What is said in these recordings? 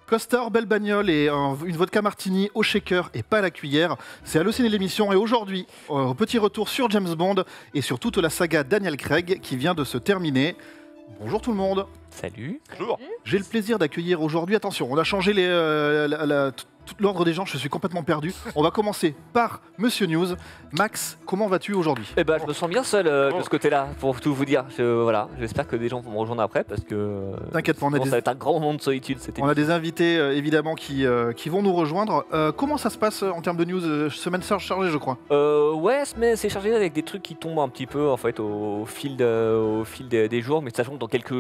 Costard, belle bagnole et une vodka martini au shaker et pas à la cuillère. C'est Allociné l'émission et aujourd'hui, petit retour sur James Bond et sur toute la saga Daniel Craig qui vient de se terminer. Bonjour tout le monde. Salut. Bonjour. J'ai le plaisir d'accueillir aujourd'hui, attention, on a changé tout l'ordre des gens, je suis complètement perdu. On va commencer par Monsieur News. Max, comment vas-tu aujourd'hui? Eh ben, je me sens bien seul de ce côté-là, pour tout vous dire. Voilà, j'espère que des gens vont me rejoindre après parce que T'inquiète pas, ça va être un grand moment de solitude. on a des invités évidemment qui vont nous rejoindre. Comment ça se passe en termes de news? Semaine chargée, je crois. Ouais, mais c'est chargé avec des trucs qui tombent un petit peu en fait au fil des jours, mais sachant que dans quelques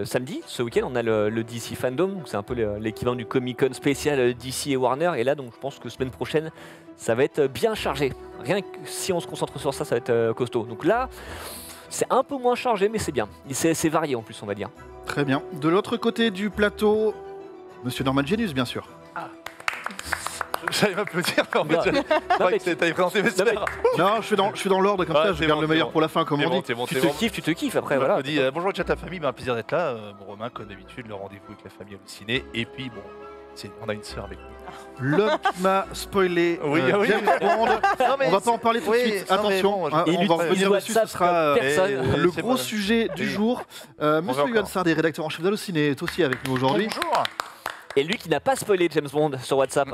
samedi, ce week-end, on a le DC Fandom, c'est un peu l'équivalent du Comic Con spécial DC et Warner, et là donc je pense que semaine prochaine ça va être bien chargé. Rien que si on se concentre sur ça, ça va être costaud. Donc là, c'est un peu moins chargé, mais c'est bien. C'est varié en plus, on va dire. Très bien. De l'autre côté du plateau, Monsieur Norman Genius, bien sûr. J'allais m'applaudir, mais en fait, je croyais que t'avais présenté mes sphères. Non, je suis dans l'ordre comme ça, je garde le meilleur pour la fin, comme on dit. Tu te kiffes après, voilà. Je me dis bonjour chat à la famille, un plaisir d'être là. Bon, Romain, comme d'habitude, le rendez-vous avec la famille Allociné. Et puis, bon, on a une sœur avec nous. L'homme qui m'a spoilé Oui. James Bond. On va pas en parler tout de suite. Attention, on va revenir dessus. Ce sera le gros sujet du jour. Monsieur Yoann Sardé, rédacteur en chef d'Allociné, est aussi avec nous aujourd'hui. Bonjour. Et lui qui n'a pas spoilé James Bond sur WhatsApp.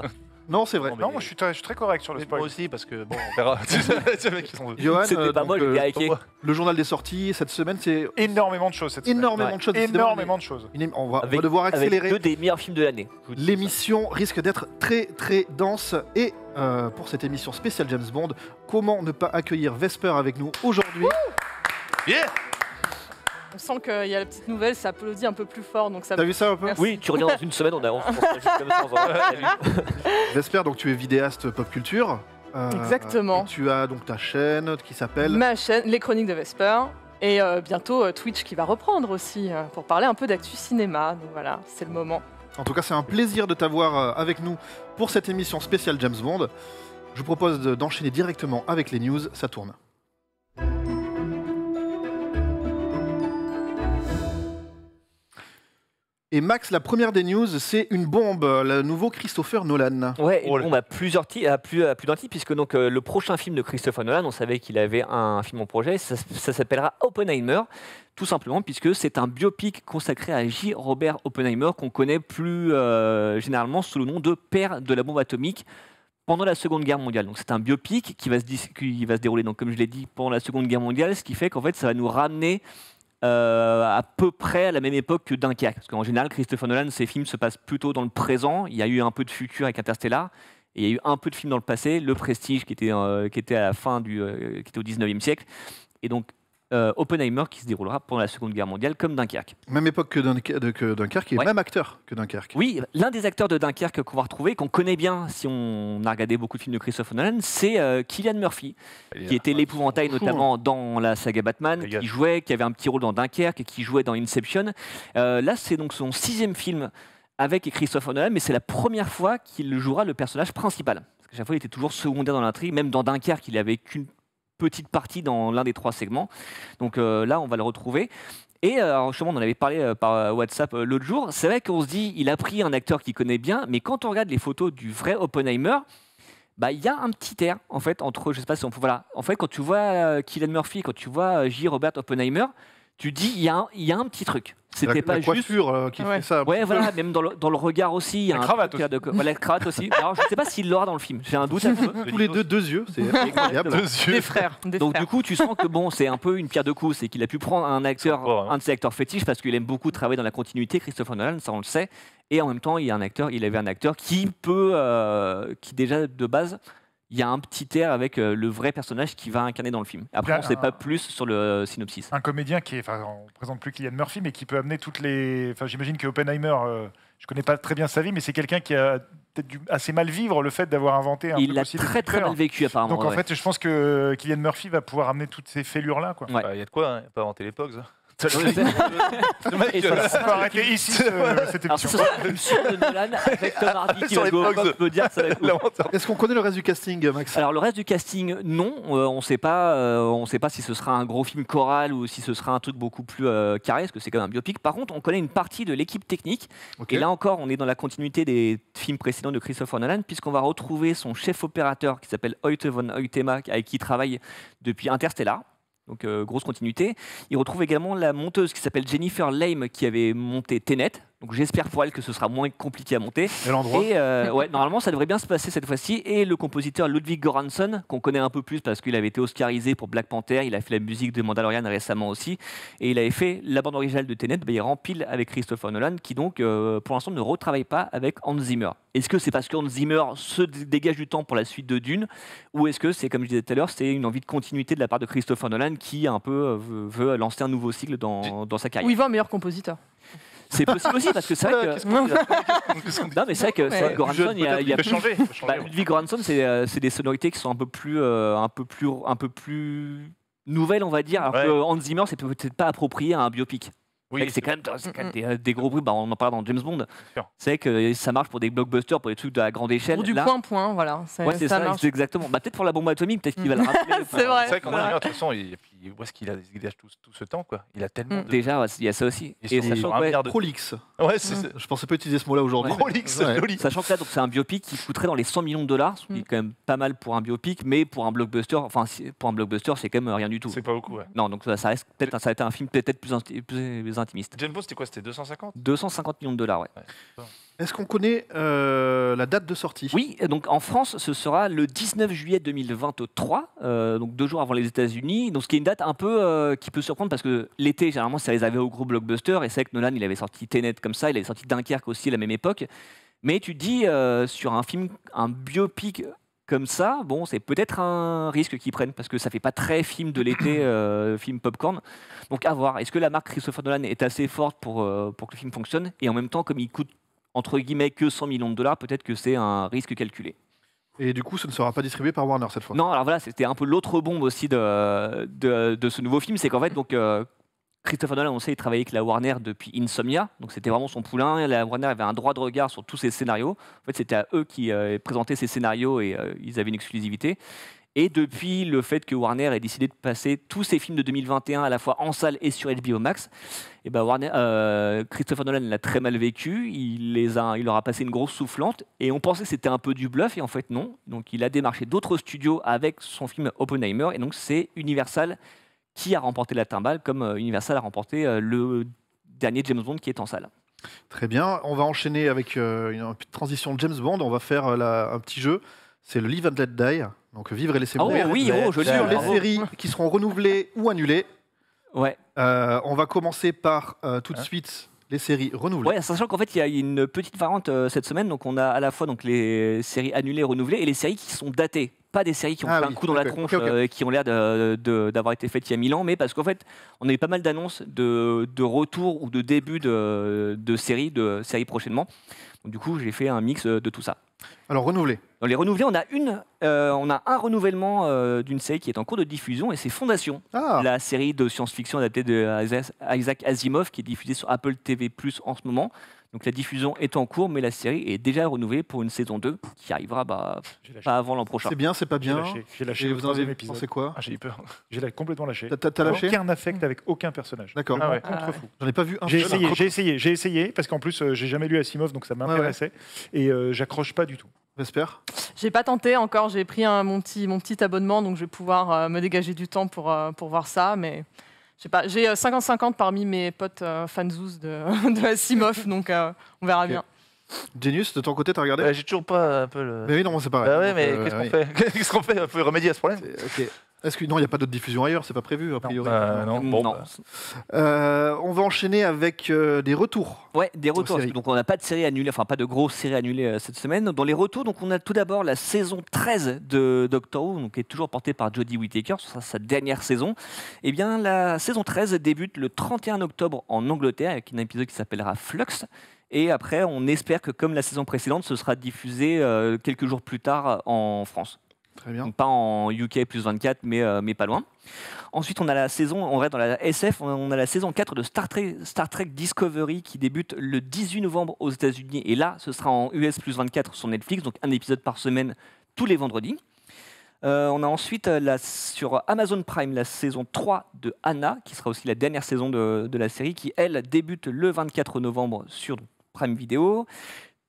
Non, c'est vrai. Non, moi je suis très correct sur le spoil. Moi aussi, parce que bon, on verra. Ces mecs qui sont Yoann, c'était pas moi, j'ai hacké. le journal des sorties cette semaine, c'est énormément de choses cette semaine. énormément de choses. Énormément de choses. On va Avec- devoir accélérer. Avec deux des meilleurs films de l'année. L'émission risque d'être très très dense et pour cette émission spéciale James Bond, comment ne pas accueillir Vesper avec nous aujourd'hui? Yeah. On sent qu'il y a la petite nouvelle, ça applaudit un peu plus fort. Donc ça... T'as vu ça un peu? Merci. Oui, tu reviens dans une semaine, on avance juste comme ça. Salut. Vesper, donc tu es vidéaste pop culture. Exactement. Et tu as donc ta chaîne qui s'appelle... Ma chaîne, Les Chroniques de Vesper. Et bientôt Twitch qui va reprendre aussi pour parler un peu d'actu cinéma. Donc voilà, c'est le moment. En tout cas, c'est un plaisir de t'avoir avec nous pour cette émission spéciale James Bond. Je vous propose d'enchaîner directement avec les news. Ça tourne. Et Max, la première des news, c'est une bombe, le nouveau Christopher Nolan. Ouais, et bon, plus d'un titre, puisque donc, le prochain film de Christopher Nolan, on savait qu'il avait un film en projet, ça s'appellera Oppenheimer, tout simplement, puisque c'est un biopic consacré à J. Robert Oppenheimer, qu'on connaît plus généralement sous le nom de père de la bombe atomique pendant la Seconde Guerre mondiale. Donc c'est un biopic qui va se dérouler, donc, comme je l'ai dit, pendant la Seconde Guerre mondiale, ce qui fait qu'en fait, ça va nous ramener à peu près à la même époque que Dunkerque. Parce qu'en général, Christopher Nolan, ses films se passent plutôt dans le présent. Il y a eu un peu de futur avec Interstellar. Et il y a eu un peu de films dans le passé. Le Prestige, qui était à la fin qui était au 19e siècle. Et donc, Oppenheimer, qui se déroulera pendant la Seconde Guerre mondiale, comme Dunkerque. Même époque que Dunkerque, et Ouais. même acteur que Dunkerque. Oui, l'un des acteurs de Dunkerque qu'on va retrouver, qu'on connaît bien si on a regardé beaucoup de films de Christopher Nolan, c'est Cillian Murphy, qui était l'épouvantail notamment dans la saga Batman, qui avait un petit rôle dans Dunkerque et qui jouait dans Inception. Là, c'est donc son 6e film avec Christopher Nolan, mais c'est la première fois qu'il jouera le personnage principal. Parce qu'à chaque fois, il était toujours secondaire dans l'intrigue, même dans Dunkerque, il avait qu'une petite partie dans l'un des 3 segments. Donc là, on va le retrouver. Et alors justement, on en avait parlé par WhatsApp l'autre jour. C'est vrai qu'on se dit, il a pris un acteur qu'il connaît bien, mais quand on regarde les photos du vrai Oppenheimer, il y a un petit air en fait entre, je sais pas si on peut, voilà. En fait, quand tu vois Cillian Murphy, quand tu vois J. Robert Oppenheimer, tu dis il y a un petit truc. C'était pas la juste coiffure qui fait ça. Ouais, voilà, même dans le regard aussi. Il y a La un cravate truc la cravate aussi. Alors, je ne sais pas s'il l'aura dans le film. J'ai un doute un peu. Tous les deux yeux, c'est incroyable. Des frères. Donc du coup, tu sens que bon, c'est un peu une pierre de coups, c'est qu'il a pu prendre un de ses acteurs fétiches parce qu'il aime beaucoup travailler dans la continuité, Christopher Nolan, ça on le sait. Et en même temps, il avait un acteur qui qui déjà de base, il y a un petit air avec le vrai personnage qui va incarner dans le film. Après, on ne sait pas plus sur le synopsis. Un comédien qui est, on ne présente plus Cillian Murphy, mais qui peut amener toutes les. Enfin, j'imagine que Oppenheimer, je ne connais pas très bien sa vie, mais c'est quelqu'un qui a peut-être dû assez mal vivre le fait d'avoir inventé un Il truc l'a aussi très très découvert. mal vécu apparemment. Donc en fait, je pense que Cillian Murphy va pouvoir amener toutes ces fêlures-là. Il y a de quoi, il n'y a pas inventé l'époque, ça. Le mec, Et ça- On peut arrêter ici cette Alors, ce émission. sera une suite de Nolan avec Tom Hardy qui Sur va les jouer au box. coq, peut dire que ça va être cool. l'inventeur. Est-ce qu'on connaît le reste du casting, Max? Alors le reste du casting, non, on sait pas si ce sera un gros film choral ou si ce sera un truc beaucoup plus carré, parce que c'est quand même un biopic. Par contre, on connaît une partie de l'équipe technique, Ok. et là encore, on est dans la continuité des films précédents de Christopher Nolan, puisqu'on va retrouver son chef opérateur qui s'appelle Hoyte von Hoytema, avec qui il travaille depuis Interstellar. Donc grosse continuité. Il retrouve également la monteuse qui s'appelle Jennifer Lame qui avait monté Tenet. Donc j'espère pour elle que ce sera moins compliqué à monter. Et l'endroit? Et ouais, normalement, ça devrait bien se passer cette fois-ci. Et le compositeur Ludwig Göransson, qu'on connaît un peu plus parce qu'il avait été oscarisé pour Black Panther, il a fait la musique de Mandalorian récemment aussi, et il avait fait la bande originale de Tenet, il rend pile avec Christopher Nolan, qui donc, pour l'instant, ne retravaille pas avec Hans Zimmer. Est-ce que c'est parce que Hans Zimmer se dégage du temps pour la suite de Dune, ou est-ce que c'est, comme je disais tout à l'heure, c'est une envie de continuité de la part de Christopher Nolan qui un peu veut lancer un nouveau cycle dans sa carrière? Ou il va un meilleur compositeur. C'est possible aussi parce que c'est vrai que... Non, mais c'est vrai que Ouais. Göransson, il y a Il peut changer. bah, Ludwig Göransson, c'est des sonorités qui sont un peu plus nouvelles, on va dire. Alors Ouais. que Hans Zimmer, c'est peut-être pas approprié à un biopic. Oui, C'est quand même des gros bruits. Bah, on en parle dans James Bond. sûr. C'est vrai que ça marche pour des blockbusters, pour des trucs de la grande échelle. Pour du Là, point, voilà. ouais, c'est ça, marche. c'est exactement. Bah, peut-être pour la bombe atomique, peut-être qu'il va le rappeler. C'est vrai. C'est vrai qu'en Zimmer, de toute façon, et puis où est-ce qu'il dégage tout ce temps, quoi? Il a tellement de. Déjà, ouais, il y a ça aussi. Et sur sachant un que, ouais, milliard de. Prolix. Ouais, c'est ça. Je pensais pas utiliser ce mot-là aujourd'hui. Ouais. Prolix, Ouais. joli. sachant que là, donc, c'est un biopic qui coûterait dans les 100 millions de dollars, ce qui est quand même pas mal pour un biopic, mais pour un blockbuster, pour un blockbuster, c'est quand même rien du tout. C'est pas beaucoup, ouais. Non, donc ça reste peut-être ça a été un film peut-être plus intimiste. Jane Bond, c'était quoi? C'était 250? 250 millions de dollars, ouais. Est-ce qu'on connaît la date de sortie? Oui, donc en France, ce sera le 19 juillet 2023, donc 2 jours avant les États-Unis. Donc ce qui est une date un peu qui peut surprendre parce que l'été, généralement, ça réservé aux gros blockbusters. Et c'est vrai que Nolan, il avait sorti Tenet comme ça, il avait sorti Dunkerque aussi à la même époque. Mais tu te dis, sur un film, un biopic comme ça, bon, c'est peut-être un risque qu'ils prennent parce que ça fait pas très film de l'été, film popcorn. Donc à voir. Est-ce que la marque Christopher Nolan est assez forte pour que le film fonctionne? Et en même temps, comme il coûte entre guillemets que 100 millions de dollars, peut-être que c'est un risque calculé. Et du coup, ce ne sera pas distribué par Warner cette fois. Non, alors voilà, c'était un peu l'autre bombe aussi de ce nouveau film, c'est qu'en fait, donc, Christopher Nolan, on sait, il travaillait avec la Warner depuis Insomnia, donc c'était vraiment son poulain. La Warner avait un droit de regard sur tous ses scénarios. En fait, c'était à eux qui présentaient ces scénarios et ils avaient une exclusivité. Et depuis le fait que Warner ait décidé de passer tous ses films de 2021 à la fois en salle et sur HBO Max, et ben Christopher Nolan l'a très mal vécu. Il leur a passé une grosse soufflante et on pensait que c'était un peu du bluff et en fait non. Donc il a démarché d'autres studios avec son film Oppenheimer et donc c'est Universal qui a remporté la timbale comme Universal a remporté le dernier James Bond qui est en salle. Très bien. On va enchaîner avec une petite transition de James Bond. On va faire un petit jeu. C'est le Live and Let Die. Donc vivre et laisser Oh mourir. oui, joli. Sur les Bravo. séries qui seront renouvelées ou annulées. Ouais. On va commencer par tout de suite les séries renouvelées. Ouais, sachant qu'en fait, il y a une petite variante cette semaine. Donc, on a à la fois donc, les séries annulées, renouvelées et les séries qui sont datées. Pas des séries qui ont pris un coup dans la tronche, ok. qui ont l'air d'avoir été faites il y a 1000 ans, mais parce qu'en fait, on a eu pas mal d'annonces de retour ou de début de séries prochainement. Donc, du coup, j'ai fait un mix de tout ça. Alors renouvelées. Dans les renouvelés, on a un renouvellement d'une série qui est en cours de diffusion et c'est Fondation, Ah, la série de science-fiction adaptée de Isaac Asimov qui est diffusée sur Apple TV+ en ce moment. Donc la diffusion est en cours, mais la série est déjà renouvelée pour une saison 2 qui arrivera J'ai lâché. pas avant l'an prochain. c'est bien, c'est pas J'ai bien. lâché. J'ai lâché Et le vous en troisième avez épisode. pensé quoi? Ah, j'ai eu peur. J'ai complètement lâché. T'as lâché? Aucun affect avec aucun personnage. D'accord. Ah ouais. Contre fou. J'en ai pas vu un J'ai seul. essayé, parce qu'en plus j'ai jamais lu Asimov donc ça m'intéressait et j'accroche pas du tout. Vesper. J'ai pas tenté encore, j'ai pris mon petit abonnement, donc je vais pouvoir me dégager du temps pour voir ça, mais je sais pas, j'ai 50-50 parmi mes potes fanzous de Asimov, donc on verra Ok. bien. Genius, de ton côté, t'as regardé? J'ai toujours pas un peu le. Mais oui, non, c'est pareil. Bah ouais, Donc, mais qu'est-ce qu'on oui. fait? Qu'est-ce qu'on fait? On peut remédier à ce problème? Ok. Est-ce que non, il n'y a pas d'autre diffusion ailleurs, c'est pas prévu a priori. Non. Bon, Non. bah. On va enchaîner avec des retours. Ouais, des retours. séries. Donc on n'a pas de série annulée, enfin pas de grosses séries annulées cette semaine. Dans les retours, donc on a tout d'abord la saison 13 de Doctor Who, donc qui est toujours portée par Jodie Whittaker, ce sera sa dernière saison. Eh bien, la saison 13 débute le 31 octobre en Angleterre avec un épisode qui s'appellera Flux. Et après, on espère que comme la saison précédente, ce sera diffusé quelques jours plus tard en France. Très bien. Donc pas en UK plus 24, mais pas loin. Ensuite, on a la saison, on reste dans la SF, on a la saison 4 de Star Trek Discovery qui débute le 18 novembre aux États-Unis. Et là, ce sera en US plus 24 sur Netflix, donc un épisode par semaine tous les vendredis. On a ensuite sur Amazon Prime la saison 3 de Anna, qui sera aussi la dernière saison de la série, qui, elle, débute le 24 novembre sur Prime Video.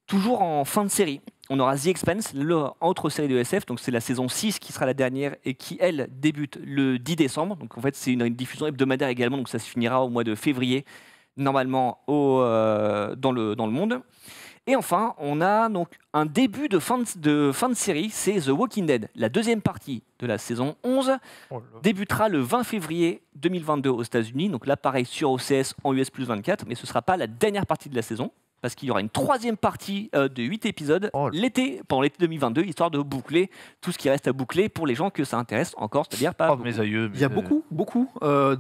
Toujours en fin de série, on aura The Expanse, l'autre série de SF, donc c'est la saison 6 qui sera la dernière et qui, elle, débute le 10 décembre. Donc en fait, c'est une diffusion hebdomadaire également, donc ça se finira au mois de février, normalement dans le monde. Et enfin, on a donc un début de fin de série, c'est The Walking Dead. La deuxième partie de la saison 11 débutera le 20 février 2022 aux États-Unis. Donc là, pareil, sur OCS en US plus 24, mais ce ne sera pas la dernière partie de la saison, parce qu'il y aura une troisième partie de 8 épisodes pendant l'été 2022, histoire de boucler tout ce qui reste à boucler pour les gens que ça intéresse encore, c'est-à-dire pas mes aïeux. Il y a beaucoup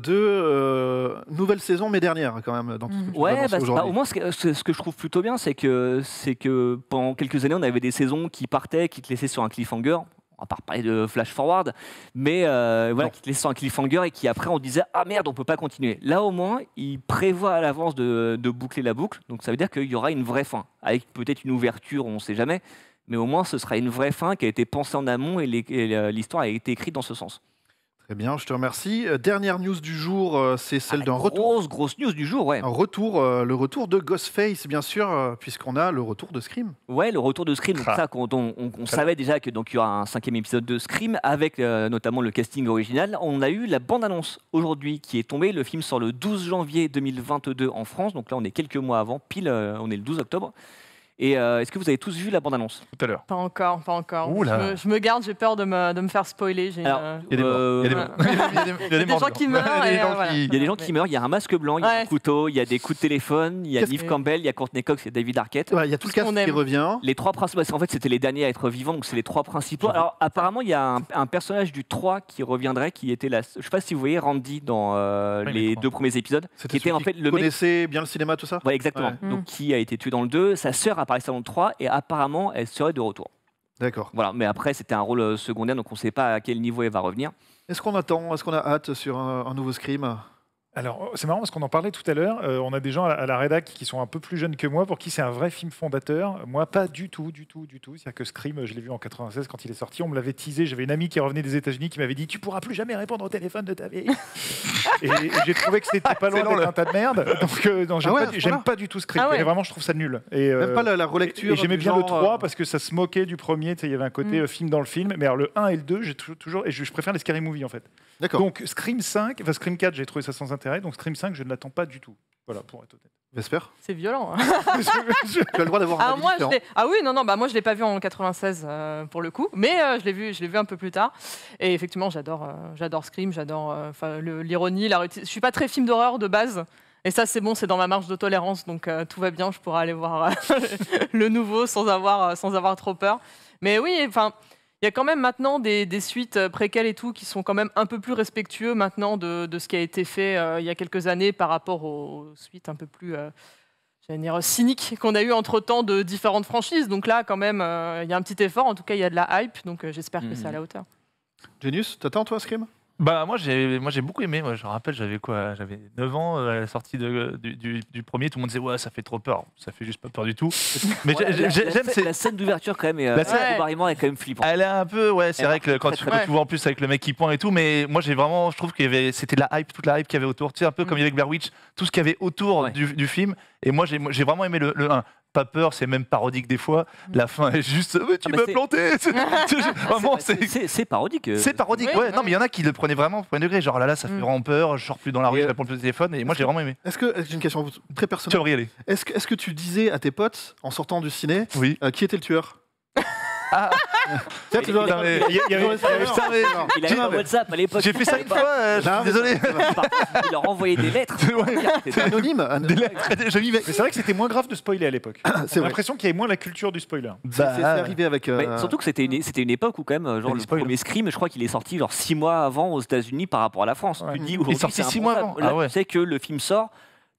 de nouvelles saisons, mais dernières quand même. Dans tout ce que tu Ouais, balances bah, aujourd'hui. au moins, ce que je trouve plutôt bien, c'est que pendant quelques années, on avait des saisons qui partaient, qui te laissaient sur un cliffhanger. On va pas parler de flash forward, mais voilà, qui te laissaient sur un cliffhanger et qui après on disait ah merde, on peut pas continuer. Là au moins, ils prévoient à l'avance de boucler la boucle, donc ça veut dire qu'il y aura une vraie fin, avec peut-être une ouverture, on sait jamais, mais au moins ce sera une vraie fin qui a été pensée en amont et l'histoire a été écrite dans ce sens. Très bien, je te remercie. Dernière news du jour, c'est celle d'un retour. Grosse news du jour, ouais. Un retour, le retour de Ghostface, bien sûr, puisqu'on a le retour de Scream. Ouais, le retour de Scream. Donc ça, on savait déjà qu'il y aura un 5e épisode de Scream avec notamment le casting original. On a eu la bande-annonce aujourd'hui qui est tombée. Le film sort le 12 janvier 2022 en France. Donc là, on est quelques mois avant, pile, on est le 12 octobre. Et est-ce que vous avez tous vu la bande-annonce ? Tout à l'heure. Pas encore. Oula. Je me garde, j'ai peur de me faire spoiler. Alors, Il y a des morts. Il y a des gens qui meurent. il y a des gens qui meurent, il y a un masque blanc, il y a un couteau, il y a des coups de téléphone, il y a Qu'est-ce Neve que- Campbell, il y a Courtney Cox, il y a David Arquette. Ouais, il y a tout le Ce qu'on cast qui aime. revient. Les trois principaux, parce qu'en fait c'était les derniers à être vivants, donc c'est les trois principaux. Alors apparemment il y a un personnage du 3 qui reviendrait, qui était là. Je sais pas si vous voyez Randy dans les 2 premiers épisodes, qui était en fait le mec. Connaissait bien le cinéma, tout ça. Ouais, exactement. Ouais. Donc qui a été tué dans le 2, sa sœur apparaissait dans le 3 et apparemment elle serait de retour. D'accord. Voilà, mais après c'était un rôle secondaire, donc on ne sait pas à quel niveau elle va revenir. Est-ce qu'on attend, est-ce qu'on a hâte sur un nouveau Scream ? Alors, c'est marrant parce qu'on en parlait tout à l'heure. On a des gens à la rédac qui sont un peu plus jeunes que moi, pour qui c'est un vrai film fondateur. Moi, pas du tout. C'est-à-dire que Scream, je l'ai vu en 96 quand il est sorti. On me l'avait teasé. J'avais une amie qui revenait des États-Unis qui m'avait dit tu pourras plus jamais répondre au téléphone de ta vie. et j'ai trouvé que c'était pas loin d'être un tas de merde. Donc, non, j'aime pas du tout Scream. Ah ouais. Et vraiment, je trouve ça nul. Et, Même pas la relecture. et j'aimais du bien le genre, 3 parce que ça se moquait du premier. Tu sais, il y avait un côté film dans le film. Mais alors, le 1 et le 2, j'ai toujours. Et je préfère les Scary Movie en fait. D'accord. Donc, Scream 4, j'ai trouvé ça sans intérêt. Donc, Scream 5, je ne l'attends pas du tout. Voilà, pour être honnête. Vesper, C'est violent. tu as le droit d'avoir un Alors avis moi, différent. moi je l'ai pas vu en 96 pour le coup, mais je l'ai vu un peu plus tard. Et effectivement, j'adore Scream, j'adore l'ironie, je suis pas très film d'horreur de base. Et ça, c'est bon, c'est dans ma marge de tolérance, donc tout va bien, je pourrai aller voir le nouveau sans avoir trop peur. Mais oui, enfin, il y a quand même maintenant des suites préquelles et tout qui sont quand même un peu plus respectueux maintenant de ce qui a été fait il y a quelques années par rapport aux suites un peu plus cyniques qu'on a eu entre-temps de différentes franchises. Donc là, quand même, il y a un petit effort. En tout cas, il y a de la hype, donc j'espère que c'est à la hauteur. Genius, t'attends toi Scream ? Bah moi j'ai beaucoup aimé. Moi, je me rappelle, j'avais 9 ans à la sortie du premier. Tout le monde disait ouais, ça fait trop peur. Ça fait juste pas peur du tout. Mais j'aime La scène d'ouverture quand même, et La scène- bariment est quand même flippante. Elle est un peu, c'est Elle vrai que quand très, tu très tu vois en plus avec le mec qui pointe et tout, mais moi je trouve c'était de la hype, toute la hype qu'il y avait autour. Tu sais, un peu comme avec Blair Witch, tout ce qu'il y avait autour Ouais. du film. Et moi j'ai vraiment aimé le 1. Pas peur, c'est même parodique des fois. La fin est juste, tu bah m'as c'est- planté. Vraiment, C'est parodique. c'est parodique. Oui, Ouais, ouais. non, mais il y en a qui le prenaient vraiment au premier degré. Genre là, ça fait vraiment peur. Je sors plus dans la rue, je réponds plus au téléphone. Et moi, j'ai vraiment aimé. Est-ce que j'ai une question très Tu personnelle. vas y aller. Est-ce que tu disais à tes potes en sortant du ciné Oui. qui était le tueur ? Ah. Tu sais, tu dois- Non, mais- Il y avait- Putain, mais- Il avait un WhatsApp à l'époque. J'ai fait ça une fois. Je Non, suis désolé. Il leur envoyait des lettres. C'est anonyme. Des lettres, je m'y mets. Mais c'est vrai que c'était moins grave de spoiler à l'époque. C'est J'ai vrai. l'impression qu'il y avait moins la culture du spoiler. C'est arrivé avec. Mais surtout que c'était une époque où quand même, genre les le spoilers. premier Scream, je crois qu'il est sorti genre 6 mois avant aux États-Unis par rapport à la France. Ouais. Tu te dis, Il est aujourd'hui, sorti c'est 6 mois impensable. avant. Là, Ah ouais. tu sais que le film sort,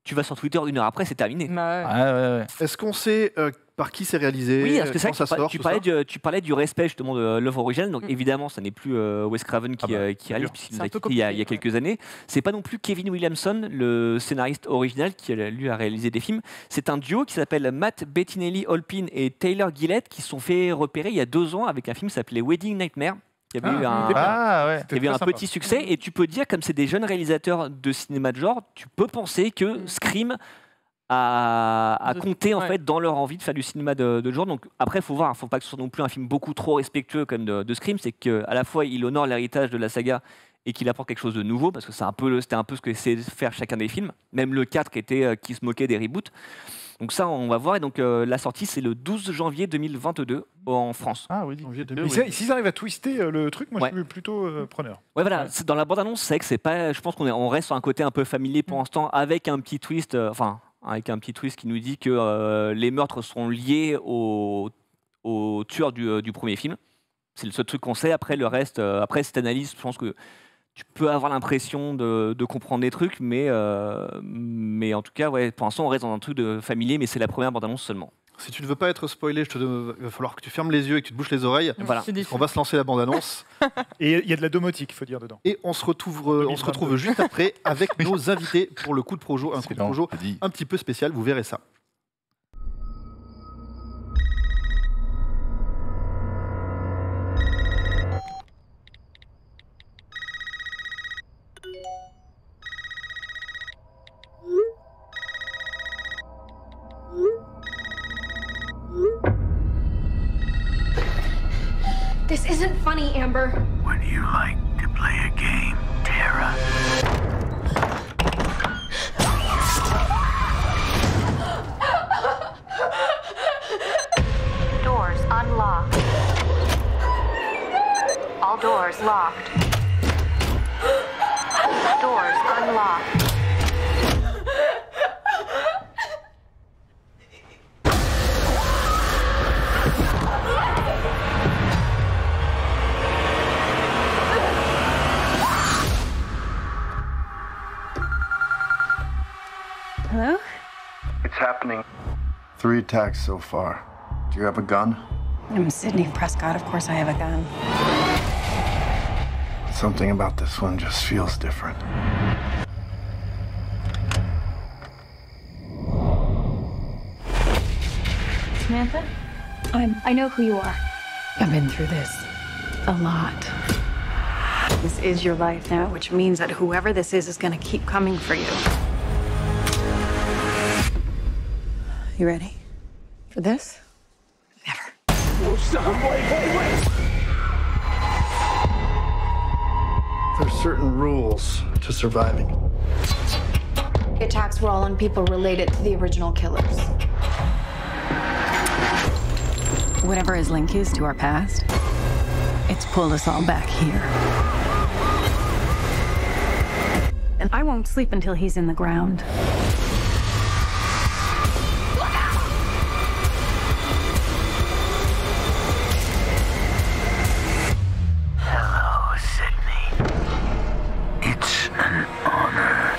tu vas sur Twitter 1 heure après, c'est terminé. Bah ouais. Ouais. Est-ce qu'on sait par qui c'est réalisé, Oui, parce que c'est quand ça vrai que sort, tout ça tu parlais du respect justement de l'œuvre originale. Donc évidemment, ça n'est plus Wes Craven qui réalise, puisqu'il nous a quitté il y a quelques années. C'est pas non plus Kevin Williamson, le scénariste original, qui lui a réalisé des films. C'est un duo qui s'appelle Matt Bettinelli-Holpin et Taylor Gillett, qui se sont fait repérer il y a 2 ans avec un film qui s'appelait Wedding Nightmare, qui avait eu un petit succès. Et tu peux dire, comme c'est des jeunes réalisateurs de cinéma de genre, tu peux penser que Scream à compter en fait dans leur envie de faire du cinéma de genre. Donc après, il faut voir, faut pas que ce soit non plus un film beaucoup trop respectueux comme de Scream. C'est qu'à la fois il honore l'héritage de la saga et qu'il apporte quelque chose de nouveau, parce que c'était un peu ce que essayait de faire chacun des films. Même le 4 qui se moquait des reboots. Donc ça, on va voir. Et donc la sortie, c'est le 12 janvier 2022 en France. Ah oui, s'ils arrivent à twister le truc, moi je suis plutôt preneur. Ouais, voilà. Dans la bande-annonce, c'est vrai que c'est pas. Je pense qu'on reste sur un côté un peu familier pour l'instant, avec un petit twist. Avec un petit twist qui nous dit que les meurtres sont liés au tueur du premier film. C'est le seul truc qu'on sait. Après, le reste, après cette analyse, je pense que tu peux avoir l'impression de comprendre des trucs, mais en tout cas, ouais, pour l'instant, on reste dans un truc de familier, mais c'est la première bande-annonce seulement. Si tu ne veux pas être spoilé, il va falloir que tu fermes les yeux et que tu te bouches les oreilles. Voilà. On va se lancer la bande-annonce. Et il y a de la domotique, il faut dire, dedans. Et on se retrouve juste après avec nos invités pour le coup de projo, un coup de projo un petit peu spécial, vous verrez ça. This isn't funny, Amber. Would you like to play a game, Tara? Doors unlocked. All doors locked. Doors unlocked. Hello? It's happening. 3 attacks so far. Do you have a gun? I'm Sydney Prescott. Of course I have a gun. Something about this one just feels different. Samantha? I know who you are. I've been through this a lot. This is your life now, which means that whoever this is going to keep coming for you. You ready for this? Never. Wait. There's certain rules to surviving. The attacks were all on people related to the original killers. Whatever his link is to our past, it's pulled us all back here. And I won't sleep until he's in the ground. Hello, Sydney. It's an honor.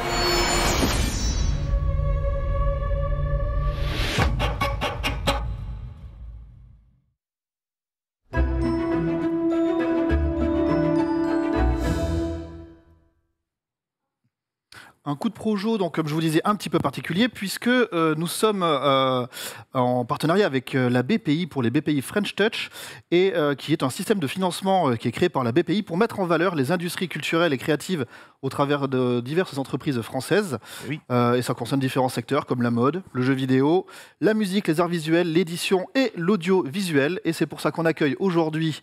Un coup de projo, donc comme je vous disais, un petit peu particulier, puisque nous sommes en partenariat avec la BPI pour les BPI French Touch, et qui est un système de financement qui est créé par la BPI pour mettre en valeur les industries culturelles et créatives au travers de diverses entreprises françaises. Oui. Et ça concerne différents secteurs comme la mode, le jeu vidéo, la musique, les arts visuels, l'édition et l'audiovisuel. Et c'est pour ça qu'on accueille aujourd'hui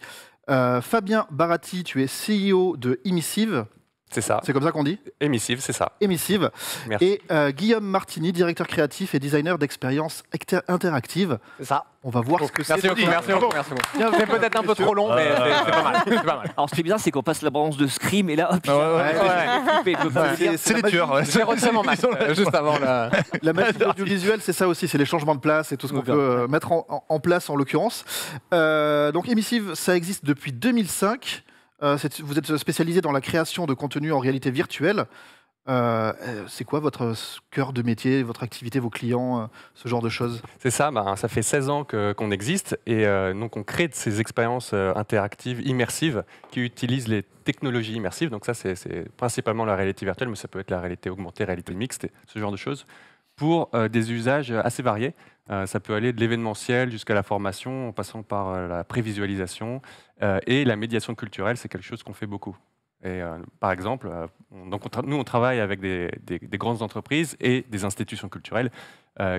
Fabien Baratti, tu es CEO de Emissive. C'est ça. C'est comme ça qu'on dit ? Émissive, c'est ça. Émissive. Merci. Et Guillaume Martini, directeur créatif et designer d'expériences interactives. C'est ça. On va voir ce que c'est. Merci beaucoup, merci beaucoup. C'est peut-être un peu trop long, mais c'est pas mal. C'est pas mal. Alors ce qui est bizarre, c'est qu'on passe la bande de Scream et là, hop, C'est les tueurs. J'ai retenu mon masque juste avant la... La magie de l'audiovisuel, c'est ça aussi, c'est les changements de place et tout ce qu'on peut mettre en place en l'occurrence. Donc Emissive, ça existe depuis 2005. Vous êtes spécialisé dans la création de contenu en réalité virtuelle. C'est quoi votre cœur de métier, votre activité, vos clients, ce genre de choses? C'est ça, ça fait 16 ans qu'on existe et donc on crée de ces expériences interactives, immersives, qui utilisent les technologies immersives. Donc ça, c'est principalement la réalité virtuelle, mais ça peut être la réalité augmentée, réalité mixte, ce genre de choses, pour des usages assez variés. Ça peut aller de l'événementiel jusqu'à la formation, en passant par la prévisualisation et la médiation culturelle, c'est quelque chose qu'on fait beaucoup. Et, par exemple, nous, on travaille avec des grandes entreprises et des institutions culturelles.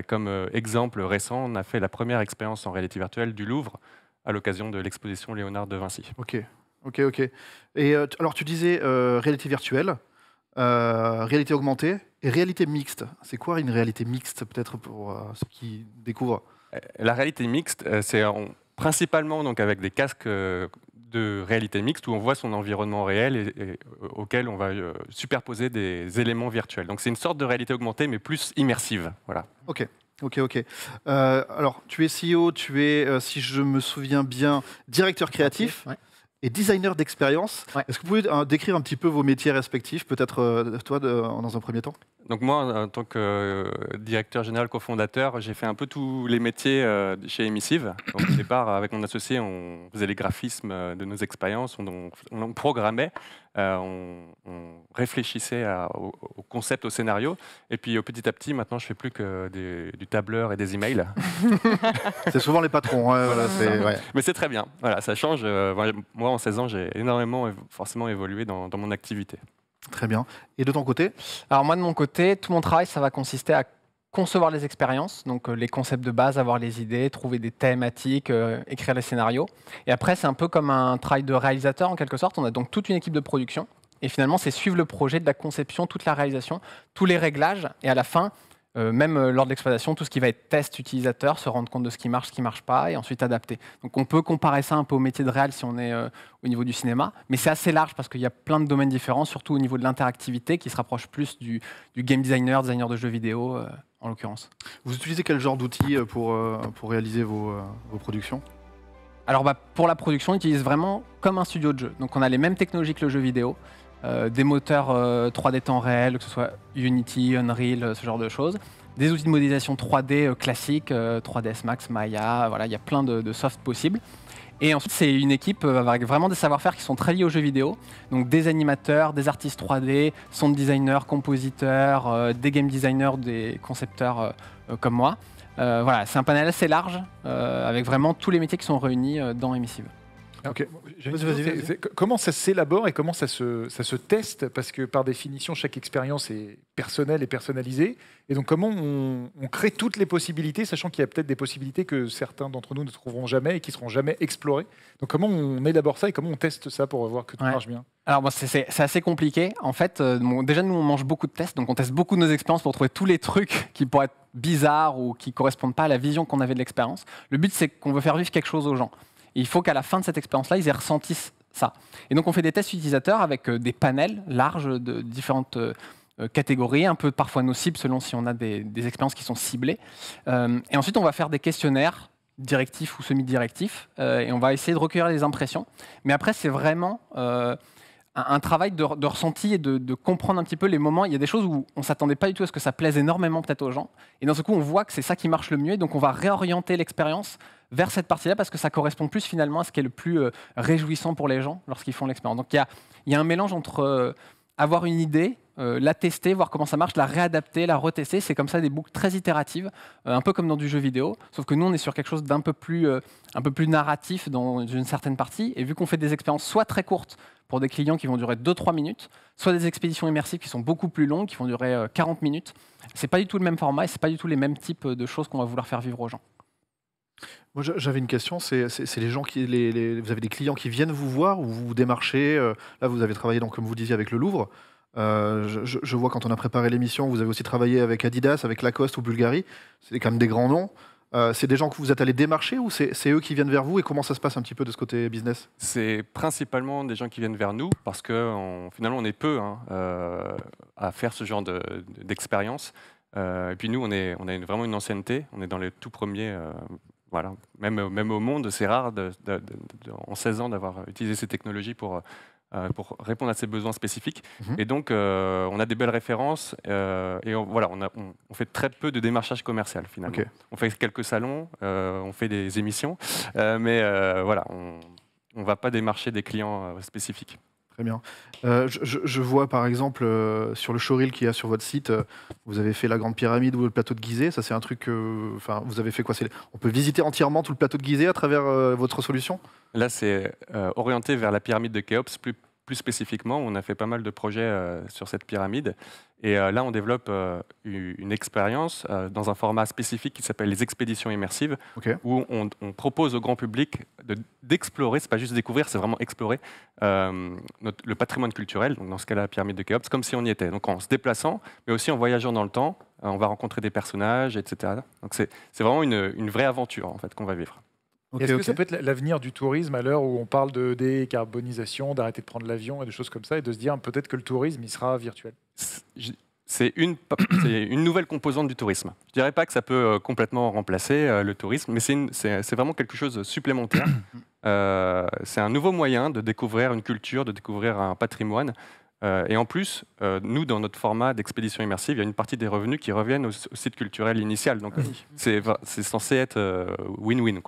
Comme exemple récent, on a fait la première expérience en réalité virtuelle du Louvre à l'occasion de l'exposition Léonard de Vinci. Ok. Et alors, tu disais réalité virtuelle, réalité augmentée et réalité mixte. C'est quoi une réalité mixte, peut-être, pour ceux qui découvrent? La réalité mixte, c'est principalement donc, avec des casques de réalité mixte où on voit son environnement réel et auquel on va superposer des éléments virtuels. Donc c'est une sorte de réalité augmentée mais plus immersive. Voilà. Ok. Alors tu es CEO, tu es, si je me souviens bien, directeur créatif et designer d'expérience. Est-ce que vous pouvez décrire un petit peu vos métiers respectifs, peut-être toi dans un premier temps? Donc moi, en tant que directeur général cofondateur, j'ai fait un peu tous les métiers chez Emissive. Donc, au départ, avec mon associé, on faisait les graphismes de nos expériences, on programmait, on réfléchissait au concept, au scénario. Et puis petit à petit, maintenant, je fais plus que du tableur et des emails. C'est souvent les patrons. Mais c'est très bien. Voilà, ça change. Moi, en 16 ans, j'ai énormément forcément évolué dans mon activité. Très bien. Et de ton côté? Alors moi, de mon côté, tout mon travail, ça va consister à concevoir les expériences, donc les concepts de base, avoir les idées, trouver des thématiques, écrire les scénarios. Et après, c'est un peu comme un travail de réalisateur en quelque sorte. On a donc toute une équipe de production. Et finalement, c'est suivre le projet de la conception, toute la réalisation, tous les réglages. Et à la fin, même lors de l'exploitation, tout ce qui va être test utilisateur, se rendre compte de ce qui marche pas, et ensuite adapter. Donc on peut comparer ça un peu au métier de réal si on est au niveau du cinéma, mais c'est assez large parce qu'il y a plein de domaines différents, surtout au niveau de l'interactivité, qui se rapproche plus du game designer, designer de jeux vidéo en l'occurrence. Vous utilisez quel genre d'outils pour réaliser vos productions? Alors pour la production, on utilise vraiment comme un studio de jeu. Donc on a les mêmes technologies que le jeu vidéo, des moteurs 3D temps réel, que ce soit Unity, Unreal, ce genre de choses. Des outils de modélisation 3D classiques, 3ds Max, Maya, voilà, il y a plein de softs possibles. Et ensuite, c'est une équipe avec vraiment des savoir-faire qui sont très liés aux jeux vidéo. Donc des animateurs, des artistes 3D, sound designers, compositeurs, des game designers, des concepteurs comme moi. Voilà, c'est un panel assez large avec vraiment tous les métiers qui sont réunis dans Emissive. Okay. Comment ça s'élabore et comment ça se teste? Parce que par définition, chaque expérience est personnelle et personnalisée. Et donc comment on crée toutes les possibilités, sachant qu'il y a peut-être des possibilités que certains d'entre nous ne trouveront jamais et qui ne seront jamais explorées. Donc comment on élabore ça et comment on teste ça pour voir que tout marche bien? Alors c'est assez compliqué. En fait, déjà nous on mange beaucoup de tests, donc on teste beaucoup de nos expériences pour trouver tous les trucs qui pourraient être bizarres ou qui ne correspondent pas à la vision qu'on avait de l'expérience. Le but c'est qu'on veut faire vivre quelque chose aux gens. Et il faut qu'à la fin de cette expérience-là, ils aient ressenti ça. Et donc, on fait des tests utilisateurs avec des panels larges de différentes catégories, un peu parfois nocibles selon si on a des expériences qui sont ciblées. Et ensuite, on va faire des questionnaires directifs ou semi-directifs et on va essayer de recueillir les impressions. Mais après, c'est vraiment un travail de ressenti et de comprendre un petit peu les moments. Il y a des choses où on ne s'attendait pas du tout à ce que ça plaise énormément peut-être aux gens. Et dans ce coup, on voit que c'est ça qui marche le mieux. Et donc, on va réorienter l'expérience vers cette partie-là parce que ça correspond plus finalement à ce qui est le plus réjouissant pour les gens lorsqu'ils font l'expérience. Donc, il y a un mélange entre avoir une idée, la tester, voir comment ça marche, la réadapter, la retester. C'est comme ça des boucles très itératives, un peu comme dans du jeu vidéo. Sauf que nous, on est sur quelque chose d'un peu plus narratif dans une certaine partie. Et vu qu'on fait des expériences soit très courtes pour des clients qui vont durer 2-3 minutes, soit des expéditions immersives qui sont beaucoup plus longues, qui vont durer 40 minutes, c'est pas du tout le même format et c'est pas du tout les mêmes types de choses qu'on va vouloir faire vivre aux gens. Moi, j'avais une question, c'est les gens vous avez des clients qui viennent vous voir ou vous démarchez. Là, vous avez travaillé, donc, comme vous disiez, avec le Louvre. Je vois quand on a préparé l'émission, vous avez aussi travaillé avec Adidas, avec Lacoste ou Bulgari. C'est quand même des grands noms. C'est des gens que vous êtes allés démarcher ou c'est eux qui viennent vers vous? Et comment ça se passe un petit peu de ce côté business? C'est principalement des gens qui viennent vers nous parce que finalement, on est peu à faire ce genre d'expérience. Et puis nous, on a vraiment une ancienneté. On est dans les tout premiers. Voilà. Même au monde, c'est rare en 16 ans d'avoir utilisé ces technologies pour pour répondre à ces besoins spécifiques. Et donc, on a des belles références et on fait très peu de démarchage commercial finalement. On fait quelques salons, on fait des émissions, mais voilà, on ne va pas démarcher des clients spécifiques. Très bien. Je vois par exemple sur le showreel qu'il y a sur votre site, vous avez fait la Grande Pyramide ou le plateau de Gizeh. Ça, c'est un truc. Vous avez fait quoi? On peut visiter entièrement tout le plateau de Gizeh à travers votre solution? Là, c'est orienté vers la pyramide de Khéops, plus spécifiquement. On a fait pas mal de projets sur cette pyramide. Et là, on développe une expérience dans un format spécifique qui s'appelle les expéditions immersives, où on propose au grand public d'explorer, c'est pas juste découvrir, c'est vraiment explorer le patrimoine culturel, donc dans ce cas-là, la pyramide de Khéops, comme si on y était. Donc en se déplaçant, mais aussi en voyageant dans le temps, on va rencontrer des personnages, etc. Donc c'est vraiment une vraie aventure en fait, qu'on va vivre. Est-ce que ça peut être l'avenir du tourisme à l'heure où on parle de décarbonisation, d'arrêter de prendre l'avion et des choses comme ça, et de se dire peut-être que le tourisme, il sera virtuel? C'est une nouvelle composante du tourisme. Je ne dirais pas que ça peut complètement remplacer le tourisme, mais c'est vraiment quelque chose de supplémentaire. C'est un nouveau moyen de découvrir une culture, de découvrir un patrimoine. Et en plus, nous, dans notre format d'expédition immersive, il y a une partie des revenus qui reviennent au site culturel initial. Donc, c'est censé être win-win.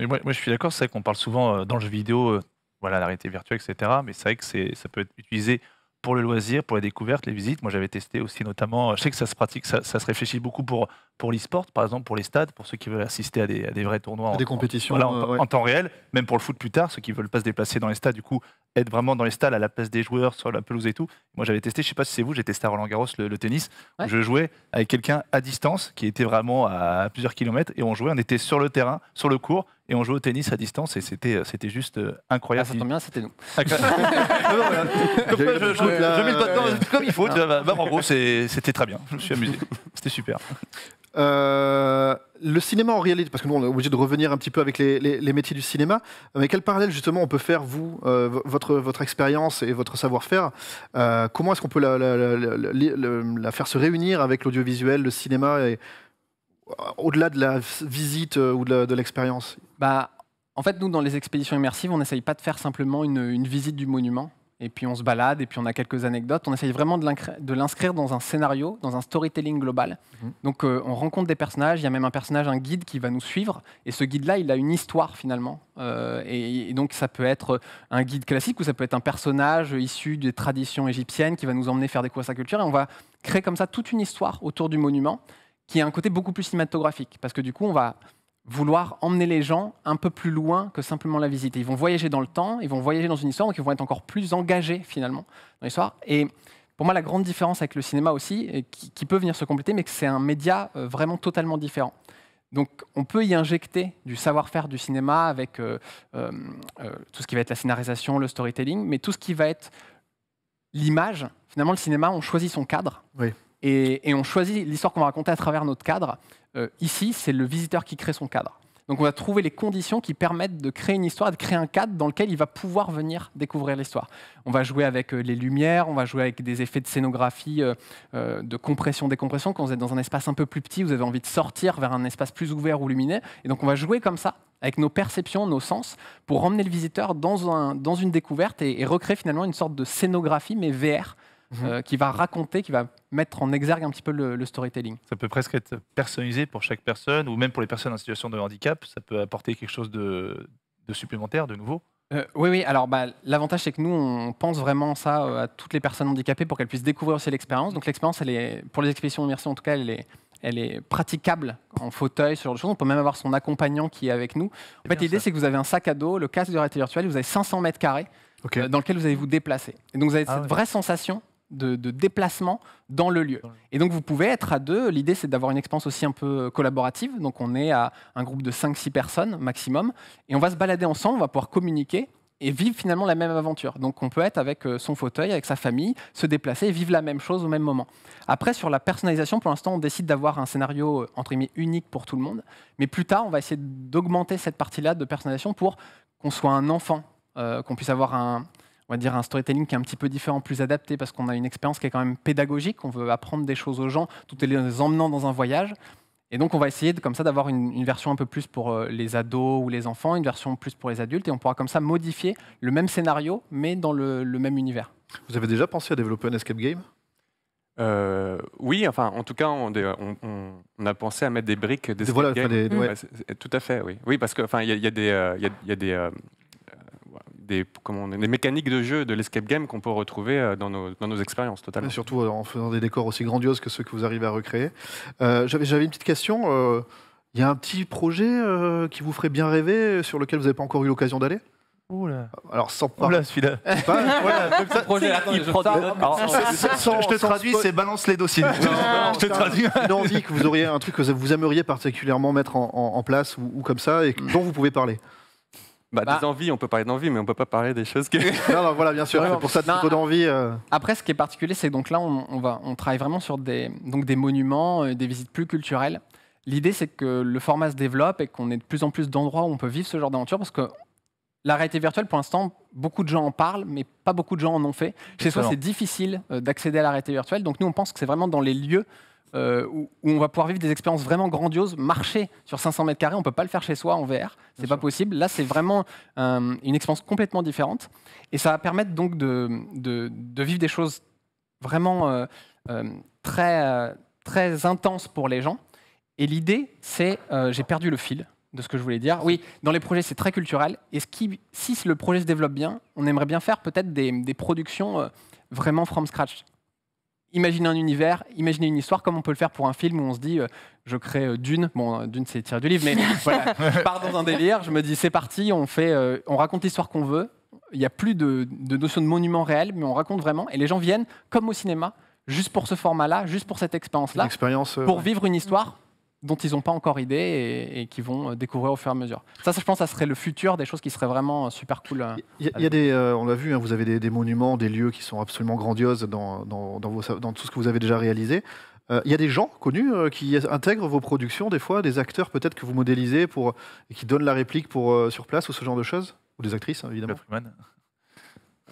Mais moi, je suis d'accord, c'est vrai qu'on parle souvent dans le jeu vidéo, la réalité virtuelle, etc. Mais c'est vrai que ça peut être utilisé pour le loisir, pour les découvertes, les visites. Moi, j'avais testé aussi notamment, je sais que ça se pratique, ça se réfléchit beaucoup pour l'e-sport, par exemple, pour les stades, pour ceux qui veulent assister à des vrais tournois. Des compétitions. En temps réel, même pour le foot plus tard, ceux qui ne veulent pas se déplacer dans les stades, du coup, être vraiment dans les stades à la place des joueurs, sur la pelouse et tout. Moi, j'avais testé, je ne sais pas si c'est vous, j'ai testé à Roland-Garros le tennis. Où je jouais avec quelqu'un à distance qui était vraiment à plusieurs kilomètres et on était sur le terrain, sur le court, et on jouait au tennis à distance et c'était juste incroyable. Ça tombe bien, c'était nous. Je mets le doigt dedans comme il faut. En gros, c'était très bien. Je me suis amusé. C'était super. Le cinéma en réalité, parce que nous on est obligé de revenir un petit peu avec les métiers du cinéma, mais quel parallèle justement on peut faire, vous, votre expérience et votre savoir-faire, comment est-ce qu'on peut la faire se réunir avec l'audiovisuel, le cinéma, et au-delà de la visite ou de l'expérience? En fait, nous, dans les expéditions immersives, on n'essaye pas de faire simplement une visite du monument, et puis on se balade, et puis on a quelques anecdotes. On essaye vraiment de l'inscrire dans un scénario, dans un storytelling global. Donc on rencontre des personnages, il y a même un guide qui va nous suivre, et ce guide-là, il a une histoire finalement. Et donc ça peut être un guide classique, ou ça peut être un personnage issu des traditions égyptiennes qui va nous emmener faire découvrir sa culture, et on va créer comme ça toute une histoire autour du monument, qui a un côté beaucoup plus cinématographique, parce que du coup, on va vouloir emmener les gens un peu plus loin que simplement la visite. Et ils vont voyager dans le temps, ils vont voyager dans une histoire, donc ils vont être encore plus engagés finalement dans l'histoire. Et pour moi, la grande différence avec le cinéma aussi, qui peut venir se compléter, mais que c'est un média vraiment totalement différent. Donc on peut y injecter du savoir-faire du cinéma avec tout ce qui va être la scénarisation, le storytelling, mais tout ce qui va être l'image. Finalement, le cinéma, on choisit son cadre. Oui. Et on choisit l'histoire qu'on va raconter à travers notre cadre. Ici, c'est le visiteur qui crée son cadre. Donc on va trouver les conditions qui permettent de créer une histoire, de créer un cadre dans lequel il va pouvoir venir découvrir l'histoire. On va jouer avec les lumières, on va jouer avec des effets de scénographie, de compression, décompression. Quand vous êtes dans un espace un peu plus petit, vous avez envie de sortir vers un espace plus ouvert ou lumineux. Et donc on va jouer comme ça, avec nos perceptions, nos sens, pour emmener le visiteur dans une découverte et recréer finalement une sorte de scénographie, mais VR, qui va raconter, qui va mettre en exergue un petit peu le storytelling. Ça peut presque être personnalisé pour chaque personne, ou même pour les personnes en situation de handicap, ça peut apporter quelque chose de supplémentaire, de nouveau. Oui. Alors, l'avantage, c'est que nous, on pense vraiment ça à toutes les personnes handicapées pour qu'elles puissent découvrir aussi l'expérience. Donc, l'expérience, pour les expéditions immersives, en tout cas, elle est praticable en fauteuil, ce genre de choses. On peut même avoir son accompagnant qui est avec nous. En fait, l'idée, c'est que vous avez un sac à dos, le casque de réalité virtuelle, vous avez 500 mètres carrés dans lequel vous allez vous déplacer. Et donc, vous avez cette vraie sensation de déplacement dans le lieu. Et donc, vous pouvez être à deux. L'idée, c'est d'avoir une expérience aussi un peu collaborative. Donc, on est à un groupe de 5-6 personnes maximum. Et on va se balader ensemble, on va pouvoir communiquer et vivre finalement la même aventure. Donc, on peut être avec son fauteuil, avec sa famille, se déplacer et vivre la même chose au même moment. Après, sur la personnalisation, pour l'instant, on décide d'avoir un scénario, entre guillemets, unique pour tout le monde. Mais plus tard, on va essayer d'augmenter cette partie-là de personnalisation pour qu'on soit un enfant, qu'on puisse avoir on va dire un storytelling qui est un petit peu différent, plus adapté, parce qu'on a une expérience qui est quand même pédagogique, on veut apprendre des choses aux gens, tout en les emmenant dans un voyage. Et donc, on va essayer comme ça d'avoir une version un peu plus pour les ados ou les enfants, une version plus pour les adultes, et on pourra comme ça modifier le même scénario, mais dans le même univers. Vous avez déjà pensé à développer un escape game? Oui, enfin, en tout cas, on a pensé à mettre des briques d'escape Voilà, game. ouais. Tout à fait, oui. Oui, parce que, enfin, il y a des mécaniques de jeu de l'escape game qu'on peut retrouver dans nos expériences, totalement. Et surtout en faisant des décors aussi grandioses que ceux que vous arrivez à recréer. J'avais une petite question. Il y a un petit projet qui vous ferait bien rêver, sur lequel vous n'avez pas encore eu l'occasion d'aller? Oula. Alors, sans celui-là. Projet, attends, Je te traduis, c'est balance les dossiers. Je te traduis. Une envie que vous auriez, un truc que vous aimeriez particulièrement mettre en place ou comme ça, et dont vous pouvez parler. Des envies, on peut parler d'envie, mais on peut pas parler des choses que... Non, voilà, bien sûr, c'est pour ça plutôt d'envie. Après, ce qui est particulier, c'est que donc là, on travaille vraiment sur des monuments, des visites plus culturelles. L'idée, c'est que le format se développe et qu'on ait de plus en plus d'endroits où on peut vivre ce genre d'aventure, parce que la réalité virtuelle, pour l'instant, beaucoup de gens en parlent, mais pas beaucoup de gens en ont fait. Chez soi, c'est difficile d'accéder à la réalité virtuelle, donc nous, on pense que c'est vraiment dans les lieux où on va pouvoir vivre des expériences vraiment grandioses. Marcher sur 500 mètres carrés, on ne peut pas le faire chez soi en VR, c'est pas possible. Là, c'est vraiment une expérience complètement différente, et ça va permettre donc de vivre des choses vraiment très intenses pour les gens. Et l'idée, c'est, j'ai perdu le fil de ce que je voulais dire. Oui, dans les projets, c'est très culturel. Et si le projet se développe bien, on aimerait bien faire peut-être des productions vraiment from scratch. Imaginez un univers, imaginez une histoire, comme on peut le faire pour un film où on se dit, je crée Dune. Bon, Dune, c'est tiré du livre, mais voilà, je pars dans un délire, je me dis, c'est parti, on raconte l'histoire qu'on veut. Il n'y a plus de notion de monument réel, mais on raconte vraiment. Et les gens viennent, comme au cinéma, juste pour ce format-là, juste pour cette expérience-là, pour vivre une histoire dont ils n'ont pas encore idée et qui vont découvrir au fur et à mesure. Ça, je pense, ça serait le futur des choses qui seraient vraiment super cool. Il y a des, on l'a vu, hein, vous avez des monuments, des lieux qui sont absolument grandioses dans tout ce que vous avez déjà réalisé. Il y a des gens connus qui intègrent vos productions, des fois, des acteurs peut-être que vous modélisez et qui donnent la réplique sur place ou ce genre de choses? Ou des actrices, hein, évidemment.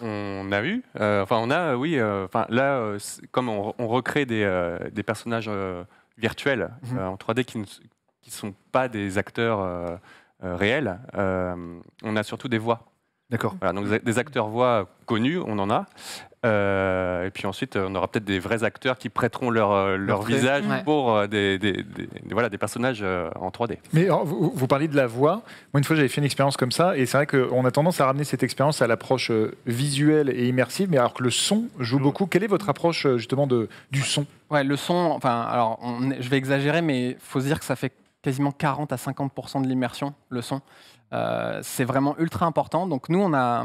On a eu, oui. Comme on recrée des personnages virtuels en 3D qui ne sont pas des acteurs réels, on a surtout des voix. D'accord. Voilà, donc des acteurs voix connus, on en a. Et puis ensuite, on aura peut-être des vrais acteurs qui prêteront leur visage pour des personnages en 3D. Mais vous parliez de la voix. Moi, une fois, j'avais fait une expérience comme ça, et c'est vrai qu'on a tendance à ramener cette expérience à l'approche visuelle et immersive, mais alors que le son joue beaucoup. Quelle est votre approche justement du son? Ouais, le son, je vais exagérer, mais il faut se dire que ça fait quasiment 40 à 50% de l'immersion, le son. C'est vraiment ultra important. Donc nous, on a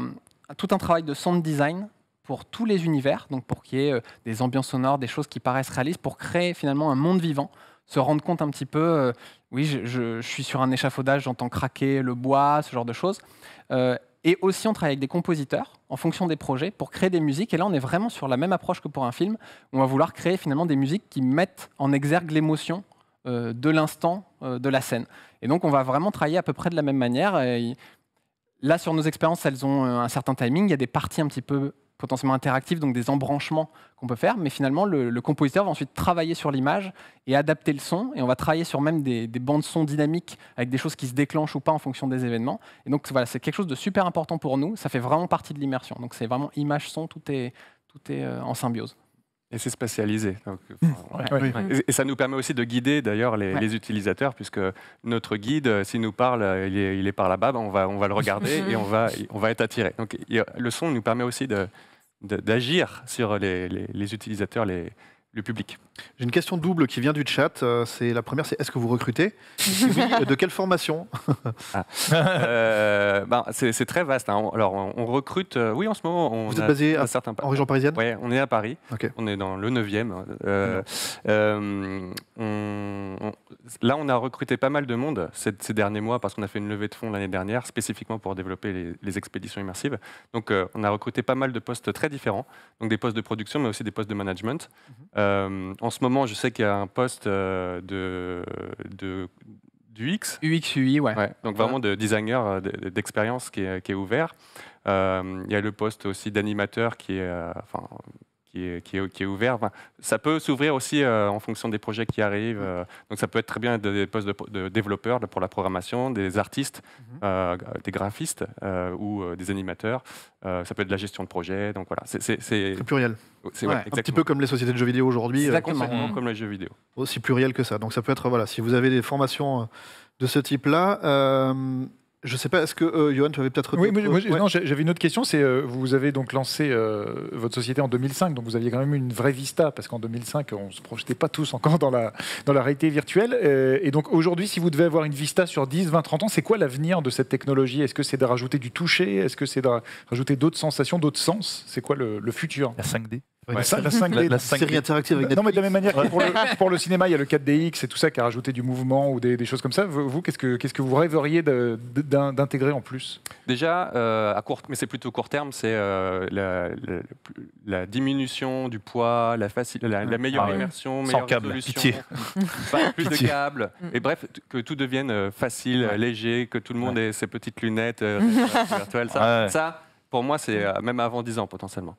tout un travail de sound design pour tous les univers, donc pour qu'il y ait des ambiances sonores, des choses qui paraissent réalistes, pour créer finalement un monde vivant, se rendre compte un petit peu, oui, je suis sur un échafaudage, j'entends craquer le bois, ce genre de choses. Et aussi, on travaille avec des compositeurs en fonction des projets pour créer des musiques. Et là, on est vraiment sur la même approche que pour un film. On va vouloir créer finalement des musiques qui mettent en exergue l'émotion de l'instant de la scène. Et donc, on va vraiment travailler à peu près de la même manière. Et là, sur nos expériences, elles ont un certain timing. Il y a des parties un petit peu potentiellement interactives, donc des embranchements qu'on peut faire. Mais finalement, le compositeur va ensuite travailler sur l'image et adapter le son. Et on va travailler sur même des bandes son dynamiques avec des choses qui se déclenchent ou pas en fonction des événements. Et donc, voilà, c'est quelque chose de super important pour nous. Ça fait vraiment partie de l'immersion. Donc, c'est vraiment image-son, tout est en symbiose. Et c'est spatialisé. Donc, et ça nous permet aussi de guider d'ailleurs les utilisateurs, puisque notre guide, s'il nous parle, il est par là-bas, on va le regarder et on va être attiré. Donc le son nous permet aussi d'agir sur les utilisateurs, le public. J'ai une question double qui vient du chat. La première, c'est est-ce que vous recrutez? Si oui, de quelle formation? C'est très vaste. Hein. Alors, on recrute, oui, en ce moment. Vous êtes basé en région parisienne? Oui, on est à Paris. Okay. On est dans le 9e. Là, on a recruté pas mal de monde ces derniers mois parce qu'on a fait une levée de fonds l'année dernière, spécifiquement pour développer les expéditions immersives. Donc, on a recruté pas mal de postes très différents. Donc, des postes de production, mais aussi des postes de management. En ce moment, je sais qu'il y a un poste du UX. UX, UI, ouais. Donc vraiment de designer d'expérience qui est ouvert. Il y a le poste aussi d'animateur qui qui est ouvert. Enfin, ça peut s'ouvrir aussi en fonction des projets qui arrivent. Donc ça peut être très bien des postes de développeurs pour la programmation, des artistes, des graphistes ou des animateurs. Ça peut être de la gestion de projet. Donc voilà, c'est pluriel. Ouais, un petit peu comme les sociétés de jeux vidéo aujourd'hui. Exactement, comme les jeux vidéo. Aussi pluriel que ça. Donc ça peut être, voilà, si vous avez des formations de ce type-là. Je ne sais pas, est-ce que Johan, tu avais peut-être... Oui, non, j'avais une autre question. C'est vous avez donc lancé votre société en 2005, donc vous aviez quand même une vraie vista, parce qu'en 2005, on ne se projetait pas tous encore dans la réalité virtuelle. Et donc aujourd'hui, si vous devez avoir une vista sur 10, 20, 30 ans, c'est quoi l'avenir de cette technologie? Est-ce que c'est de rajouter du toucher? Est-ce que c'est de rajouter d'autres sensations, d'autres sens? C'est quoi le futur? La 5D. La 5D, la série interactive avec Netflix. Non, mais de la même manière que pour le cinéma, il y a le 4DX et tout ça qui a rajouté du mouvement ou des choses comme ça. Vous, qu'est-ce que vous rêveriez d'intégrer en plus? Déjà, mais c'est plutôt court terme, c'est la diminution du poids, la meilleure immersion, meilleure résolution, pitié. Plus de câbles, et bref, que tout devienne facile, léger, que tout le monde ait ses petites lunettes virtuelles. Ça, pour moi, c'est même avant 10 ans potentiellement.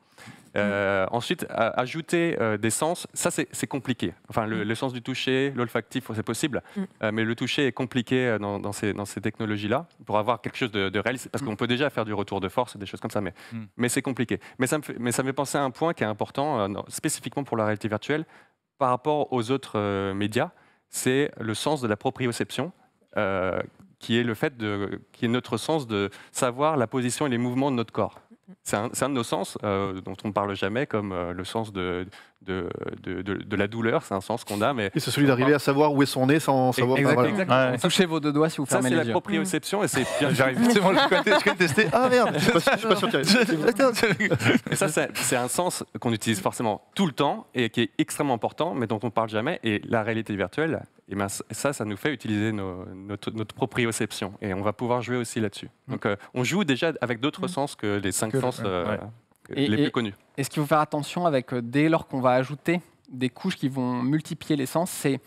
Ensuite, ajouter des sens, ça c'est compliqué. Enfin, le sens du toucher, l'olfactif, c'est possible, mais le toucher est compliqué dans ces technologies-là pour avoir quelque chose de réaliste, parce qu'on peut déjà faire du retour de force, des choses comme ça, mais c'est compliqué. Mais ça me fait penser à un point qui est important, spécifiquement pour la réalité virtuelle, par rapport aux autres médias, c'est le sens de la proprioception. Qui est qui est notre sens de savoir la position et les mouvements de notre corps. C'est un de nos sens dont on ne parle jamais, comme le sens de la douleur, c'est un sens qu'on a. Mais et c'est celui d'arriver à savoir où est son nez sans savoir. Exactement. Touchez vos deux doigts si vous fermez les yeux. Ça, c'est la proprioception et c'est bien. J'arrive, c'est bon, je connais tester. Ah merde, je suis pas sûr Et ça, c'est un sens qu'on utilise forcément tout le temps et qui est extrêmement important, mais dont on ne parle jamais. Et la réalité virtuelle, et ben ça nous fait utiliser notre proprioception. Et on va pouvoir jouer aussi là-dessus. Donc on joue déjà avec d'autres sens que les 5 sens les plus connus. Et ce qu'il faut faire attention avec, dès lors qu'on va ajouter des couches qui vont multiplier les sens, c'est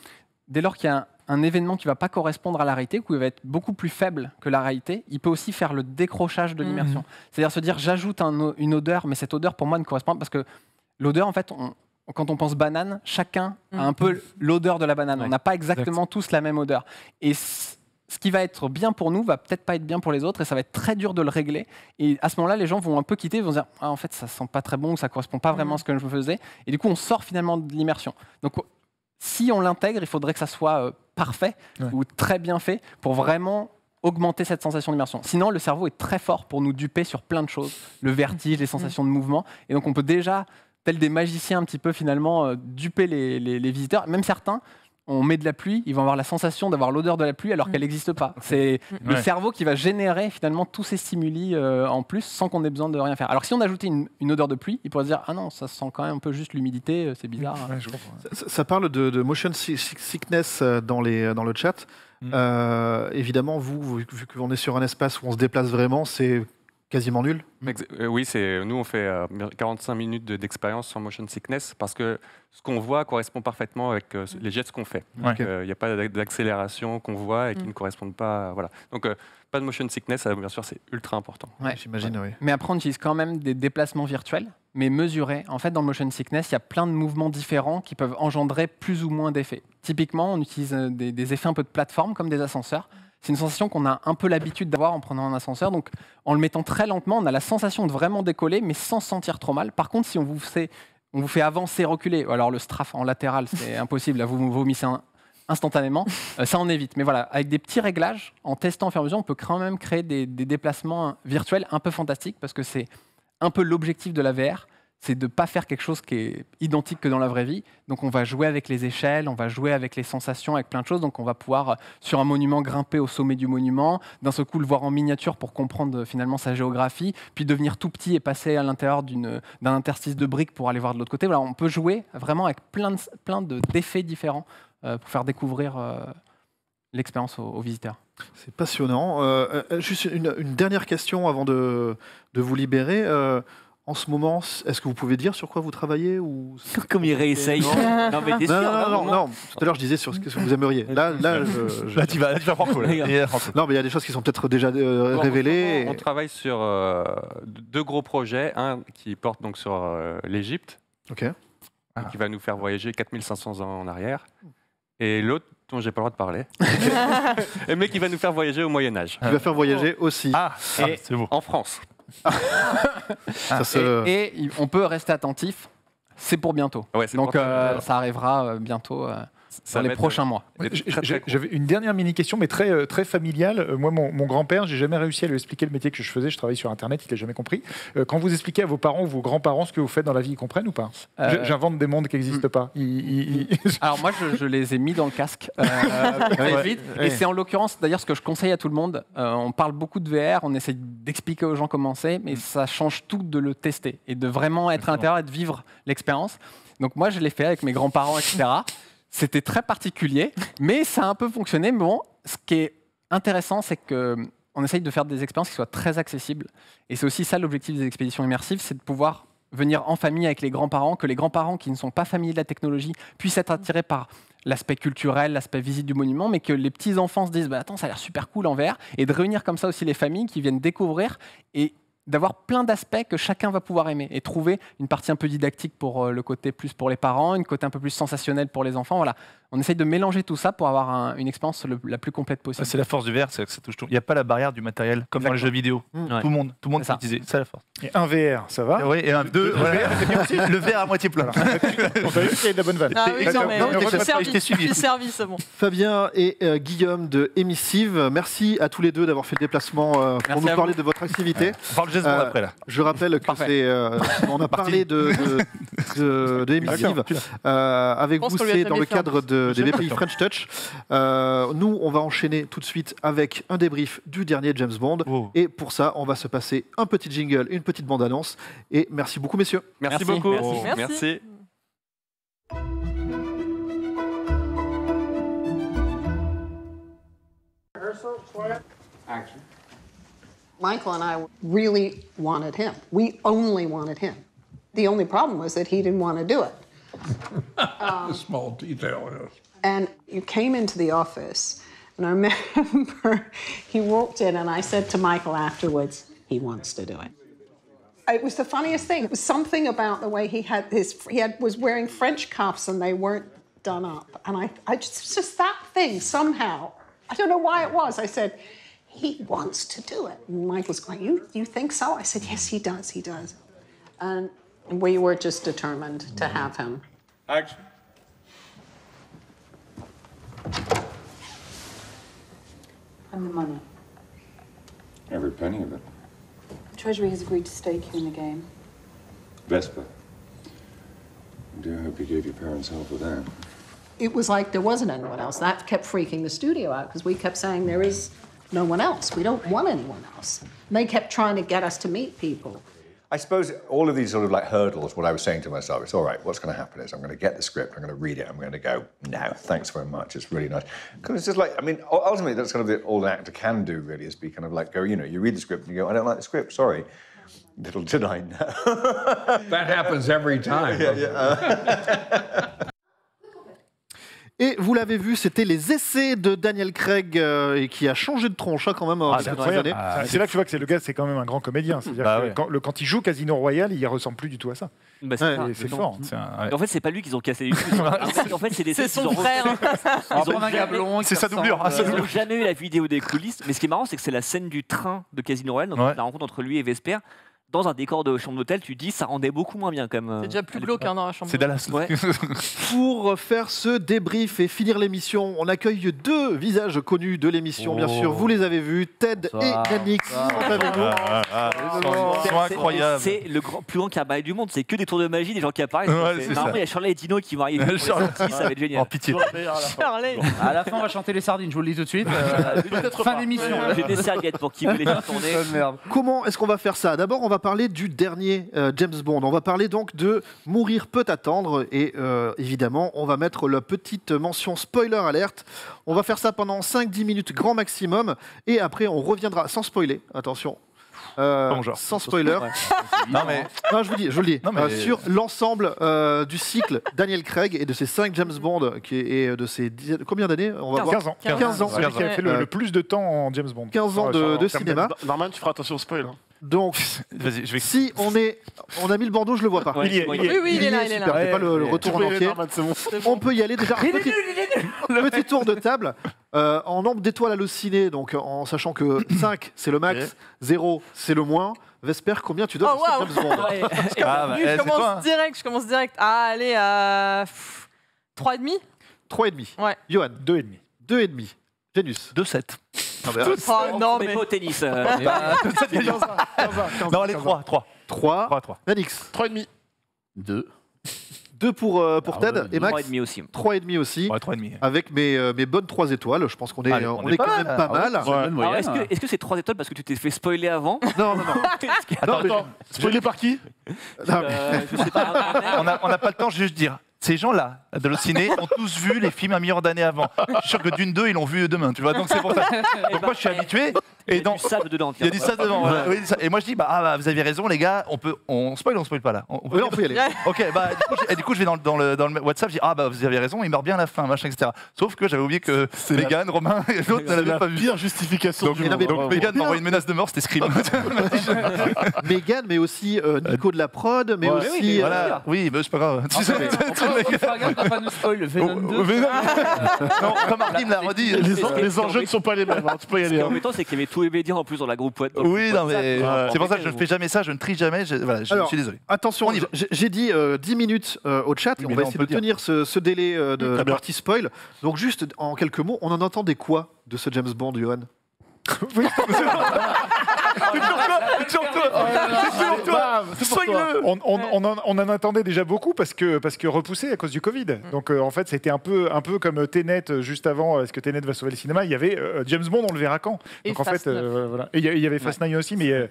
dès lors qu'il y a un événement qui ne va pas correspondre à la réalité, ou qui va être beaucoup plus faible que la réalité, il peut aussi faire le décrochage de l'immersion. C'est-à-dire se dire, j'ajoute une odeur, mais cette odeur, pour moi, ne correspond pas, parce que l'odeur, en fait, quand on pense banane, chacun a un peu l'odeur de la banane. On n'a pas exactement tous la même odeur. Et ce qui va être bien pour nous va peut-être pas être bien pour les autres, et ça va être très dur de le régler. Et à ce moment-là, les gens vont un peu quitter, ils vont se dire en fait ça sent pas très bon, ou ça correspond pas vraiment à ce que je me faisais. Et du coup, on sort finalement de l'immersion. Donc si on l'intègre, il faudrait que ça soit parfait ou très bien fait pour vraiment augmenter cette sensation d'immersion. Sinon, le cerveau est très fort pour nous duper sur plein de choses, le vertige, les sensations de mouvement, et donc on peut déjà, tel des magiciens un petit peu finalement, duper les visiteurs. Même certains, on met de la pluie, ils vont avoir la sensation d'avoir l'odeur de la pluie alors qu'elle n'existe pas. C'est le cerveau qui va générer finalement tous ces stimuli en plus sans qu'on ait besoin de rien faire. Alors que si on ajoutait une odeur de pluie, il pourrait se dire ah non, ça sent quand même un peu juste l'humidité, c'est bizarre. Ça parle de motion sickness dans le chat. Évidemment, vu qu'on est sur un espace où on se déplace vraiment, c'est quasiment nul. Oui, nous on fait 45 minutes d'expérience sur motion sickness parce que ce qu'on voit correspond parfaitement avec les gestes qu'on fait. Il n'y a pas d'accélération qu'on voit et qui ne correspondent pas. Voilà. Donc pas de motion sickness, bien sûr, c'est ultra important. J'imagine, oui. Mais après, on utilise quand même des déplacements virtuels, mais mesurés. En fait, dans le motion sickness, il y a plein de mouvements différents qui peuvent engendrer plus ou moins d'effets. Typiquement, on utilise des effets un peu de plateforme, comme des ascenseurs. C'est une sensation qu'on a un peu l'habitude d'avoir en prenant un ascenseur. Donc, en le mettant très lentement, on a la sensation de vraiment décoller, mais sans se sentir trop mal. Par contre, si on vous fait avancer, reculer, alors le strafe en latéral, c'est impossible. Là, vous vomissez instantanément. Ça, on évite. Mais voilà, avec des petits réglages, en testant au fur et à mesure, on peut quand même créer des déplacements virtuels un peu fantastiques, parce que c'est un peu l'objectif de la VR. C'est de ne pas faire quelque chose qui est identique que dans la vraie vie. Donc on va jouer avec les échelles, on va jouer avec les sensations, avec plein de choses. Donc on va pouvoir, sur un monument, grimper au sommet du monument, d'un seul coup le voir en miniature pour comprendre finalement sa géographie, puis devenir tout petit et passer à l'intérieur d'un interstice de briques pour aller voir de l'autre côté. Voilà, on peut jouer vraiment avec plein d'effets différents pour faire découvrir l'expérience aux visiteurs. C'est passionnant. Juste une dernière question avant de vous libérer. En ce moment, est-ce que vous pouvez dire sur quoi vous travaillez ou... Comme il réessaye. Non, mais t'es sûr, non. Tout à l'heure, je disais sur ce que vous aimeriez. Là, tu vas Franco. Non, mais il y a des choses qui sont peut-être déjà révélées. On travaille sur 2 gros projets. Un qui porte donc sur l'Égypte, Ok. qui va nous faire voyager 4500 ans en arrière. Et l'autre, dont j'ai pas le droit de parler, mais qui va nous faire voyager au Moyen-Âge. Qui va faire voyager aussi. C'est beau. En France. Et on peut rester attentif, c'est pour bientôt. Ouais, c'est Donc pour ça arrivera bientôt dans les prochains mois. J'avais une dernière mini-question, mais très, très familiale. Moi, mon grand-père, j'ai jamais réussi à lui expliquer le métier que je faisais. Je travaille sur Internet, il l'a jamais compris. Quand vous expliquez à vos parents ou vos grands-parents ce que vous faites dans la vie, ils comprennent ou pas? J'invente des mondes qui n'existent pas. Alors moi, je les ai mis dans le casque très vite. Et c'est en l'occurrence, d'ailleurs, ce que je conseille à tout le monde. On parle beaucoup de VR, on essaie d'expliquer aux gens comment c'est, mais ça change tout de le tester et de vraiment être à l'intérieur et de vivre l'expérience. Donc moi, je l'ai fait avec mes grands-parents, etc. C'était très particulier, mais ça a un peu fonctionné. Mais bon, ce qui est intéressant, c'est qu'on essaye de faire des expériences qui soient très accessibles. Et c'est aussi ça l'objectif des expéditions immersives, c'est de pouvoir venir en famille avec les grands-parents, que les grands-parents qui ne sont pas familiers de la technologie puissent être attirés par l'aspect culturel, l'aspect visite du monument, mais que les petits-enfants se disent « Attends, ça a l'air super cool en VR », et de réunir comme ça aussi les familles qui viennent découvrir et d'avoir plein d'aspects que chacun va pouvoir aimer et trouver une partie un peu didactique pour le côté plus pour les parents, une côté un peu plus sensationnel pour les enfants. Voilà. On essaye de mélanger tout ça pour avoir une expérience la plus complète possible. C'est la force du VR, c'est que ça touche tout. Il n'y a pas la barrière du matériel, comme dans les jeux vidéo. Tout le monde peut utiliser. C'est la force. Et un VR, ça va? Oui, et un 2. Le VR à moitié plein. On t'a vu qu'il y a de la bonne vanne. Ah oui, non, mais je t'ai suivi. c'est bon. Fabien et Guillaume de Emissive, merci à tous les deux d'avoir fait le déplacement pour nous parler de votre activité. On parle James Bond après là. Je rappelle que on a parlé de Emissive. Avec vous, c'est dans le cadre des BPI French Touch. Nous, on va enchaîner tout de suite avec un débrief du dernier James Bond. Oh. Et pour ça, on va se passer un petit jingle, une petite bande-annonce. Et merci beaucoup, messieurs. Merci beaucoup. Merci. Action. Michael and I really wanted him. We only wanted him. The only problem was that he didn't want to do it. A small detail, yes. And you came into the office, and I remember he walked in, and I said to Michael afterwards, he wants to do it. It was the funniest thing. It was something about the way was wearing French cuffs, and they weren't done up. And just that thing somehow. I don't know why it was. I said, he wants to do it. And Michael's going, you think so? I said, yes, he does. And we were just determined to have him. Action. And the money. Every penny of it. The Treasury has agreed to stake you in the game. Vespa. I do hope you gave your parents help with that. It was like there wasn't anyone else. That kept freaking the studio out because we kept saying there is no one else. We don't want anyone else. And they kept trying to get us to meet people. I suppose all of these sort of like hurdles, what I was saying to myself, it's all right, what's going to happen is I'm going to get the script, I'm going to read it, I'm going to go, no, thanks very much, it's really nice. Because it's just like, I mean, ultimately that's kind of all an actor can do really, is be kind of like, go, you know, you read the script and you go, I don't like the script, sorry. Little did I know. That happens every time. Et vous l'avez vu, c'était les essais de Daniel Craig et qui a changé de tronche quand même dans les années. C'est là que tu vois que le gars, c'est quand même un grand comédien. C'est-à-dire que quand il joue Casino Royale, il ne ressemble plus du tout à ça. Bah, c'est fort. En fait, c'est pas lui qu'ils ont cassé du tout. En fait, c'est son frère. C'est sa doublure. Ils n'ont jamais eu la vidéo des coulisses. Mais ce qui est marrant, c'est que c'est la scène du train de Casino Royale, donc la rencontre entre lui et Vesper. Dans un décor de chambre d'hôtel, tu dis ça rendait beaucoup moins bien quand même. C'est déjà plus glauque dans la chambre. C'est Dallas. Ouais. Pour faire ce débrief et finir l'émission, on accueille deux visages connus de l'émission, bien sûr. Vous les avez vus, Ted et Yannick. Ils sont incroyables. C'est le plus grand cabaret du monde. C'est que des tours de magie, des gens qui apparaissent. Normalement, il y a Shirley et Dino qui vont arriver. Ça va être génial. Oh, pitié. À la fin, on va chanter les sardines, je vous le dis tout de suite. Fin d'émission. J'ai des serviettes pour qui voulait faire tourner. Comment est-ce qu'on va faire ça? D'abord, on va parler du dernier James Bond. On va parler donc de Mourir peut attendre et évidemment, on va mettre la petite mention spoiler alerte. On va faire ça pendant 5-10 minutes grand maximum et après on reviendra sans spoiler. Attention. Sans spoiler. Non, mais... non, je vous le dis. Non, mais... sur l'ensemble du cycle Daniel Craig et de ses 5 James Bond et de ses combien d'années? On va 15 ans. 15 ans. Celui qui a fait le plus de temps en James Bond. 15 ans de cinéma. Norman, tu feras attention au spoil. Donc, Vas-y, je vais. si on a mis le bandeau, je le vois pas. Oui, il est là, il est super, là. j'ai pas le retour en entier. On peut y aller déjà. Petit tour de table. En nombre d'étoiles hallucinées, donc en sachant que 5 c'est le max, 0 c'est le moins. Vesper, combien tu donnes Oh, wow. James Bond? Je commence direct. Ah, allez, 3,5. 3,5. Ouais. Johan, 2,5. 2,5. Janus, 2,7. Oh non, Mais mais. pas au tennis. Non, allez, 3. 3. Nanix, 3,5. 2. 2 pour Ted et Max. 3,5 aussi. 3,5 aussi. Ouais, 3,5. Avec mes bonnes 3 étoiles, je pense qu'on est, Allez, on est quand même pas mal. Alors, est-ce que c'est 3 étoiles parce que tu t'es fait spoiler avant? Non. Attends, spoilé par qui? Je sais pas. On n'a pas le temps, je vais juste dire. Ces gens-là, de le ciné, ont tous vu les films un million d'années avant. Je suis sûr que Dune 2, ils l'ont vu demain, tu vois, donc c'est pour ça. Donc moi, je suis habitué. Il y a du sable dedans. Il y a du sable dedans. Voilà. Oui, et moi, je dis, vous avez raison, les gars, on spoil pas là. On peut y aller. Ok, du coup, je vais dans le WhatsApp, je dis, vous avez raison, il meurt bien à la fin, machin, etc. Sauf que j'avais oublié que Megan, Romain et l'autre ne l'avaient pas vu. C'est la pire justification du monde. Donc Megan m'a envoyé une menace de mort, c'était Scream. Megan, mais aussi Nico de la prod, mais aussi. Voilà. Oui, mais c'est pas grave. Pas nous spoil, Venom 2. Non, comme Martin l'a redit. Les enjeux ne sont pas les mêmes. Tu peux y Ce qui aller. est embêtant, c'est qu'il y avait tous les médias en plus dans la groupe web. Oui, non, mais c'est pour ça que je ne fais jamais ça, je ne trie jamais. Je suis désolé. Attention, j'ai dit 10 minutes au chat, et on va essayer de tenir ce délai de la partie spoil. Donc, juste en quelques mots, on en entendait quoi de ce James Bond, Johan? On en attendait déjà beaucoup parce que repoussé à cause du Covid. Donc en fait, c'était un peu comme Tenet juste avant. Est-ce que Tenet va sauver le cinéma? Il y avait James Bond, on le verra quand. Et donc en fait, voilà. Et il y avait Fast 9 aussi, mais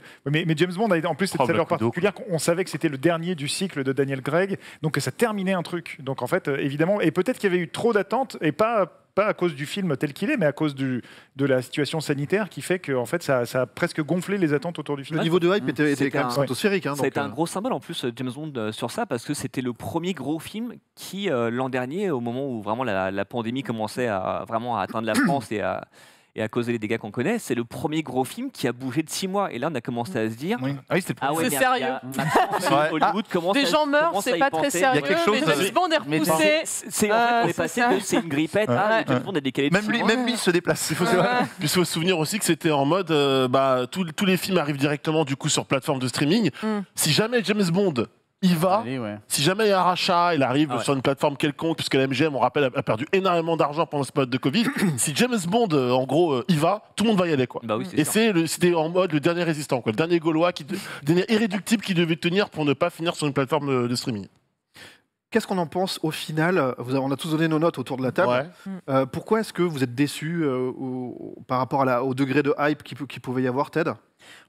James Bond en plus c'est une saveur particulière. On savait que c'était le dernier du cycle de Daniel Craig, donc ça terminait un truc. Donc en fait, évidemment, et peut-être qu'il y avait eu trop d'attentes et pas à cause du film tel qu'il est, mais à cause de la situation sanitaire qui fait que en fait, ça a presque gonflé les attentes autour du film. Le niveau de hype était quand même stratosphérique. Ça a été un gros symbole en plus, James Bond, sur ça, parce que c'était le premier gros film qui, l'an dernier, au moment où vraiment la pandémie commençait à atteindre la France et à causer les dégâts qu'on connaît, c'est le premier gros film qui a bougé de 6 mois. Et là, on a commencé à se dire... Oui. Ah oui, c'était c'est sérieux. Hollywood commence des gens meurent, c'est pas très sérieux. Il y a quelque chose. Mais James Bond est repoussé. On est passé de c'est une grippette à James Bond est décalé de 6 mois. Même lui se déplace. Il faut se souvenir aussi que c'était en mode tous les films arrivent directement du coup sur plateforme de streaming. Si jamais James Bond il va, si jamais il y a un rachat, il arrive sur une plateforme quelconque, puisque la MGM, on rappelle, a perdu énormément d'argent pendant cette période de Covid. Si James Bond, en gros, y va, tout le monde va y aller, quoi. Bah oui, et c'était en mode le dernier résistant, quoi, le dernier Gaulois, le dernier irréductible qui devait tenir pour ne pas finir sur une plateforme de streaming. Qu'est-ce qu'on en pense au final? On a tous donné nos notes autour de la table. Pourquoi est-ce que vous êtes déçus par rapport au degré de hype qu'il pouvait y avoir, Ted?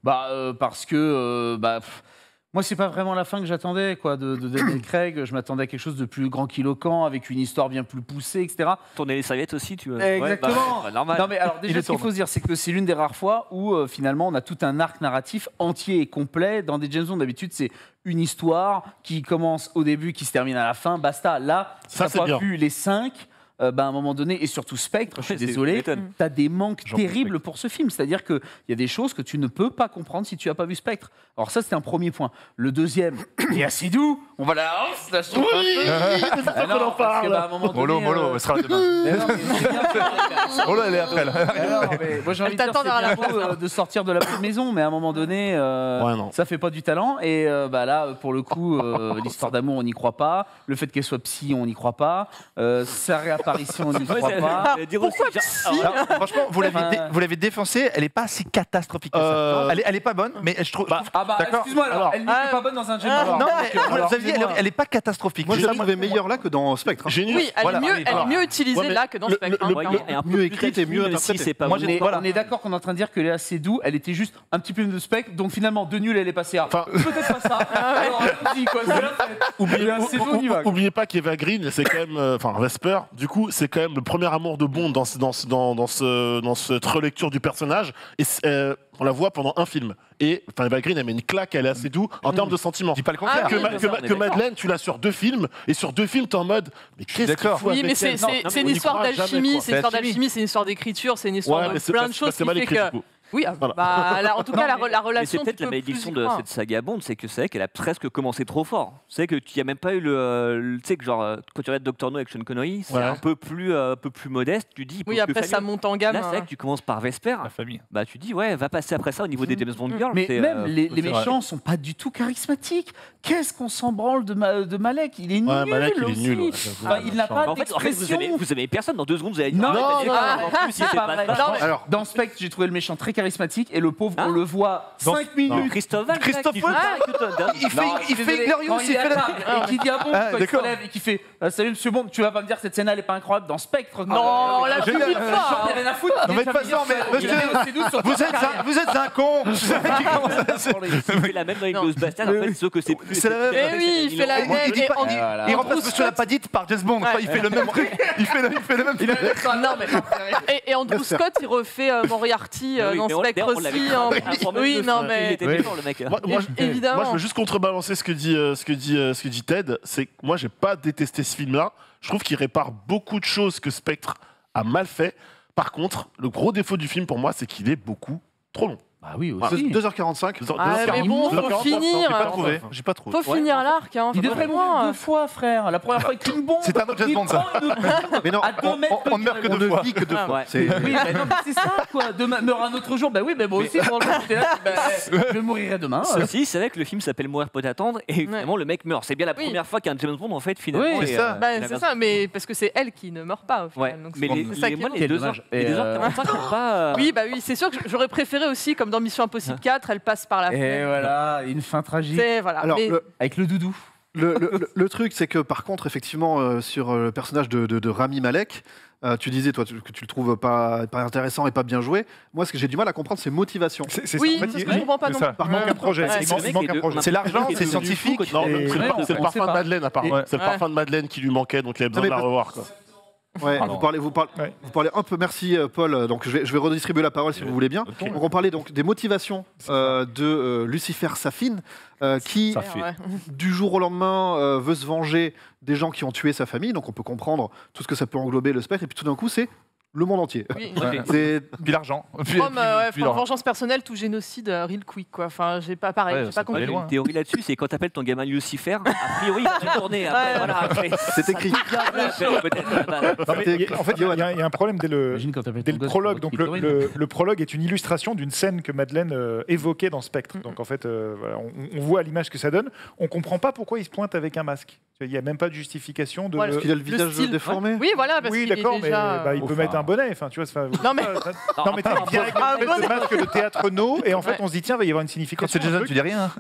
Parce que... moi, c'est pas vraiment la fin que j'attendais, quoi, de Daniel Craig. Je m'attendais à quelque chose de plus grandiloquent, avec une histoire bien plus poussée, etc. Tourner les serviettes aussi, tu vois. Exactement. Normal. Non, mais alors déjà, ce qu'il faut se dire, c'est que c'est l'une des rares fois où finalement, on a tout un arc narratif entier et complet. Dans des James Bond, d'habitude, c'est une histoire qui commence au début, qui se termine à la fin. Basta. Là, ça n'a pas vu les 5. À un moment donné, et surtout Spectre, je suis désolé, tu as des manques terribles pour ce film. C'est-à-dire qu'il y a des choses que tu ne peux pas comprendre si tu n'as pas vu Spectre. Alors ça, c'était un premier point. Le deuxième, il est assez doux. On va la hausse, la chose. C'est ça qu'on en parle. Molo, elle sera demain. Molo, elle est après, là. Moi, j'ai envie de sortir de la petite maison, mais à un moment donné, ça fait pas du talent. Et là, pour le coup, l'histoire d'amour, on n'y croit pas. Le fait qu'elle soit psy, on n'y croit pas. Sa réapparition, on n'y croit pas. Pourquoi psy? Franchement, vous l'avez défoncée, elle n'est pas si catastrophique que ça. Elle est pas bonne, mais je trouve... excuse-moi, alors, elle n'était pas bonne dans un James Bond. Non, mais vous avez dit, elle n'est pas catastrophique. Moi, je la trouvais meilleure là que dans Spectre. Oui, elle est mieux utilisée là que dans Spectre. Mieux écrite et mieux interprétée. On est d'accord qu'on est en train de dire qu'elle est assez douce, elle était juste un petit peu de Spectre, donc finalement, de nul, elle est passée à... Peut-être pas ça. Alors, allons-y, quoi. Oubliez pas qu'Eva Green, c'est quand même... Enfin, Vesper, du coup, c'est quand même le premier amour de Bond dans cette relecture du personnage. Et on la voit pendant un film. Et Eva Green, elle met une claque, elle est assez douce en termes de sentiments. Dis pas le contraire. Que Madeleine, tu l'as sur 2 films, et sur 2 films, t'es en mode, mais qu'est-ce qu'il faut avec c'est une histoire d'alchimie, c'est une histoire d'écriture, c'est une histoire de plein de choses qui fait que... Oui, en tout cas, la relation. Mais c'est peut-être la malédiction de cette saga Bond, c'est que c'est vrai qu'elle a presque commencé trop fort. C'est que tu n'y as même pas eu tu sais que genre quand tu regardes Dr No avec Sean Connery, c'est un peu plus modeste. Tu dis. Oui, après ça monte en gamme. Là, c'est vrai que tu commences par Vesper. La famille. Bah tu dis va passer après ça au niveau des James Bond girls. Mais même les méchants sont pas du tout charismatiques. Qu'est-ce qu'on s'en branle de Malek? Il est nul. Malek, il est aussi. nul. Il n'a pas d'expression. Vous aimez personne dans 2 secondes. Vous allez Non, c'est pas vrai. Alors, dans Spectre, j'ai trouvé le méchant très charismatique et le pauvre, on le voit 5 minutes. Christophe il fait Glorious, il fait et qui dit ah bon, quand il se relève et qui fait salut Monsieur Bond, tu vas pas me dire cette scène elle est pas incroyable dans Spectre? Non, on l'a vu une fois. J'en ai rien à foutre. Non mais de toute façon, vous êtes un con. Il fait la même dans les Ghostbusters, en fait, sauf que c'est plus. Eh oui, il fait la même. Il remplace Monsieur Lapadite par James Bond. Il fait le même truc. Il fait le même. Et Andrew Scott, il refait Moriarty dans Spectre aussi. Oui, non mais évidemment. Moi, je veux juste contrebalancer ce que dit Ted. C'est que moi, j'ai pas détesté ce film-là. Je trouve qu'il répare beaucoup de choses que Spectre a mal fait. Par contre, le gros défaut du film pour moi, c'est qu'il est beaucoup trop long. Bah oui, aussi. 2h45. Mais bon, faut finir. J'ai pas trouvé. Faut finir l'arc. Il devrait mourir 2 fois, frère. La première fois, il crie une bombe. C'est un autre James Bond, ça. Mais non, on ne meurt que 2 fois. On ne vit que 2 fois. Oui, mais non, c'est ça, quoi. Demain, meurt un autre jour. Bah oui, mais moi aussi, je mourirai demain. Ceci, c'est vrai que le film s'appelle Mourir peut attendre et évidemment le mec meurt. C'est bien la première fois qu'un James Bond en fait finalement. Oui, c'est ça. C'est ça, mais parce que c'est elle qui ne meurt pas au final. Mais les 2h45 sont pas. Oui, bah oui, c'est sûr que j'aurais préféré aussi, comme dans Mission Impossible 4, elle passe par la fenêtre. Et voilà, une fin tragique. Alors, avec le doudou. Le truc, c'est que par contre, effectivement, sur le personnage de Rami Malek, tu disais, toi, que tu le trouves pas intéressant et pas bien joué. Moi, ce que j'ai du mal à comprendre, c'est motivation. Oui, c'est ce que je comprends pas non plus. Il manque un projet. C'est l'argent, c'est scientifique. Non, c'est le parfum de Madeleine, apparemment. C'est le parfum de Madeleine qui lui manquait, donc il a besoin de la revoir. Ouais, vous parlez un peu. Merci Paul. Donc je vais redistribuer la parole si vous voulez bien. Donc on parlait donc des motivations de Lucifer Safin, qui du jour au lendemain veut se venger des gens qui ont tué sa famille. Donc on peut comprendre tout ce que ça peut englober le spectre. Et puis tout d'un coup c'est le monde entier. Oui. Puis l'argent. Vengeance personnelle, tout génocide, real quick quoi. Enfin, j'ai pas pareil, j'ai pas compris. Une théorie là-dessus, c'est quand t'appelles ton gamin Lucifer, a priori, il va tourner. C'est écrit. En fait, il y a un problème dès le prologue. Donc le prologue est une illustration d'une scène que Madeleine évoquait dans Spectre. Donc en fait, on voit à l'image que ça donne. On comprend pas pourquoi il se pointe avec un masque. Il n'y a même pas de justification de. Parce qu'il a le visage déformé. Oui, voilà. Oui, d'accord, mais il peut mettre un bonnet. Enfin, tu vois. Non mais il vient avec le masque de théâtre No, et en fait, on se dit tiens, il va y avoir une signification. Quand c'est Jason, tu dis rien.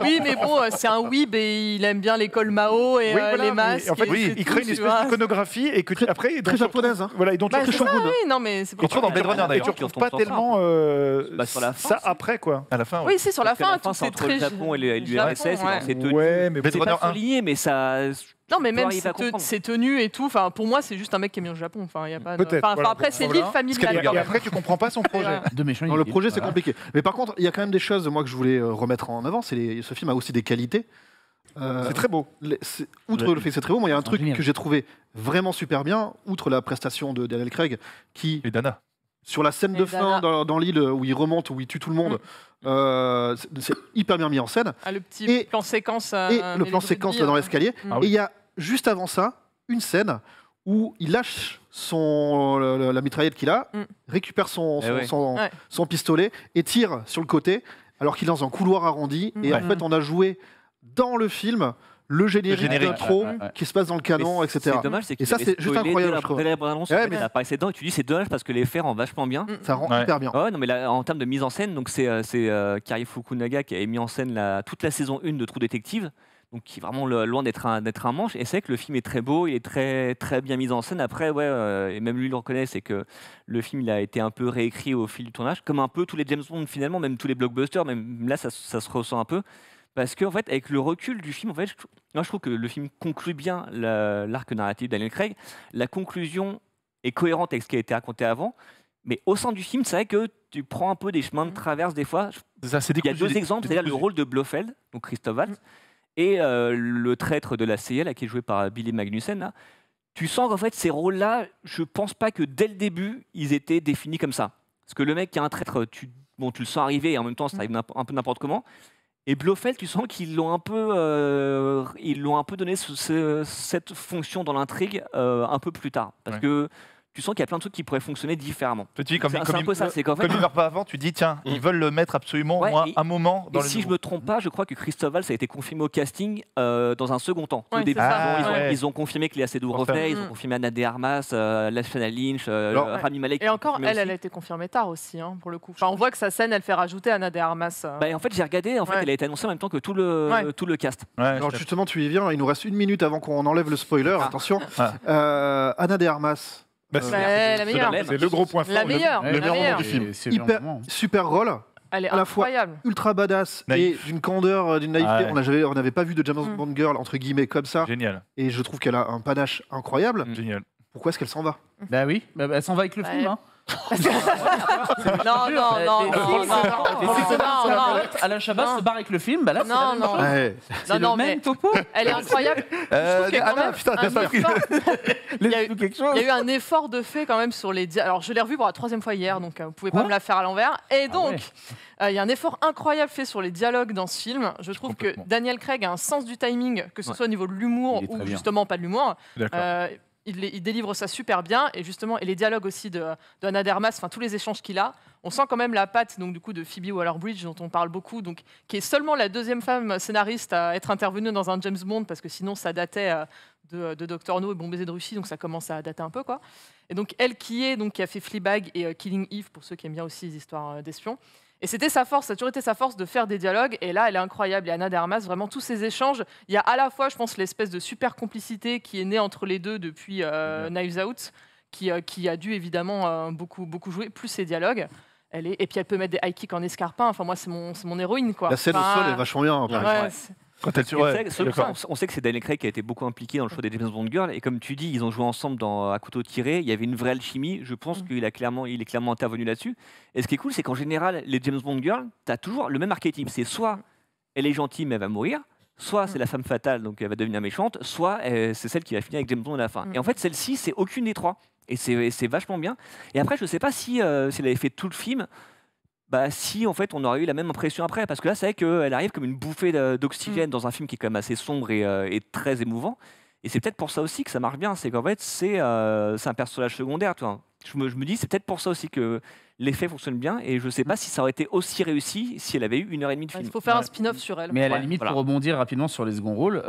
Oui, mais bon, c'est un weeb et il aime bien l'école Mao et les masques. En fait, il crée une espèce d'iconographie et que après, très japonaise. Voilà, et dont tu non mais c'est pour dans Blade Runner d'ailleurs. Tu retrouves pas tellement ça après quoi. À la fin. Oui, c'est sur la fin. C'est entre le Japon et l'URSS. Ouais, mais c'est pas lié, mais ça. Non, mais même ses tenues et tout. Enfin, pour moi, c'est juste un mec qui est mis au Japon. Enfin, il y a pas. Après, c'est l'île familiale. Et après, tu comprends pas son projet. Non, le projet, c'est compliqué. Mais par contre, il y a quand même des choses, moi, que je voulais remettre en avant. Ce film a aussi des qualités. C'est très beau. Outre le fait que c'est très beau, moi, il y a un truc que j'ai trouvé vraiment super bien, outre la prestation de Daniel Craig, qui. Et Dana. Sur la scène de fin dans l'île où il remonte, où il tue tout le monde, c'est hyper bien mis en scène. Le petit plan séquence. Et le plan séquence dans l'escalier. Et il y a juste avant ça une scène où il lâche la mitraillette qu'il a, récupère son pistolet et tire sur le côté alors qu'il est dans un couloir arrondi. Et en fait, on a joué dans le film le générique d'intro qui se passe dans le canon, etc. C'est dommage, c'est que ça, c'est juste incroyable. Mais ça apparaissait dedans et tu dis c'est dommage parce que les effets rendent vachement bien. Ça rend hyper bien. Non, mais là, en termes de mise en scène, donc c'est Kari Fukunaga qui avait mis en scène toute la saison 1 de True Detective. Donc qui est vraiment loin d'être un manche. Et c'est vrai que le film est très beau, il est très, très bien mis en scène. Après, et même lui le reconnaît, c'est que le film il a été un peu réécrit au fil du tournage, comme un peu tous les James Bond finalement, même tous les blockbusters, même là ça se ressent un peu. Parce qu'en fait, avec le recul du film, en fait, je trouve que le film conclut bien l'arc narratif de Daniel Craig. La conclusion est cohérente avec ce qui a été raconté avant. Mais au sein du film, c'est vrai que tu prends un peu des chemins de traverse des fois. Il y a deux exemples, c'est-à-dire le rôle de Blofeld, donc Christophe Waltz, et le traître de la CIA, là, qui est joué par Billy Magnussen. Là. Tu sens qu'en fait, ces rôles-là, je pense pas que dès le début, ils étaient définis comme ça. Parce que le mec qui est un traître, tu le sens arriver et en même temps, ça arrive un peu n'importe comment. Et Blofeld, tu sens qu'ils l'ont un peu donné cette fonction dans l'intrigue un peu plus tard. Parce que tu sens qu'il y a plein de trucs qui pourraient fonctionner différemment. C'est un peu ça, c'est qu'en fait, comme il meurt pas avant, tu dis tiens, ils veulent le mettre absolument au moins un moment dans le si je me trompe pas, je crois que Christophe Waltz a été confirmé au casting dans un second temps. Au début, ils ont confirmé que Léa Seydoux revenait, ils ont confirmé Ana de Armas, Lashana Lynch, Rami Malek. Et encore, elle a été confirmée tard aussi, pour le coup. Enfin, on voit que sa scène, elle fait rajouter Ana de Armas. En fait, j'ai regardé, en fait, elle a été annoncée en même temps que tout le cast. Alors justement, tu y viens, il nous reste 1 minute avant qu'on enlève le spoiler, attention. Ana de Armas. La meilleure. C'est le gros point fort. La meilleure. Le meilleur moment du film. Super rôle. Elle est à la fois incroyable. ultra badass et d'une candeur, d'une naïveté. On n'avait pas vu de James Bond girl entre guillemets comme ça. Génial. Et je trouve qu'elle a un panache incroyable. Génial. Pourquoi est-ce qu'elle s'en va? Bah oui, elle s'en va avec le film. Hein. Non. Alain Chabat se barre avec le film, bah là c'est la même chose. C'est le même topo. Elle est incroyable. Il y a eu un effort de fait quand même sur les dialogues. Alors je l'ai revu pour la 3e fois hier, donc vous pouvez pas me la faire à l'envers. Et donc il y a un effort incroyable fait sur les dialogues dans ce film. Je trouve que Daniel Craig a un sens du timing, que ce soit au niveau de l'humour ou justement pas de l'humour. Il délivre ça super bien et justement et les dialogues aussi de Ana de Armas, enfin tous les échanges qu'il a, on sent quand même la patte donc du coup de Phoebe Waller-Bridge dont on parle beaucoup, donc qui est seulement la 2e femme scénariste à être intervenue dans un James Bond parce que sinon ça datait de Dr No et Bon baiser de Russie, donc ça commence à dater un peu quoi. Et donc elle qui a fait Fleabag et Killing Eve pour ceux qui aiment bien aussi les histoires d'espions. Et c'était sa force, ça a toujours été sa force de faire des dialogues. Et là, elle est incroyable. Et Ana de Armas, vraiment, tous ces échanges, il y a à la fois, je pense, l'espèce de super complicité qui est née entre les deux depuis Knives Out, qui a dû évidemment beaucoup jouer, plus ses dialogues. Et puis elle peut mettre des high kicks en escarpin. Enfin, moi, c'est mon héroïne, quoi. La scène au sol est vachement bien. Quand elle on sait que c'est Daniel Craig qui a été beaucoup impliqué dans le choix des James Bond Girls et comme tu dis, ils ont joué ensemble à couteau tiré. Il y avait une vraie alchimie. Je pense qu'il est clairement intervenu là-dessus. Et ce qui est cool, c'est qu'en général, les James Bond Girls, tu as toujours le même archétype. C'est soit elle est gentille mais elle va mourir, soit c'est la femme fatale donc elle va devenir méchante, soit c'est celle qui va finir avec James Bond à la fin. Et en fait, celle-ci, c'est aucune des trois. Et c'est vachement bien. Et après, je sais pas si elle avait fait tout le film. Si en fait on aurait eu la même impression après, parce que là c'est vrai qu'elle arrive comme une bouffée d'oxygène dans un film qui est quand même assez sombre et très émouvant, et c'est peut-être pour ça aussi que ça marche bien, c'est qu'en fait c'est un personnage secondaire, tu vois. Je me dis c'est peut-être pour ça aussi que l'effet fonctionne bien, et je sais pas si ça aurait été aussi réussi si elle avait eu 1h30 de film. Il faut faire un spin-off sur elle. Mais à la limite, pour rebondir rapidement sur les seconds rôles,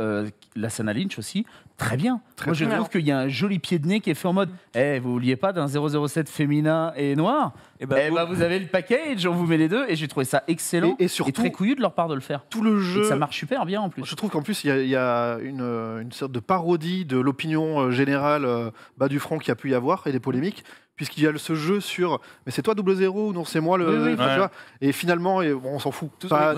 Lashana Lynch aussi, très bien. Moi je trouve qu'il y a un joli pied de nez qui est fait en mode vous vouliez pas d'un 007 féminin et noir, vous avez le package, on vous met les deux, et j'ai trouvé ça excellent et surtout, très couillu de leur part de le faire. Tout le jeu, et ça marche super bien en plus. Je trouve qu'en plus il y a une sorte de parodie de l'opinion générale bas du front qu'il y a pu y avoir et des polémiques, puisqu'il y a ce jeu sur mais c'est toi 00 ou non c'est moi tu vois, et finalement on s'en fout. C'est ça.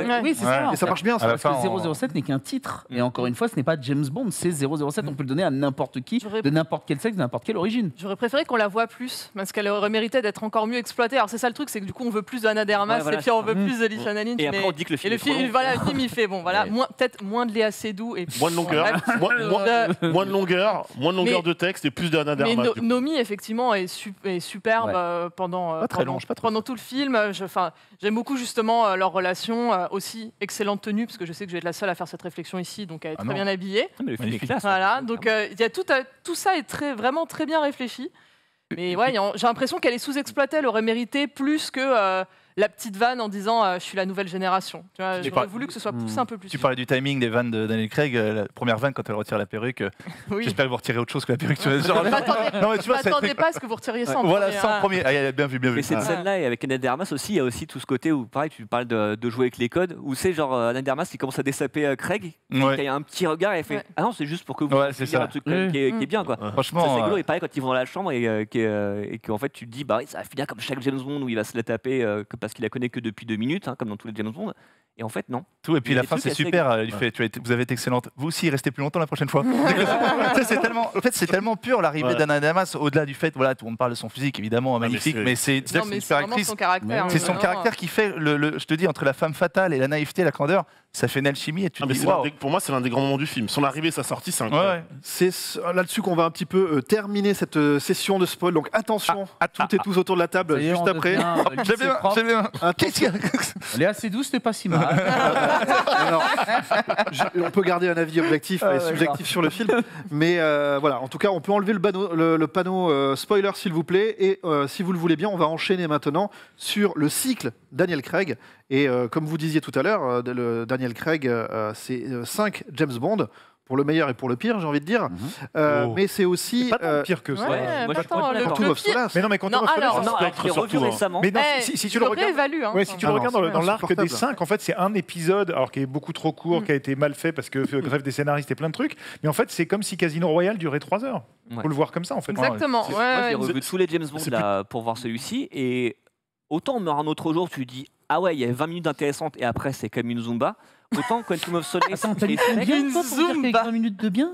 Et ça marche bien. Parce que 007 n'est qu'un titre, et encore une fois ce n'est pas James Bond, c'est 007, on peut le donner à n'importe qui, de n'importe quel sexe, de n'importe quelle origine. J'aurais préféré qu'on la voie plus, parce qu'elle aurait mérité d'être encore mieux exploitée. Alors c'est ça le truc, c'est que du coup on veut plus de Ana de Armas et puis on veut plus de Lashana Lynch. Et après on dit que le film le film il fait peut-être moins de Léa Seydoux et moins de longueur, moins de longueur de texte et plus de Ana de Armas. Mais Nomi effectivement est superbe pendant tout le film. J'aime beaucoup justement leur relation, aussi excellente tenue, parce que je sais que je vais être la seule à faire cette réflexion ici, donc elle est très bien habillée. Mais le film est classe. Voilà, donc il y a tout ça est vraiment très bien réfléchi. Mais j'ai l'impression qu'elle est sous-exploitée, elle aurait mérité plus que la petite vanne en disant je suis la nouvelle génération. J'aurais voulu que ce soit poussé un peu plus. Tu parlais du timing des vannes de Daniel Craig, la première vanne quand elle retire la perruque. J'espère que vous retirez autre chose que la perruque. M'attendez pas à ce que vous retiriez ça en premier. Voilà, ça en premier. Bien vu. Mais cette scène-là, et avec Ana de Armas aussi, il y a aussi tout ce côté où, pareil, tu parles de jouer avec les codes, où c'est genre Ana de Armas qui commence à dessaper Craig, il y a un petit regard et elle fait ah non, c'est juste pour que vous fassiez un truc qui est bien, quoi. Franchement, c'est rigolo. Et pareil, quand ils vont dans la chambre et qu'en fait tu te dis ça va finir comme chaque James Bond où il va se la taper parce qu'il la connaît que depuis 2 minutes, comme dans tous les James Bond. Et en fait, non. Tout, et puis Il y a la des fin, trucs c'est assez super. grands. Il fait, vous avez été excellente. Vous aussi, restez plus longtemps la prochaine fois. C'est tellement, en fait, c'est tellement pur l'arrivée d'Anna de Armas, au-delà du fait, voilà, tout le monde parle de son physique, évidemment, magnifique, mais c'est une super actrice. Son caractère. C'est son caractère qui fait, je te dis, entre la femme fatale et la naïveté, la candeur, ça fait une alchimie et tu te dis, waouh. Pour moi, c'est l'un des grands moments du film. Son arrivée, sa sortie, c'est incroyable. C'est là-dessus qu'on va un petit peu terminer cette session de spoil. Donc attention à toutes et tous autour de la table juste après. J'ai bien. Elle est assez douce, c'est pas si mal. Alors, on peut garder un avis objectif et subjectif sur le film, mais voilà. En tout cas, on peut enlever le panneau spoiler, s'il vous plaît. Et si vous le voulez bien, on va enchaîner maintenant sur le cycle Daniel Craig. Et comme vous disiez tout à l'heure, Daniel Craig, c'est 5 James Bond. Pour le meilleur et pour le pire, j'ai envie de dire. Mais c'est aussi... pas tant pire que ça. Ouais, moi, pas je tant, crois que le Quantum of pire. Solace. Mais non, mais Quantum of Solace, Non, alors, je l'ai revu récemment. Mais non, si tu le regardes, si tu le regardes dans l'arc des 5, en fait, c'est un épisode, alors qui est beaucoup trop court, qui a été mal fait parce que grève des scénaristes et plein de trucs. Mais en fait, c'est comme si Casino Royale durait 3 heures. Faut le voir comme ça, en fait. Exactement. Moi, j'ai revu tous les James Bond là, pour voir celui-ci. Et autant on meurt un autre jour, tu dis, ah ouais, il y a 20 minutes d'intéressantes et après, c'est comme une Zumba. Autant Quantum of Solace. Attends, t'as dit combien toi pour dire qu'il y a 20 minutes de bien?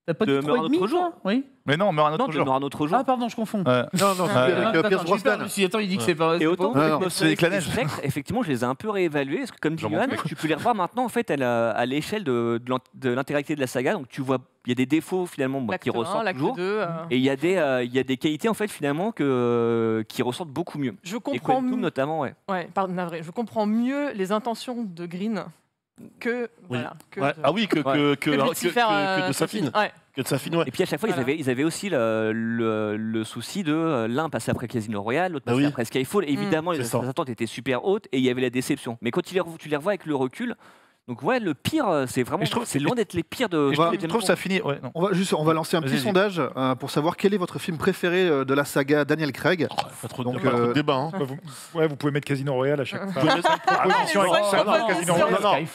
T'as pas dit 3 et demi, toi? Oui. Mais non, on meurt un autre jour. un autre jour. Ah, pardon, je confonds. Non, avec Pierce Brosnan. Attends, il dit que c'est pas. Et autant c'est avec la neige. Effectivement, je les ai un peu réévalués. Parce que, comme dit Johan, tu peux les revoir maintenant en fait, à l'échelle de l'intégralité de la saga. Donc, tu vois, il y a des défauts finalement qui ressortent toujours. Et il y a des qualités en fait finalement qui ressortent beaucoup mieux. Je comprends mieux, notamment, ouais. Pardon, navré. Je comprends mieux les intentions de Green que de Safin. Que de Safin, ouais. Et puis à chaque fois, ils avaient aussi le souci de l'un passer après Casino Royale, l'autre passer après Skyfall. Évidemment, les attentes étaient super hautes et il y avait la déception. Mais quand tu les revois avec le recul, donc ouais, le pire, c'est vraiment, c'est loin d'être les pires de. Je trouve ça finit. Ouais, on va lancer un petit sondage pour savoir quel est votre film préféré de la saga Daniel Craig. Pas trop de débat. Vous pouvez mettre Casino Royale à chaque fois.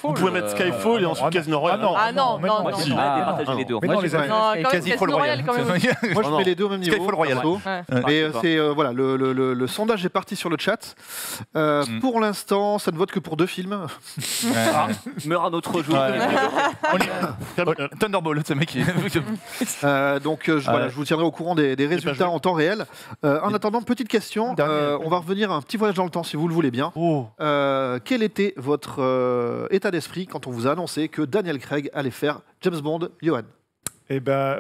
Vous pouvez mettre Skyfall et ensuite Casino Royale. Ah non, les deux. Mais non, les amis. Casino Royale quand même. Moi, je mets les deux au même niveau. Skyfall Royale. Mais c'est voilà, le sondage est parti sur le chat. Pour l'instant, ça ne vote que pour 2 films. Meurt un autre jour. Thunderball, ce mec. Donc je vous tiendrai au courant des résultats en temps réel. En attendant, petite question. On va revenir à un petit voyage dans le temps, si vous le voulez bien. Quel était votre état d'esprit quand on vous a annoncé que Daniel Craig allait faire James Bond, Johan? Eh ben,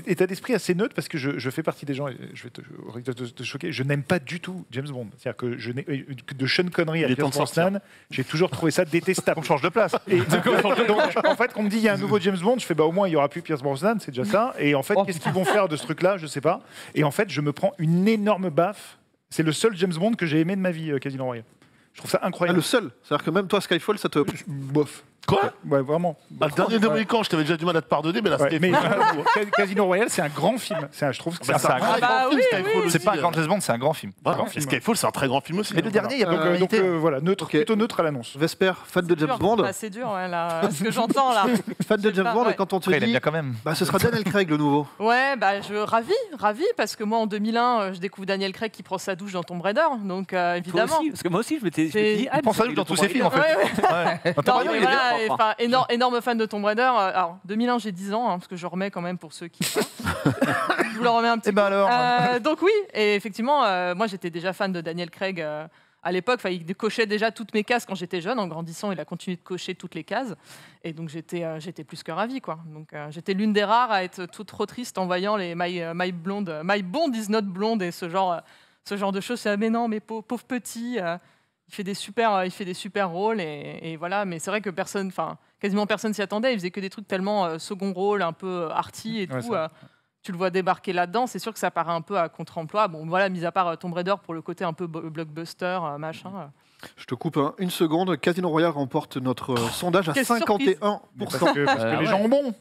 état d'esprit assez neutre parce que je fais partie des gens, et je vais te choquer, je n'aime pas du tout James Bond. C'est-à-dire que de Sean Connery à Pierce Brosnan, j'ai toujours trouvé ça détestable. On change de place. Et donc, en fait, quand on me dit il y a un nouveau James Bond, je fais bah au moins il n'y aura plus Pierce Brosnan, c'est déjà ça. Et en fait, qu'est-ce qu'ils vont faire de ce truc-là? Je sais pas. Et en fait, je me prends une énorme baffe. C'est le seul James Bond que j'ai aimé de ma vie, Casino Royale. Je trouve ça incroyable. Le seul. C'est-à-dire que même toi, Skyfall, ça te... Bof. Quoi? Ouais, vraiment. Le dernier de Mohican, je t'avais déjà du mal à te pardonner, mais là, mais Casino Royale, c'est un grand film. Je trouve que c'est un grand film. C'est pas un grand James Bond, c'est un grand film. Skyfall, c'est un très grand film aussi. Mais le dernier, il y a pas de donc voilà, plutôt neutre à l'annonce. Vesper, fan de James Bond. C'est dur, ce que j'entends là. Fan de James Bond, et quand on te dit, ce sera Daniel Craig le nouveau. Ouais, ravi, parce que moi en 2001, je découvre Daniel Craig qui prend sa douche dans Tomb Raider, donc évidemment. Parce que moi aussi, je m'étais dit, il prend sa douche dans tous ses films en fait. Énorme fan de Tomb Raider. Alors, 2001, j'ai 10 ans, parce que je remets quand même pour ceux qui savent. Je vous le remets un petit peu. Alors. Donc oui, et effectivement, moi j'étais déjà fan de Daniel Craig à l'époque. Il cochait déjà toutes mes cases quand j'étais jeune. En grandissant, il a continué de cocher toutes les cases. Et donc j'étais plus que ravie, quoi. Donc j'étais l'une des rares à être trop triste en voyant les My Bond is not blonde et ce genre de choses. Mais non, mais pauvre petit... Il fait des super rôles et voilà, mais c'est vrai que quasiment personne s'y attendait. Il faisait que des trucs tellement second rôle, un peu arty et tout. Tu le vois débarquer là-dedans, c'est sûr que ça paraît un peu à contre-emploi. Bon, voilà, mis à part Tomb Raider pour le côté un peu blockbuster, machin. Je te coupe une seconde. Casino Royale remporte notre sondage à 51%. Parce que les gens ont bon.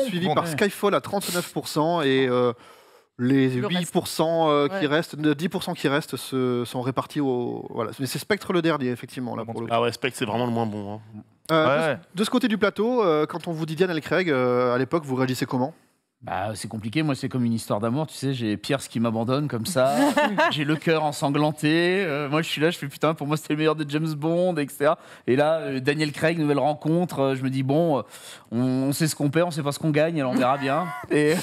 Suivi par Skyfall à 39% et... les 8% qui restent, 10% qui restent sont répartis au... Voilà. Mais c'est Spectre le dernier, effectivement. Là, pour le coup. Ah ouais, Spectre, c'est vraiment le moins bon. De ce côté du plateau, quand on vous dit Daniel Craig, à l'époque, vous réagissez comment? Bah, c'est compliqué, moi c'est comme une histoire d'amour, tu sais, j'ai Pierce qui m'abandonne comme ça, j'ai le cœur ensanglanté, moi je suis là, je fais putain, pour moi c'était le meilleur de James Bond, etc. Et là, Daniel Craig, nouvelle rencontre, je me dis bon, on sait ce qu'on perd, on sait pas ce qu'on gagne, alors on verra bien. Et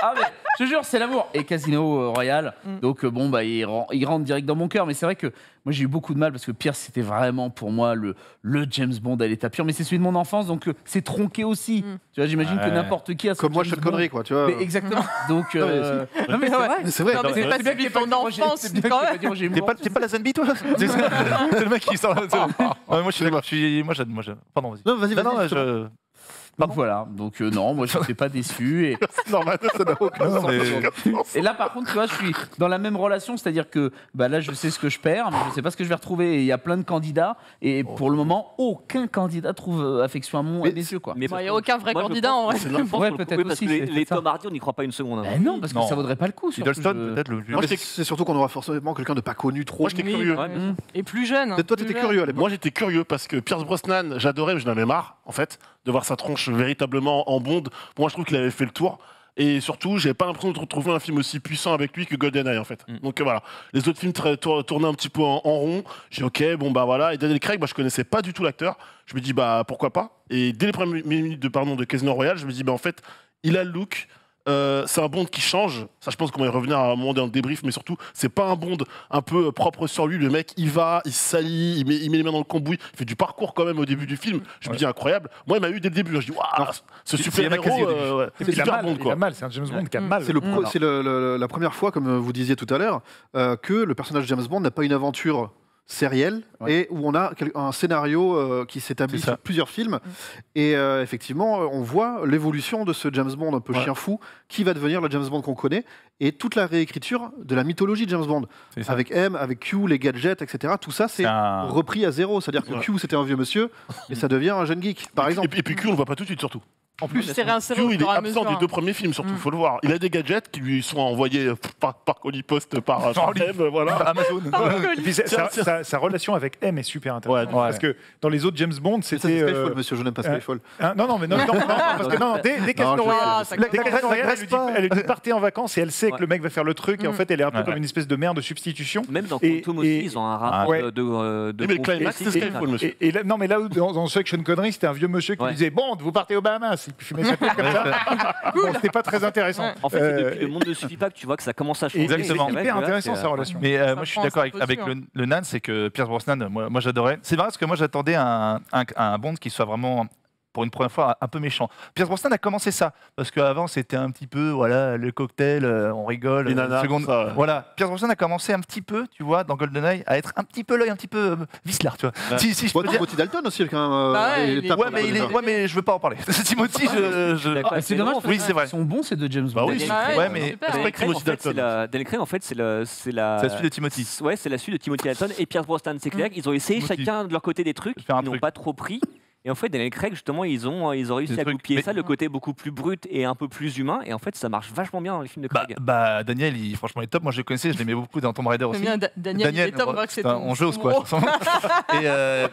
ah mais je te jure, c'est l'amour. Et Casino Royale, donc bon, bah il rentre direct dans mon cœur, mais c'est vrai que moi j'ai eu beaucoup de mal parce que Pierce c'était vraiment pour moi le James Bond à l'état pur, mais c'est celui de mon enfance, donc c'est tronqué aussi. Tu vois, j'imagine que n'importe qui a son Comme moi, James Sean Connery, quoi, tu vois. Mais exactement. Donc, Non, mais c'est vrai. Non, mais c'est pas celui de ton enfance, quand même. T'es pas la Zenby, toi C'est le mec qui sort. Moi, je suis d'accord. Pardon, vas-y. Non, vas-y, Donc voilà, donc non, moi je n'étais pas déçu. Et... C'est normal, ça n'a aucun sens. Et là par contre, tu vois, je suis dans la même relation, c'est-à-dire que bah, là je sais ce que je perds, mais je ne sais pas ce que je vais retrouver. Et il y a plein de candidats, et pour le moment, aucun candidat trouve affection à mes yeux. Quoi. Mais il n'y a aucun vrai candidat en vrai. Ouais, peut-être parce aussi. que les Tom Hardy, on n'y croit pas une seconde. Ben non, parce que ça vaudrait pas le coup. Hiddleston, peut-être le Moi, c'est surtout qu'on aura forcément quelqu'un de pas connu trop. Moi, j'étais curieux. Et plus jeune. Toi, t'étais curieux à l'époque. Moi, j'étais curieux parce que Pierce Brosnan, j'adorais, mais j'en avais marre, en fait, de voir sa tronche véritablement en Bond. Moi, je trouve qu'il avait fait le tour. Et surtout, j'avais pas l'impression de retrouver un film aussi puissant avec lui que GoldenEye, en fait. Donc voilà, les autres films tournaient un petit peu en rond. J'ai dit, ok, bon bah voilà. Et Daniel Craig, bah, je connaissais pas du tout l'acteur. Je me dis, bah pourquoi pas. Et dès les premières minutes de Casino Royale, je me dis, bah en fait, il a le look. C'est un Bond qui change. Ça, je pense qu'on va y revenir à un moment dans le débrief, mais surtout, c'est pas un Bond un peu propre sur lui. Le mec, il va, il salit, il met les mains dans le cambouis, il fait du parcours quand même au début du film. Je me dis incroyable. Moi, il m'a eu dès le début. Je dis waouh, ce super héros, c'est super Bond quoi. C'est un James Bond qui a mal. C'est la première fois, comme vous disiez tout à l'heure, que le personnage de James Bond n'a pas une aventure sérielle et où on a un scénario qui s'établit sur plusieurs films et effectivement on voit l'évolution de ce James Bond un peu chien fou qui va devenir le James Bond qu'on connaît et toute la réécriture de la mythologie de James Bond avec M, avec Q, les gadgets, etc. Tout ça c'est repris à zéro, c'est-à-dire que Q c'était un vieux monsieur et ça devient un jeune geek par exemple. Et puis Q on le voit pas tout de suite surtout. En plus, Q, il est absent des deux premiers films, surtout, faut le voir. Il a des gadgets qui lui sont envoyés par colis post, par M, voilà. Amazon. Et puis sa relation avec M est super intéressante. Parce que dans les autres James Bond, c'était. C'est Skyfall, monsieur, je n'aime pas Skyfall. Non, parce que dès Casino Royale, elle lui dit partez en vacances et elle sait que le mec va faire le truc et en fait, elle est un peu comme une espèce de mère de substitution. Même dans Quantum aussi, ils ont un rapport de. Mais le climax, c'est Skyfall, monsieur. Non, mais là où dans Sean Connery, c'était un vieux monsieur qui lui disait Bond, vous partez aux Bahamas. Il fumait sa tête comme ça. Bon, c'était pas très intéressant. En fait, c'est depuis le monde ne suffit pas que tu vois que ça commence à changer. Exactement. C'est hyper intéressant sa relation. Mais moi, je suis d'accord avec le Nan, c'est que Pierce Brosnan, moi j'adorais. C'est vrai parce que moi j'attendais un Bond qui soit vraiment, pour une première fois, un peu méchant. Pierce Brosnan a commencé ça, parce qu'avant c'était un petit peu, voilà, le cocktail, on rigole. Les nanas, ça, voilà, Pierce Brosnan a commencé un petit peu, tu vois, dans GoldenEye, à être un petit peu l'œil un petit peu Vislar, tu vois. Si je peux dire. Timothy Dalton aussi, quand mais je veux pas en parler. Timothy, c'est dommage. Oui, c'est vrai. Ils sont bons ces deux James Bond. Bah oui, mais Daniel Craig, en fait, c'est la suite de Timothy. Ouais, c'est la suite de Timothy Dalton et Pierce Brosnan. C'est clair qu'ils ont essayé chacun de leur côté des trucs, ils n'ont pas trop pris. Et en fait, Daniel Craig, justement, ils ont réussi à copier ça, le côté beaucoup plus brut et un peu plus humain. Et en fait, ça marche vachement bien dans les films de Craig. Daniel, franchement, il est top. Moi, je le connaissais, je l'aimais beaucoup dans Tomb Raider aussi. Daniel, il est top, c'est on jose, quoi.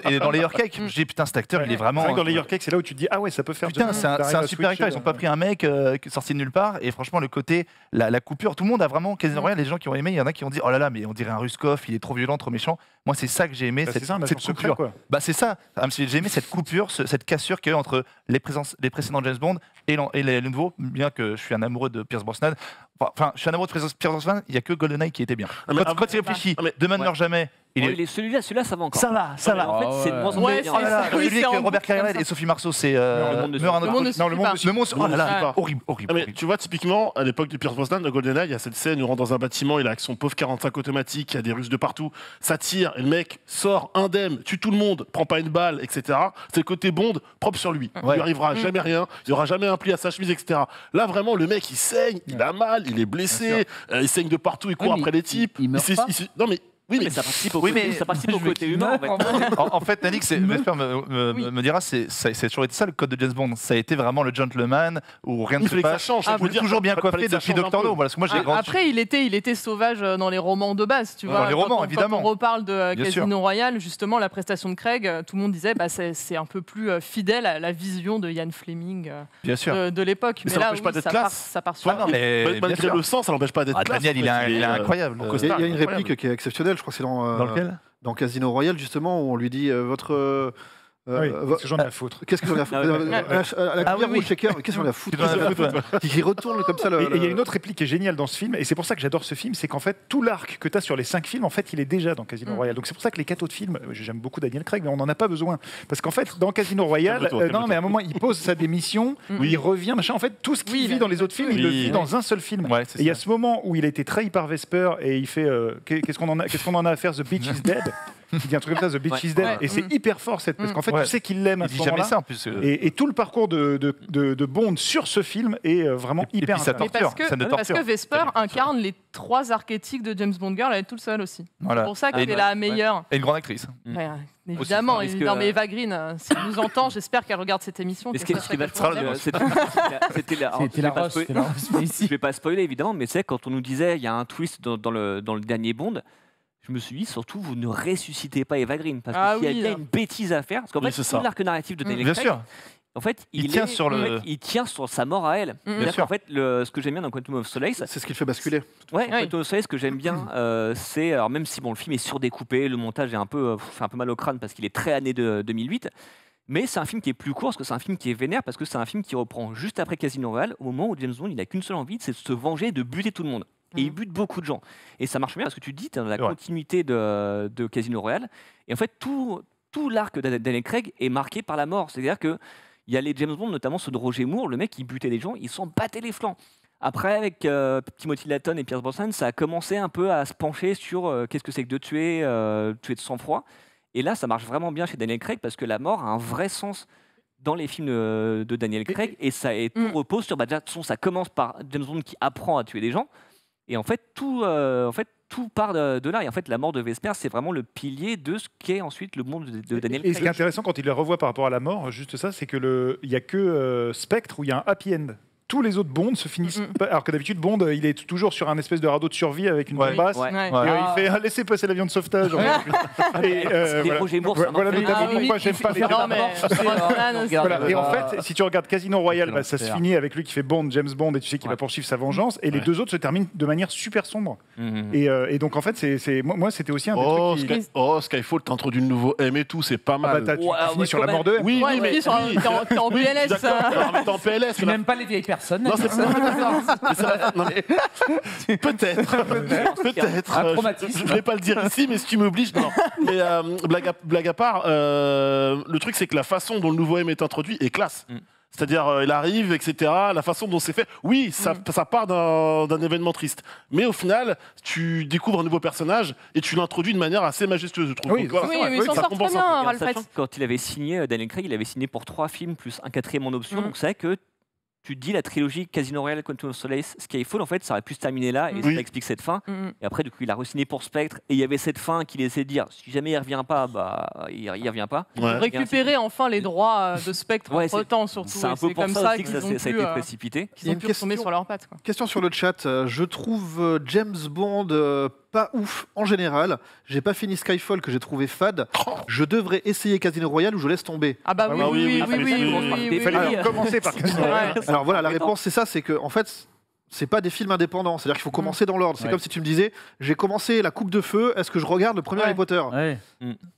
Et dans Layer Cake, j'ai putain, cet acteur, il est vraiment. Dans Layer Cake, c'est là où tu te dis ah ouais, ça peut faire. Putain, c'est un super acteur. Ils n'ont pas pris un mec sorti de nulle part. Et franchement, le côté, la coupure, tout le monde a vraiment Casino Royale. Les gens qui ont aimé, il y en a qui ont dit oh là là, mais on dirait un Ruskov, il est trop violent, trop méchant. Moi, c'est ça que j'ai aimé, cette coupure. C'est ça. J'ai aimé cette coupure, cette cassure qu'il y a eu entre les précédents James Bond et les nouveaux, bien que je suis un amoureux de Pierce Brosnan. Enfin, je suis un amoureux de Pierce Brosnan, il n'y a que GoldenEye qui était bien. Quand il réfléchit, Demain ne meurt jamais. Celui-là, ça va encore. Ça va. En fait, c'est de moins en moins bien. Celui avec Robert Carlyle et Sophie Marceau, c'est Le Monde. Oh là là, horrible. Mais tu vois, typiquement, à l'époque de Pierce Brosnan, de GoldenEye, il y a cette scène où il rentre dans un bâtiment, il a avec son pauvre 45 automatique, il y a des Russes de partout, ça tire, et le mec sort indemne, tue tout le monde, prend pas une balle, etc. C'est le côté Bond propre sur lui. Il lui arrivera jamais rien, il n'y aura jamais un pli à sa chemise, etc. Là, vraiment, le mec, il saigne, il a mal, il est blessé, il saigne de partout, il court après les types. Il meurt pas. Non, mais Oui, mais ça participe au Oui, côté, mais- ça participe au côté humain. En fait. En fait, Alix, Vesper me dira, c'est toujours été ça le code de James Bond. Ça a été vraiment le gentleman où rien ne Il se fallait que ça passe. change. Où je veux dire, toujours bien fallait coiffé que ça depuis change un Doctor peu. No. Parce que moi, j'ai grandi. Après, il était sauvage dans les romans de base, tu vois. les romans, évidemment. Quand on reparle de Bien Casino sûr. Royale, justement, la prestation de Craig, tout le monde disait bah, c'est un peu plus fidèle à la vision de Ian Fleming Bien sûr. de l'époque. Mais Mais ça là, n'empêche pas oui, d'être ça classe. part sur Ouais, non, mais bien Malgré sûr. le sang, ça n'empêche pas d'être classe. Daniel, il est incroyable. en Il y a une incroyable. réplique qui est exceptionnelle, je crois que c'est Dans lequel dans Casino Royale, justement, où on lui dit votre. Oui, qu'est-ce que j'en ai à foutre. Qu'est-ce que j'en ai à foutre La cuillère ou le shaker, qu'est-ce que j'en ai à foutre Qui retourne comme ça. Et il y a une autre réplique qui est géniale dans ce film, et c'est pour ça que j'adore ce film, c'est qu'en fait, tout l'arc que tu as sur les 5 films, en fait, il est déjà dans Casino Royale. Donc c'est pour ça que les 4 autres films, j'aime beaucoup Daniel Craig, mais on n'en a pas besoin. Parce qu'en fait, dans Casino Royale, non, mais à un moment, il pose sa démission, il revient, machin. En fait, tout ce qu'il vit dans les autres films, il le vit dans un seul film. Ouais, Et il y a ce moment où il a été trahi par Vesper, et il fait qu'est-ce qu'on en a à faire, The Bitch is Dead. Il dit un truc comme ça, The Bitch is Dead. Ouais. Et c'est hyper fort, parce qu'en fait, tu sais qu'il l'aime à Il ce dit jamais moment-là. ça en plus. Et tout le parcours de Bond sur ce film est vraiment Et hyper puis ça intéressant. Mais parce torture, ça ne que, parce torture. que Vesper incarne les 3 archétypes de James Bond Girl, elle est toute seule aussi. Voilà. C'est pour ça Et qu'elle est une- la meilleure. Et une grande actrice. Ouais, évidemment, Aussi, évidemment. que, Mais Eva Green, si elle nous entend, j'espère qu'elle regarde cette émission. Mais ce qui qu'elle est sache vachement qu'elle bien, fait. c'était la C'était la Ross, c'était la Ross, mais ici. Je vais pas spoiler évidemment, mais c'est quand on nous disait il y a un twist dans le dernier Bond. Je me suis dit, surtout, vous ne ressuscitez pas Eva Green. Parce que Ah s'il y a oui, bien là. une bêtise à faire, parce qu'en Oui, fait, c'est tout ça. l'arc narratif de Daniel Bien Craig, sûr. en fait, Il tient sur le- il tient sur sa mort à elle. C'est-à-dire sûr. qu'en fait, ce que j'aime bien dans Quantum of Solace, C'est ce qui le fait basculer. ouais, Quantum of Solace, ce que j'aime bien, c'est, alors même si bon, le film est surdécoupé, le montage est fait un peu mal au crâne parce qu'il est très année de 2008, mais c'est un film qui est plus court, parce que c'est un film qui est vénère, parce que c'est un film qui reprend juste après Casino Royale, au moment où James Bond, il n'a qu'une seule envie, c'est de se venger, de buter tout le monde. Et il bute beaucoup de gens. Et ça marche bien parce que tu dis, tu es dans la C'est vrai. continuité de Casino Royale. Et en fait, tout l'arc de Daniel Craig est marqué par la mort. C'est-à-dire que il y a les James Bond, notamment ceux de Roger Moore, le mec, il butait des gens, il s'en battait les flancs. Après, avec Timothy Dalton et Pierce Brosnan, ça a commencé un peu à se pencher sur qu'est-ce que c'est que de tuer de sang-froid. Et là, ça marche vraiment bien chez Daniel Craig parce que la mort a un vrai sens dans les films de Daniel Craig et tout repose sur, déjà, de toute façon, ça commence par James Bond qui apprend à tuer des gens. Et en fait, tout part de là. Et en fait, la mort de Vesper, c'est vraiment le pilier de ce qu'est ensuite le monde de Daniel Et ce qui est Craig. intéressant quand il le revoit par rapport à la mort, juste ça, c'est que il y a que Spectre où il y a un happy end. Tous les autres Bond se finissent pas, alors que d'habitude Bond il est toujours sur un espèce de radeau de survie avec une bombasse. Ouais. Et, Ouais. il fait laissez passer l'avion de sauvetage. Et, C'est voilà. Roger Moore, ça Voilà marche notamment bien. pourquoi j'aime pas les Non, mais Voilà. Et en fait, si tu regardes Casino Royale, bah, ça se finit avec lui qui fait Bond, James Bond, et tu sais qu'il va poursuivre sa vengeance. Et les deux autres se terminent de manière super sombre. Et donc en fait, moi c'était aussi un des trucs qui... Skyfall, t'introduis de nouveau M et tout, c'est pas mal. bah, tu finis sur la mort de M. Oui, Ouais, oui, il mais finit sur un- t'es en PLS. d'accord, mais t'es en PLS. Tu n'aimes pas les vieilles personnes. Non, c'est peut-être. Un traumatisme. Je vais pas le dire ici, mais si tu m'obliges, non. Mais blague à part, le truc c'est que la façon dont le nouveau M est introduit est classe. C'est-à-dire, il arrive, etc. La façon dont c'est fait, oui, ça part d'un événement triste. Mais au final, tu découvres un nouveau personnage et tu l'introduis de manière assez majestueuse, je trouve. Oui, Donc, voilà, Oui, c'est vrai. mais il s'en ça sort compense très un peu. bien, Et en Ralph sachant Fiennes. que quand il avait signé, Daniel Craig, il avait signé pour 3 films plus un 4e en option. Donc c'est vrai que tu te dis la trilogie Casino Royale, Quantum of Solace, Skyfall, en fait, ça aurait pu se terminer là et Oui. ça explique cette fin. Et après, du coup, il a re-signé pour Spectre et il y avait cette fin qu'il essaie de dire si jamais il revient pas, bah il revient pas. Ouais. Récupérer enfin les droits de Spectre Ouais, entre temps, surtout. C'est un et peu pour comme ça aussi que qu'ils ça, ont ça a pu, été précipité. qu'ils ont pu retomber sur leurs pattes. Quoi. Question sur le chat. Je trouve James Bond pas ouf en général. J'ai pas fini Skyfall que j'ai trouvé fade. Je devrais essayer Casino Royale ou je laisse tomber. Ah bah oui, Ah oui, oui, oui, oui, oui, oui, oui, oui, oui, oui, Il fallait oui. donc commencer par Casino Royale. Ouais. Alors voilà, la réponse c'est ça, c'est que en fait, c'est pas des films indépendants. C'est-à-dire qu'il faut commencer dans l'ordre. C'est Ouais. comme si tu me disais, j'ai commencé La Coupe de Feu. Est-ce que je regarde le premier Ouais. Harry Potter Ouais.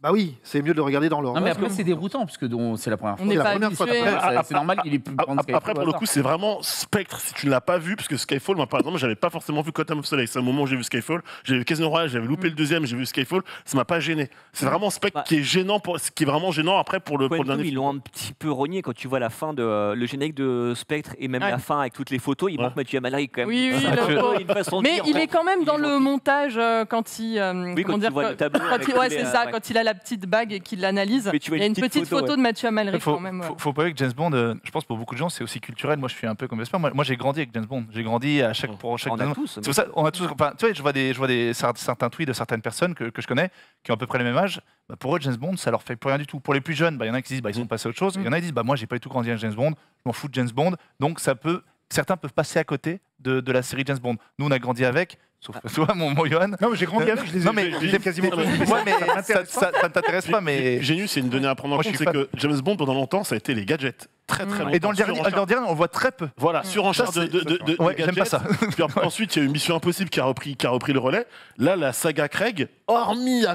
Bah oui, c'est mieux de le regarder dans l'ordre. Non, mais après, c'est déroutant, puisque c'est la première fois. On n'est la pas première fois, habitué. après, C'est normal qu'il ait pu prendre Skyfall Après, pour au le hasard. coup, c'est vraiment Spectre, si tu ne l'as pas vu, parce que Skyfall, moi, par exemple, j'avais pas forcément vu Quantum of Solace. C'est au moment où j'ai vu Skyfall, j'ai vu Casino Royale, j'avais loupé le deuxième, j'ai vu Skyfall, ça m'a pas gêné. C'est vraiment Spectre Bah. qui est gênant, qui est vraiment gênant après pour le Quantum, dernier ils film. l'ont un petit peu rogné quand tu vois la fin de le générique de Spectre et même Ouais. la fin avec toutes les photos. Il manque Mathieu Amalric quand même. Oui, oui, Ça, le tu vois, pauvre. une façon de Mais dire, il en est fait, quand même il dans est le gentil. montage quand il. Oui, quand tu vois le tableau avec ouais, les, c'est ça. quand il a la petite bague et qu'il l'analyse, il y a une petite photo de Mathieu Amalric quand même. Faut pas oublier que James Bond, je pense pour beaucoup de gens, c'est aussi culturel. Moi, je suis un peu comme Vesper. Moi, j'ai grandi avec James Bond. J'ai grandi pour chaque. On a tous. C'est pour ça, on a tous. Enfin, tu vois, je vois certains tweets de certaines personnes que je connais qui ont à peu près le même âge. Bah, pour eux, James Bond, ça leur fait plus rien du tout. Pour les plus jeunes, il y en a qui disent ils sont passés à autre chose. Il y en a qui disent moi, j'ai pas du tout grandi avec James Bond. Je m'en fous de James Bond. Donc certains peuvent passer à côté de la série James Bond. Nous, on a grandi avec. Sauf toi, mon Johan. Non, mais j'ai grandi avec, je les ai quasiment tous. Ouais, mais ça ne t'intéresse pas. Mais Génius, c'est une donnée à prendre en compte, c'est que James Bond, pendant longtemps, ça a été les gadgets. Très longtemps. Et dans le dernier, on le voit très peu. Voilà, surenchère de gadgets. J'aime pas ça. Puis ensuite, il y a eu Mission Impossible qui a repris le relais. Là, la saga Craig, hormis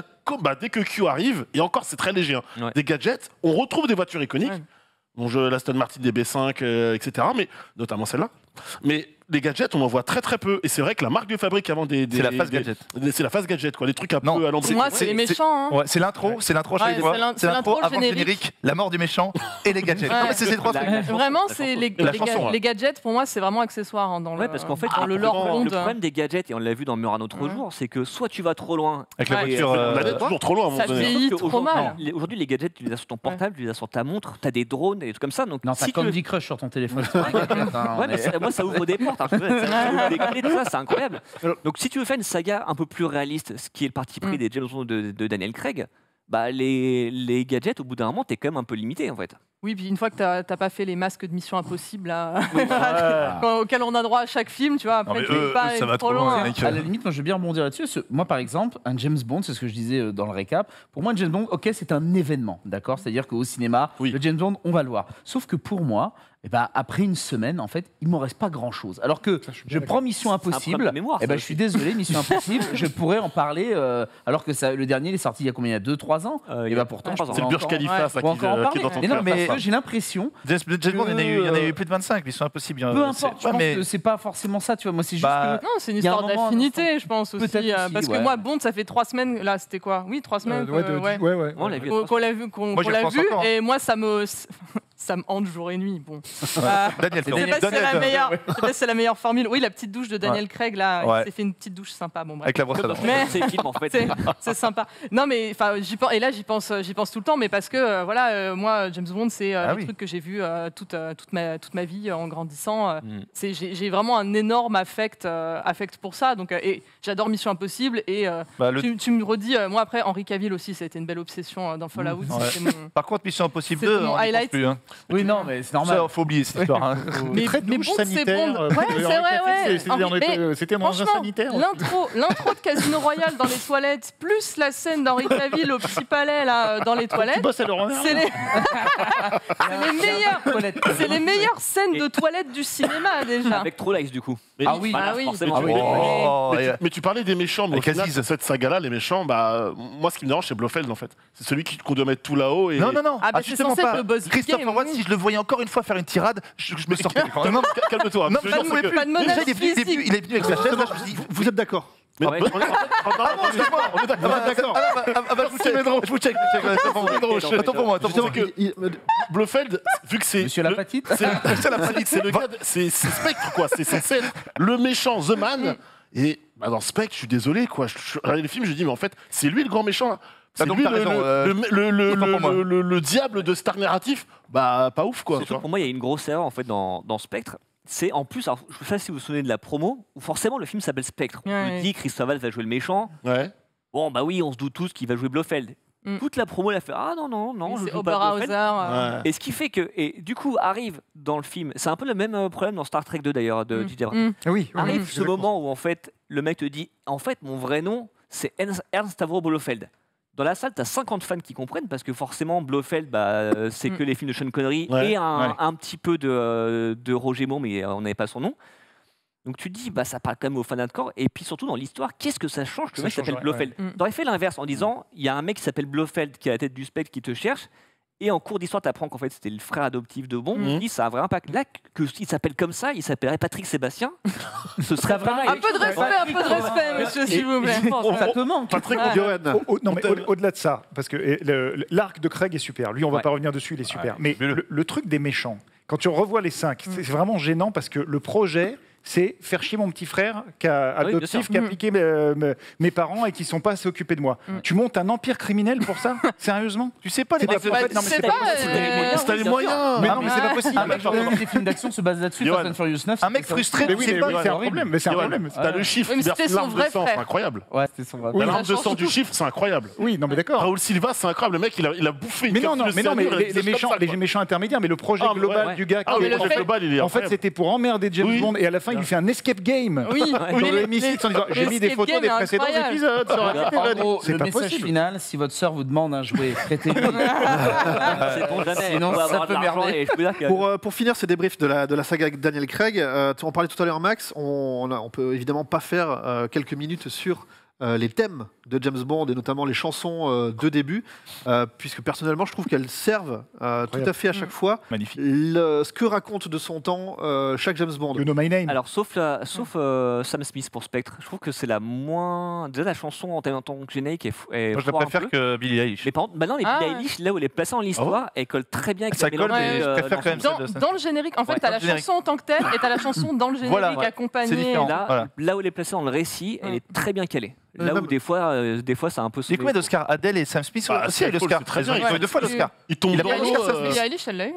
dès que Q arrive, et encore, c'est très léger, hein, des gadgets, on retrouve des voitures iconiques. Bon, l'Aston Martin DB5, etc., mais notamment celle-là. Mais les gadgets, on en voit très très peu. Et c'est vrai que la marque de fabrique avant des c'est la phase gadget. C'est la phase gadget, quoi. Les trucs un peu à l'endroit. Moi, c'est les méchants. Ouais, c'est l'intro. C'est l'intro. C'est l'intro avant le générique, la mort du méchant et les gadgets. Ouais. Non, mais c'est ces trois trucs. Vraiment, c'est les gadgets. Pour moi, c'est vraiment accessoire dans le. Parce qu'en fait, le lore Bond. Le problème des gadgets, et on l'a vu dans Murano l'autre jour, c'est que soit tu vas trop loin. Avec la voiture, on allait toujours trop loin. Ça vieillit trop mal. Aujourd'hui, les gadgets, tu les as sur ton portable, tu les as sur ta montre, tu as des drones, des trucs comme ça. Non, t'as Candy Crush sur ton téléphone. Moi, ça ouvre des portes. Des clés, tout ça, c'est incroyable. Donc, si tu veux faire une saga un peu plus réaliste, ce qui est le parti pris des James Bond de Daniel Craig, bah les gadgets, au bout d'un moment, t'es quand même un peu limité en fait. Oui, puis une fois que t'as pas fait les masques de Mission Impossible auxquels on a droit à chaque film, tu vois, après tu vas pas ça va trop loin. À la limite, moi je veux bien rebondir là-dessus. Moi par exemple, un James Bond, c'est ce que je disais dans le récap, pour moi un James Bond, ok, c'est un événement, d'accord ? C'est-à-dire qu'au cinéma, le James Bond, on va le voir. Sauf que pour moi, après une semaine, en fait, il m'en reste pas grand-chose. Alors que je prends Mission Impossible, je suis désolé, Mission Impossible, je pourrais en parler, alors que le dernier il est sorti il y a combien ? Il y a 2-3 ans. Et pourtant, c'est le Burj Khalifa, ça, qui est dans ton cœur. Mais j'ai l'impression. James Bond, il y en a eu plus de 25, Mission Impossible. Peu importe, je pense que c'est pas forcément ça, tu vois. Moi, c'est juste que. Non, c'est une histoire d'affinité, je pense aussi. Parce que moi, Bond, ça fait 3 semaines. Là, c'était quoi ? Oui, 3 semaines. On l'a vu. Et moi, ça me hante jour et nuit. Bon. Daniel, c'est la meilleure formule. Oui, la petite douche de Daniel Craig, là, il s'est fait une petite douche sympa. Bon, bref. Avec la brosse à dents. C'est le film, en fait. C'est sympa. Non, mais et là, j'y pense tout le temps, mais parce que, moi, James Bond, c'est le truc que j'ai vu toute ma vie en grandissant. J'ai vraiment un énorme affect pour ça. Donc, et j'adore Mission Impossible. Et tu me redis, moi, après, Henry Cavill aussi, ça a été une belle obsession dans Fallout. Par contre, Mission Impossible 2, mon highlight. Oui, non, mais c'est normal. Ça, faut oublier cette histoire. Mais douche sanitaire. C'était dans un sanitaire. L'intro de Casino Royale dans les toilettes, plus la scène d'Henry Cavill au Petit Palais là dans les toilettes. C'est les meilleures scènes de toilettes du cinéma déjà. Avec True Lies du coup. Forcément. Mais tu parlais des méchants, mais au final, cette saga-là, les méchants, moi ce qui me dérange, c'est Blofeld en fait. C'est celui qu'on doit mettre tout là-haut. Non. C'est censé être le boss. Christopher Watts, si je le voyais encore une fois faire une tirade, je me sortais. Non, calme-toi. Non, pas de menace physique. Il est venu avec sa chaise, là, je me suis dit, Vous êtes d'accord ? On est d'accord. Je vous check. Attends pour moi. Blofeld, vu que c'est. Monsieur Lapatite. C'est le gars. C'est Spectre, quoi. C'est censé être le méchant, The Man. Et dans Spectre, je suis désolé, quoi. Je regarde les films, je dis, mais en fait, c'est lui le grand méchant. C'est lui le diable de Star narratif. Pas ouf, quoi. Pour moi, il y a une grosse erreur en fait dans Spectre. C'est en plus, alors, je ne sais pas si vous vous souvenez de la promo, où forcément le film s'appelle Spectre. On dit Christophe Waltz va jouer le méchant. Bon, bah oui, on se doute tous qu'il va jouer Blofeld. Toute la promo, elle a fait non, je joue pas Blofeld. Et ce qui fait que, et du coup, arrive dans le film, c'est un peu le même problème dans Star Trek 2 d'ailleurs, de Didier Abrams. Arrive ce moment où en fait, le mec te dit, en fait, mon vrai nom, c'est Ernst Stavro Blofeld. Dans la salle, tu as 50 fans qui comprennent parce que forcément, Blofeld, c'est que les films de Sean Connery et un petit peu de Roger Moore, mais on n'avait pas son nom. Donc tu te dis, ça parle quand même aux fans hardcore. Et puis surtout dans l'histoire, qu'est-ce que ça change que le mec s'appelle Blofeld ? T'aurais fait l'inverse en disant, il y a un mec qui s'appelle Blofeld qui est à la tête du Spectre qui te cherche. Et en cours d'histoire, tu apprends qu'en fait, c'était le frère adoptif de Bond. On dit, ça a un vrai impact. Là, qu'il s'appelle comme ça, il s'appellerait Patrick Sébastien. Ce serait vraiment. Un peu de respect, monsieur, s'il vous plaît. Ça te manque. Patrick, non, mais au-delà de ça, parce que l'arc de Craig est super. Lui, on va pas revenir dessus, il est super. Mais le truc des méchants, quand tu revois les 5, c'est vraiment gênant parce que le projet, c'est faire chier mon petit frère adoptif qui a piqué mes parents et qui sont pas assez occupés de moi. Tu montes un empire criminel pour ça? Sérieusement? Tu sais pas les mecs. Non, mais c'est pas T'as les moyens. Mais non, mais c'est pas possible. Un mec, genre, les films d'action se basent là-dessus. Fast and Furious 9. Un mec frustré, c'est un problème. Mais c'est un problème. T'as le chiffre qui verse l'arme de sang, c'est incroyable. Ouais, c'était son vrai. L'arme de sang du chiffre, c'est incroyable. Oui, non, mais d'accord. Raoul Silva, c'est incroyable. Le mec, il a bouffé une mais les méchants intermédiaires, mais le projet global du gars. En fait, c'était pour emmerder James Bond et à la fin, il lui fait un escape game. Oui, dans le M6 en disant j'ai mis des photos des précédents épisodes. C'est pas message final, si votre sœur vous demande un jouet, prêtez-lui. Sinon, ça peut merder. Pour finir ce débrief de la saga Daniel Craig, on parlait tout à l'heure, Max, on peut évidemment pas faire quelques minutes sur les thèmes de James Bond et notamment les chansons de début, puisque personnellement je trouve qu'elles servent tout à fait à chaque fois ce que raconte de son temps chaque James Bond. You Know My Name. Alors sauf Sam Smith pour Spectre, je trouve que c'est la moins... Déjà la chanson en tant que générique est moi je la préfère que Billie Eilish. Mais par contre, Billie Eilish, là où elle est placée dans l'histoire, elle colle très bien avec ça colle, mais je préfère quand même dans le générique, en fait, t'as la chanson en tant que telle et t'as la chanson dans le générique accompagnée. Là où elle est placée dans le récit, elle est très bien calée. Là où des fois c'est un peu... Mais combien d'Oscars? Adèle et Sam Smith aussi a eu l'Oscar. Très bien, ils ont eu 2 fois l'Oscar. Il tombe dans l'eau.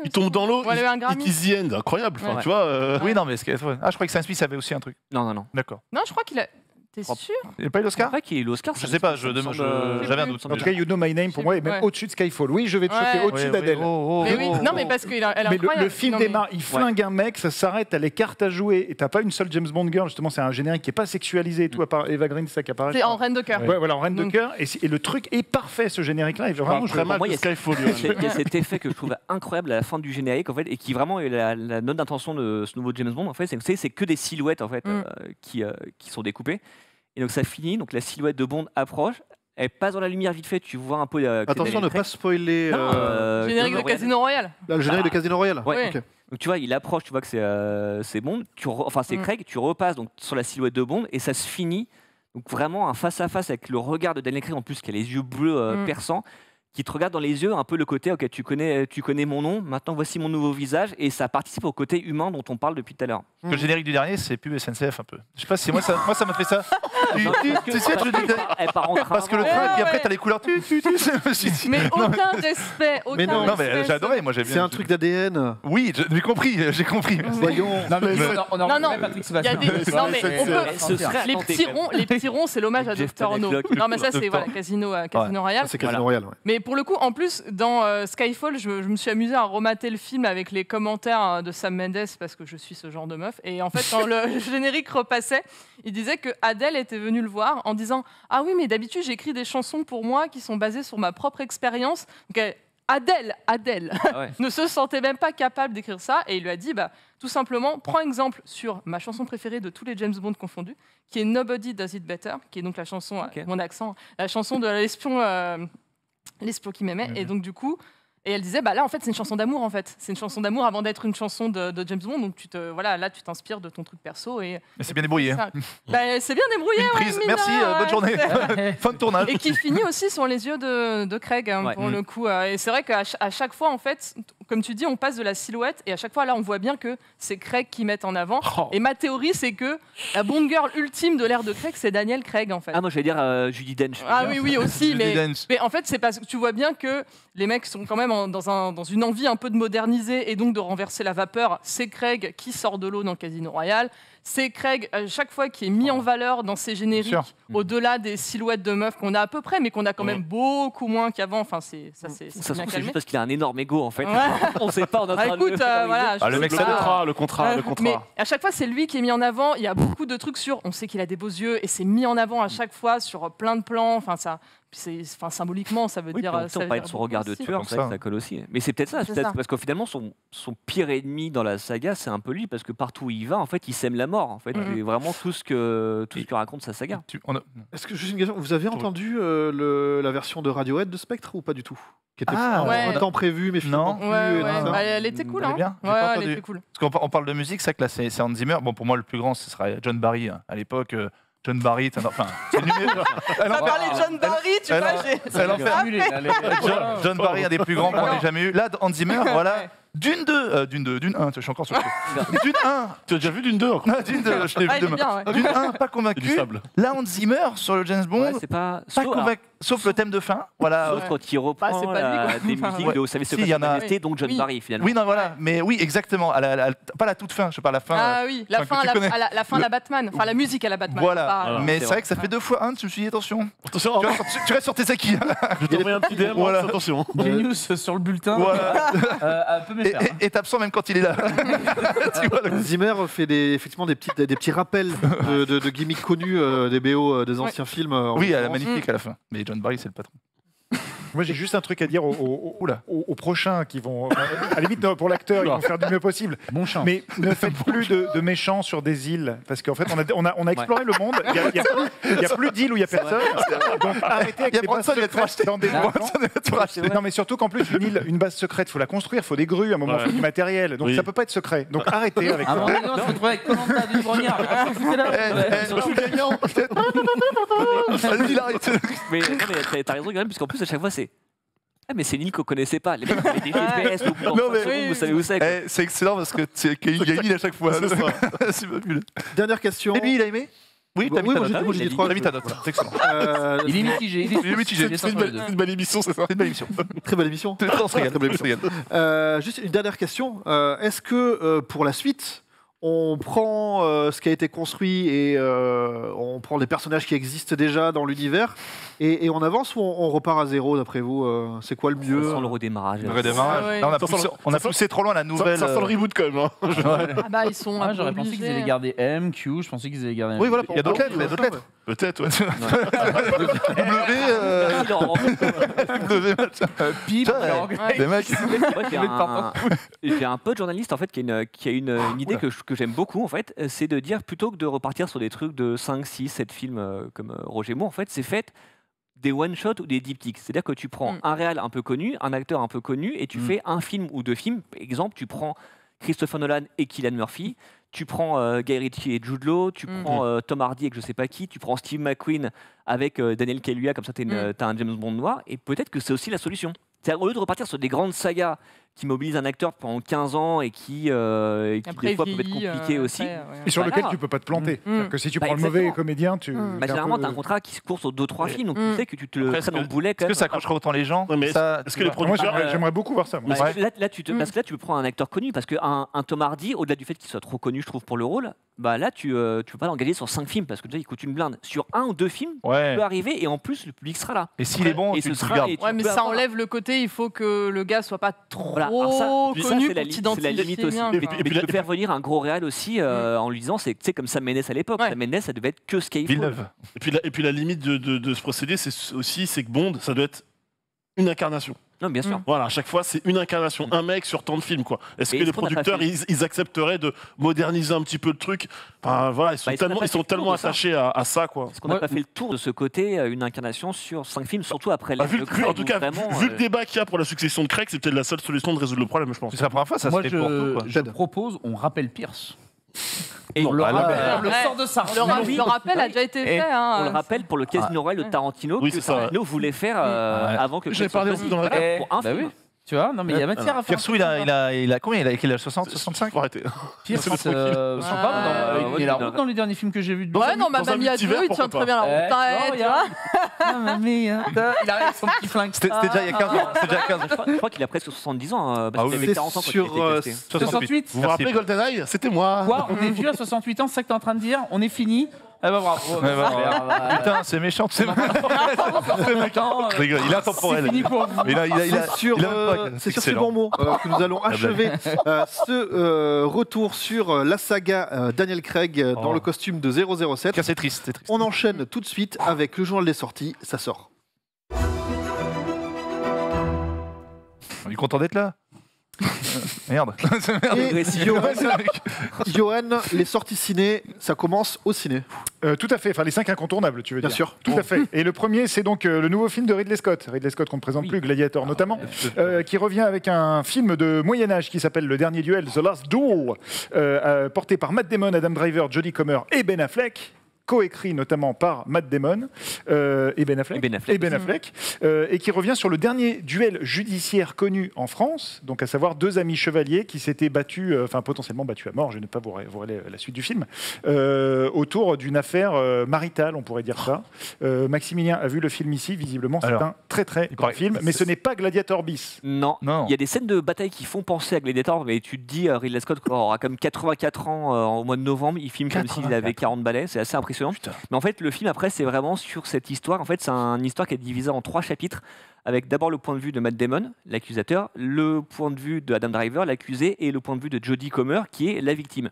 Il tombe dans l'eau. It is the end. Incroyable. Tu vois. Oui, non, mais je croyais que Sam Smith avait aussi un truc. Non. D'accord. Non, je crois qu'il a... T'es sûr? Il n'a pas eu l'Oscar? Je crois qu'il a eu l'Oscar. Je sais pas, j'avais un doute. En tout cas, You Know My Name, pour moi, est même au-dessus de Skyfall. Oui, je vais te choquer au-dessus d'Adèle. Non, mais parce qu'elle est incroyable. Le film démarre, il flingue un mec, ça s'arrête, t'as les cartes à jouer, et t'as pas une seule James Bond girl, justement, c'est un générique qui est pas sexualisé et tout, à part Eva Green, c'est ça qui apparaît. C'est en Reine de cœur. Ouais, voilà, en Reine de cœur, et le truc est parfait, ce générique-là. Vraiment, très mal que Skyfall. Il y a cet effet que je trouve incroyable à la fin du générique, en fait, et qui vraiment est la note d'intention de ce nouveau James Bond, en fait, c'est que des silhouettes, en fait, qui sont découpées. Et donc ça finit, donc la silhouette de Bond approche, elle passe dans la lumière vite fait, tu vois un peu... Attention, ne pas spoiler... générique de Casino Royale. Le générique de Casino Royale. Ouais. Okay. Donc tu vois, il approche, tu vois que c'est Bond, c'est Craig, tu repasses donc, sur la silhouette de Bond, et ça se finit, donc vraiment un face-à-face avec le regard de Daniel Craig, en plus qui a les yeux bleus perçants, qui te regarde dans les yeux, un peu le côté, ok, tu connais mon nom, maintenant voici mon nouveau visage, et ça participe au côté humain dont on parle depuis tout à l'heure. Le générique du dernier, c'est pub SNCF un peu. Je sais pas si moi ça m'a fait ça. Parce que le train, et puis après t'as les couleurs. Mais aucun respect. Non, mais j'ai adoré, moi j'ai bien. C'est un truc d'ADN. Oui, j'ai compris. Voyons. Non, Patrick Sébastien. Non, mais on peut. Les petits ronds, c'est l'hommage à Dr. No. Non, mais ça, c'est Casino Royale. C'est Casino Royale, ouais. Mais pour le coup, en plus, dans Skyfall, je me suis amusée à remater le film avec les commentaires de Sam Mendes parce que je suis ce genre de meuf. Et en fait, quand le générique repassait, il disait que Adèle était venue le voir en disant « Ah oui, mais d'habitude, j'écris des chansons pour moi qui sont basées sur ma propre expérience. » Donc, Adèle ne se sentait même pas capable d'écrire ça. Et il lui a dit tout simplement, prends exemple sur ma chanson préférée de tous les James Bond confondus, qui est Nobody Does It Better, qui est donc la chanson, mon accent, la chanson de l'espion qui m'aimait. Et donc, du coup, et elle disait, là, en fait, c'est une chanson d'amour, en fait. C'est une chanson d'amour avant d'être une chanson de James Bond. Donc, là, tu t'inspires de ton truc perso. Mais c'est bien débrouillé. C'est bien débrouillé. Une prise. Merci, bonne journée. Fin de tournage. Et qui finit aussi sur les yeux de Craig, pour le coup. Et c'est vrai qu'à chaque fois, en fait, comme tu dis, on passe de la silhouette. Et à chaque fois, là, on voit bien que c'est Craig qui met en avant. Et ma théorie, c'est que la Bond girl ultime de l'ère de Craig, c'est Daniel Craig, en fait. Ah, moi, je vais dire Judi Dench. Ah oui, aussi. mais en fait, c'est parce que tu vois bien que les mecs sont quand même dans une envie un peu de moderniser et donc de renverser la vapeur. C'est Craig qui sort de l'eau dans Casino Royale. C'est Craig, à chaque fois, qui est mis en valeur dans ses génériques, au-delà des silhouettes de meufs qu'on a à peu près, mais qu'on a quand même beaucoup moins qu'avant. Enfin, ça c'est juste parce qu'il a un énorme ego, en fait. On ne sait pas, on a le mec, le contrat. Mais à chaque fois, c'est lui qui est mis en avant. Il y a beaucoup de trucs sur... On sait qu'il a des beaux yeux et c'est mis en avant à chaque fois sur plein de plans. Enfin, symboliquement, ça veut dire... On parle de son regard de tueur, ça colle aussi. Mais c'est peut-être ça, parce que finalement, son pire ennemi dans la saga, c'est un peu lui, parce que partout où il va, en fait, il sème la mort. En fait, c'est vraiment tout ce que raconte sa saga. Est-ce que juste une question, vous avez entendu la version de Radiohead de Spectre ou pas du tout? Qui était temps prévu, mais finalement plus. Elle était cool, hein. Elle était cool. Parce qu'on parle de musique, c'est que là, c'est Hans Zimmer. Bon, pour moi, le plus grand, ce serait John Barry à l'époque. John Barry, enfin, c'est numéro. On va parler de John Barry, tu vois, John Barry, un des plus grands qu'on ait jamais eu. Là, Hans Zimmer, voilà. Dune 2, Dune 1, je suis encore sur le Dune 1. Tu as déjà vu Dune 2 encore Dune 2, je l'ai vu demain. Bien, ouais. Dune 1, pas convaincu. Du sable. Là, Hans Zimmer sur le James Bond, c'est pas convaincu. Sauf le thème de fin. Voilà. Sauf quand il reprend c'est pas lui, quoi. des musiques Ouais. de Vous savez ce Si, que il y en a- Majesté, donc John Oui. Barry finalement. Oui, non, voilà. Mais oui, exactement. Pas la toute fin, je parle la fin. Ah oui, la enfin, fin, que tu à connais. la fin à la Batman. Enfin, la musique à la Batman. Voilà. pas- Mais c'est c'est vrai. vrai que ça fait 2 fois 1, je me suis dit, attention. Attention, Tu restes sur tes acquis. je vais t'envoyer un petit DM, Voilà. attention. Genius sur le bulletin. Voilà. Un peu méfiant. Et t'absent même quand il est là. Tu vois, Zimmer fait effectivement des petits rappels de gimmicks connus des BO des anciens films. en Oui, elle est l'occurrence. magnifique à la fin. Mais John Barry, c'est le patron. Moi, j'ai juste un truc à dire aux prochains qui vont, à la limite, non, pour l'acteur, ils vont faire du mieux possible. Bon chance. Mais ne faites plus de méchants sur des îles, parce qu'en fait, on a exploré le monde. Il n'y a plus d'îles où il n'y a personne. Donc arrêtez avec Il y a les bases Bronson, il va tout secrètes racheter. dans des Bronson, Non, mais surtout qu'en plus, une base secrète, il faut la construire, il faut des grues, à un moment, il faut du matériel. Donc Oui. ça peut pas être secret. Donc arrêtez avec À un ça. moment donné, on se retrouve avec Koh-Lanta du Brognard. Surtout gagnant. Vas-y, il arrête. Mais non, mais t'as raison, Guillaume, puisqu'en plus, à chaque fois, c'est. Ah, mais c'est une île qu'on connaissait pas. Les mecs avaient des GPS, au bout d'un Non, mais- seconde, vous savez où c'est. quoi. C'est excellent parce que il y a une île à chaque fois. C'est ça. C'est fabuleux. Dernière question. Et lui, il a aimé Oui, t'as mis ta moi, note. j'ai dit 3. T'as mis ta note. C'est excellent. Il est mitigé. Il est mitigé. Il est C'est une belle émission, c'est ça. C'est une belle émission. Très belle émission. On se régale. On se régale. Juste une dernière question. Est-ce que pour la suite, on prend ce qui a été construit et on prend des personnages qui existent déjà dans l'univers et on avance ou on repart à zéro d'après vous C'est quoi le mieux Sans le redémarrage. Le redémarrage. Ah ouais. Là, on a Ça poussé trop loin la nouvelle. Ça sent le reboot quand même. Hein. Ah bah, ils sont. Ah, un peu j'aurais pensé qu'ils obligés. allaient garder M, Q, je pensais qu'ils allaient garder. Oui, voilà. Il y a d'autres lettres. Il y a d'autres lettres. Peut-être, ouais. W, machin. Pipe, Ça, anglais. les mecs. Moi, j'ai un pote journaliste en fait qui a une idée que j'aime beaucoup en fait, c'est de dire plutôt que de repartir sur des trucs de 5, 6, 7 films comme Roger Moore, en fait, c'est fait des one-shots ou des diptyques. C'est-à-dire que tu prends un réal un peu connu, un acteur un peu connu, et tu fais un film ou 2 films. Par exemple, tu prends Christopher Nolan et Cillian Murphy, tu prends Guy Ritchie et Jude Law, tu prends Tom Hardy avec je sais pas qui, tu prends Steve McQueen avec Daniel Kaluuya, comme ça t'as un James Bond noir, et peut-être que c'est aussi la solution. C'est-à-dire, au lieu de repartir sur des grandes sagas qui mobilisent un acteur pendant 15 ans et qui Après, des fois peuvent être vieillit, compliqués aussi. après, ouais. Et sur Voilà. lequel tu peux pas te planter. C'est-à-dire que si tu Bah, prends le mauvais exactement. comédien, tu. Bah, t'es un généralement, peu- tu as un contrat qui se court sur 2-3 films, donc tu sais que tu te le Après, traînes en boulet. Est-ce que ça accrochera autant les gens Ouais, mais Ça, est-ce tu que les vois. Moi, producteurs. j'aimerais beaucoup voir ça. moi. Parce que là, tu peux prendre un acteur connu, parce qu'un Tom Hardy, au-delà du fait qu'il soit trop connu, je trouve, pour le rôle, bah là, tu peux pas l'engager sur 5 films, parce que déjà, il coûte une blinde. Sur 1 ou 2 films, tu Ouais. peux arriver, et en plus, le public sera là. Et s'il est bon, et tu ce le sera. gardes. et tu Ouais, mais peux ça avoir- enlève le côté, il faut que le gars soit pas trop Voilà, alors ça, connu c'est la pour c'est la t'identifier limite aussi. bien. Mais, quoi. Et puis tu peux faire venir un gros réal aussi en lui disant, c'est comme Sam Mendes à l'époque. Ouais. Sam Mendes, ça devait être que Skyfall. Villeneuve. Et puis la limite de ce procédé, c'est que Bond, ça doit être une incarnation. Non, bien sûr. Voilà, à chaque fois, c'est une incarnation, un mec sur tant de films, quoi. Est-ce Et que les est-ce qu'on a pas producteurs, fait- ils accepteraient de moderniser un petit peu le truc Enfin, voilà, Bah, est-ce qu'on a pas ils sont fait le tour tellement de ça attachés à ça, quoi. Est-ce qu'on n'a pas fait le tour de ce côté, une incarnation sur 5 films, surtout après Bah, l'ère vu, de vu- Craig, en tout où cas, vraiment, vu le débat qu'il y a pour la succession de Craig, c'est peut-être la seule solution de résoudre le problème, je pense. C'est la première fois, ça Moi, se fait pour tout. quoi. je propose, on rappelle Pierce. Et On le bah, rappelle. Ouais. sort de ça. Le rappel a déjà été Et fait. hein. on le rappelle pour le Casino Royale de Tarantino, Oui, que c'est ça, ouais. Tarantino voulait faire avant que J'avais Craig soit parlé choisi. aussi dans le Voilà, pour un Bah film. oui. Tu vois, non mais il y a matière à faire. Piersou, il a combien Il a 60, 65 Faut arrêter. Pierce, C'est pas tranquille. je sais pas, ouais, il a la ouais, route dans les derniers films que j'ai vus. Ouais, non, dans un Mamma Mia 2, multivers, il tient pourquoi très bien la route. Eh, Ouais, tu vois. Mamma Mia. Il arrive avec son petit flingue. C'était déjà il y a 15 ans. C'était déjà 15 ans. Je crois qu'il a presque 70 ans, parce Ah qu'il oui. avait 40 ans quand il a été casté. 68. Vous vous rappelez GoldenEye C'était moi. Quoi On est vieux à 68 ans, c'est ça que t'es en train de dire On est fini Eh ben bravo. Ouais, bah, Putain, c'est méchant, c'est Attends, Je rigole, il est intemporel. c'est fini pour vous. Mais là, il a, C'est sur, il a même pas- c'est sur ces excellent. bons mots que nous allons achever ce retour sur la saga Daniel Craig dans Oh. le costume de 007. C'est triste, c'est triste. On enchaîne tout de suite avec le journal des sorties. Ça sort. Il est content d'être là. Merde. Et Johan, les sorties ciné, ça commence au ciné. Tout à fait, enfin les 5 incontournables, tu veux Bien dire. sûr. Tout à fait. Et le premier, c'est donc le nouveau film de Ridley Scott. Ridley Scott qu'on ne présente plus, Gladiator notamment, qui revient avec un film de Moyen-Âge qui s'appelle Le Dernier Duel, The Last Duel, porté par Matt Damon, Adam Driver, Jodie Comer et Ben Affleck. coécrit notamment par Matt Damon et Ben Affleck, et qui revient sur le dernier duel judiciaire connu en France, donc à savoir deux amis chevaliers qui s'étaient battus, potentiellement battus à mort, je ne vais pas vous révéler la suite du film, autour d'une affaire maritale, on pourrait dire ça. Maximilien a vu le film ici, visiblement c'est un très très grand film, mais ce n'est pas Gladiator bis. Non, il y a des scènes de bataille qui font penser à Gladiator, mais tu te dis, Ridley Scott aura comme 84 ans au mois de novembre, il filme comme s'il avait 40 balais, c'est assez impressionnant. Putain. Mais en fait, le film après, c'est vraiment sur cette histoire. En fait, c'est une histoire qui est divisée en 3 chapitres, avec d'abord le point de vue de Matt Damon, l'accusateur, le point de vue de Adam Driver, l'accusé, et le point de vue de Jodie Comer, qui est la victime.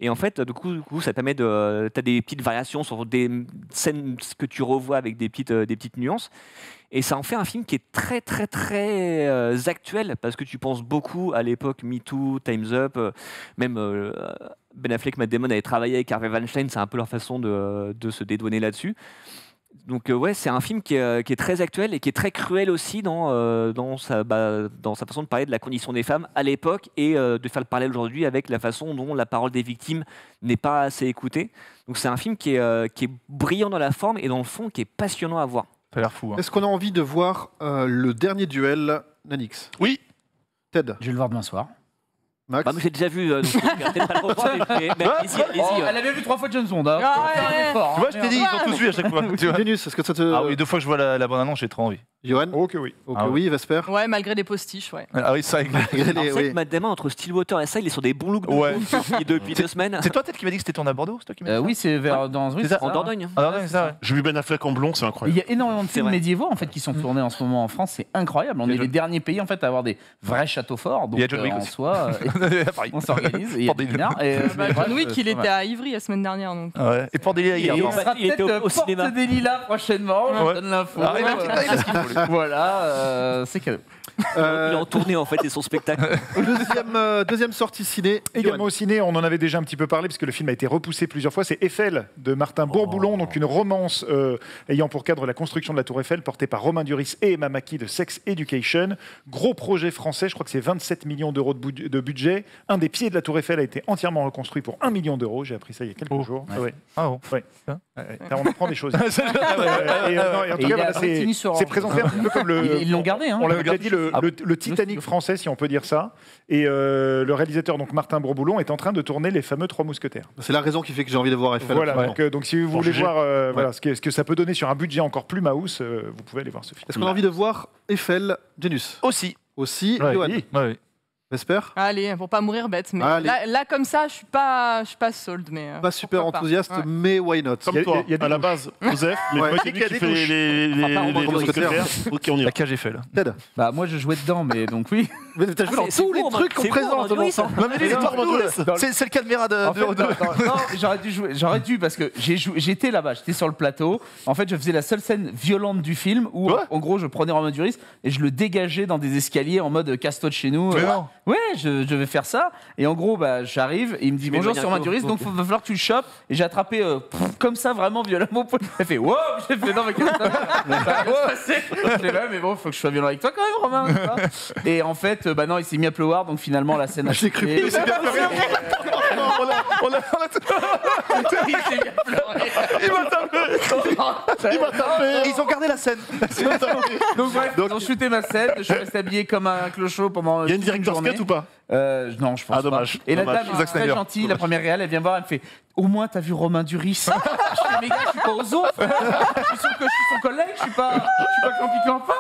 Et en fait, du coup ça permet de... Tu as des petites variations sur des scènes que tu revois avec des petites nuances. Et ça en fait un film qui est très, très, très actuel, parce que tu penses beaucoup à l'époque MeToo, Time's Up, même Ben Affleck, Matt Damon avaient travaillé avec Harvey Weinstein, c'est un peu leur façon de se dédouaner là-dessus. Donc ouais, c'est un film qui est très actuel et qui est très cruel aussi dans sa façon de parler de la condition des femmes à l'époque et de faire le parallèle aujourd'hui avec la façon dont la parole des victimes n'est pas assez écoutée. Donc c'est un film qui est brillant dans la forme et dans le fond qui est passionnant à voir. Ça a l'air fou. Est-ce qu'on a envie de voir le dernier duel, Nanix? Oui. Ted? Je vais le voir demain soir. Max? Bah, j'ai déjà vu, donc peut-être pas le revoir, mais allez-y. Elle avait vu 3 fois James Bond. Hein. Tu vois, je t'ai dit, ils ont tous vu à chaque fois. Vénus, est-ce que ça te... Ah oui, 2 fois que je vois la bande-annonce, j'ai trop envie. Johan? Ok, oui. Oui, Vesper? Ouais, malgré les postiches, ouais. Ah oui, ça, que Matt Damon, entre Stillwater et ça, il est sur des bons looks depuis 2 semaines. C'est toi peut-être qui m'a dit que c'était tourné à Bordeaux, c'est toi qui m'as dit oui, c'est en Dordogne. J'ai vu Ben Affleck en blond, c'est incroyable. Il y a énormément de films médiévaux en fait qui sont tournés en ce moment en France, c'est incroyable. On est les derniers pays en fait à avoir des vrais châteaux forts. Donc en soi, on s'organise. Et John Wick, il était à Ivry la semaine dernière. Donc. Et Pordelia hier. Il sera peut-être au cinéma des Lilas prochainement. Je vous donne l'info. Voilà, c'est cadeau. Il est en tournée en fait et son spectacle. Deuxième sortie ciné. Également au ciné, on en avait déjà un petit peu parlé parce que le film a été repoussé plusieurs fois. C'est Eiffel de Martin Bourboulon, donc une romance ayant pour cadre la construction de la Tour Eiffel, portée par Romain Duris et Emma Mackey de Sex Education. Gros projet français, je crois que c'est 27 millions d'euros de budget. Un des pieds de la Tour Eiffel a été entièrement reconstruit pour 1 million d'euros. J'ai appris ça il y a quelques jours. Ouais. On apprend des choses. En tout cas, c'est présenté un peu comme le. Ils l'ont gardé. On l'avait déjà dit, le Titanic français, si on peut dire ça. Et le réalisateur, donc Martin Bourboulon, est en train de tourner les fameux 3 mousquetaires. C'est la raison qui fait que j'ai envie de voir Eiffel. Voilà, donc si vous voulez voir ce que ça peut donner sur un budget encore plus mouse, vous pouvez aller voir ce film. Est-ce qu'on a envie de voir Eiffel, Janus? Aussi, Johan? Vesper? Allez, pour pas mourir bête. Mais là, comme ça, je suis pas sold. Mais, pas super enthousiaste, mais why not? Comme toi, à la base, Joseph, mais c'est lui qui fait les mousquetaires. Ok, on y va. La cage Eiffel. Ted? Bah, moi, je jouais dedans, mais donc oui. Mais t'as joué dans tous les trucs qu'on présente. C'est le Calmera de... Non, j'aurais dû, parce que j'étais là-bas, j'étais sur le plateau. En fait, je faisais la seule scène violente du film où, en gros, je prenais Romain Duris et je le dégageais dans des escaliers en mode casse-toi de chez nous. Ouais, je vais faire ça. Et en gros, j'arrive et il me dit bonjour sur Romain Duris, donc il va falloir que tu le chopes. Et j'ai attrapé comme ça, vraiment violemment. Elle fait wow. J'ai fait non, mais qu'est-ce que ça va se passer? J'ai fait mais bon, faut que je sois violent avec toi quand même, Romain. Et en fait, non, il s'est mis à pleuvoir, donc finalement la scène a J'ai cru. Il s'est mis à pleurer. Il m'a tapé. Ils ont gardé la scène. Donc bref, ils ont shooté ma scène. Je suis resté habillé comme un clochot pendant. Il y a une director's cut ou pas? Non, je pense pas. Dommage. Et la dame est très gentille, la première réelle, elle vient voir, elle me fait au moins t'as vu Romain Duris? Je fais mais gars, je suis pas aux autres. Je suis son collègue, je suis pas Clampi-Clampin.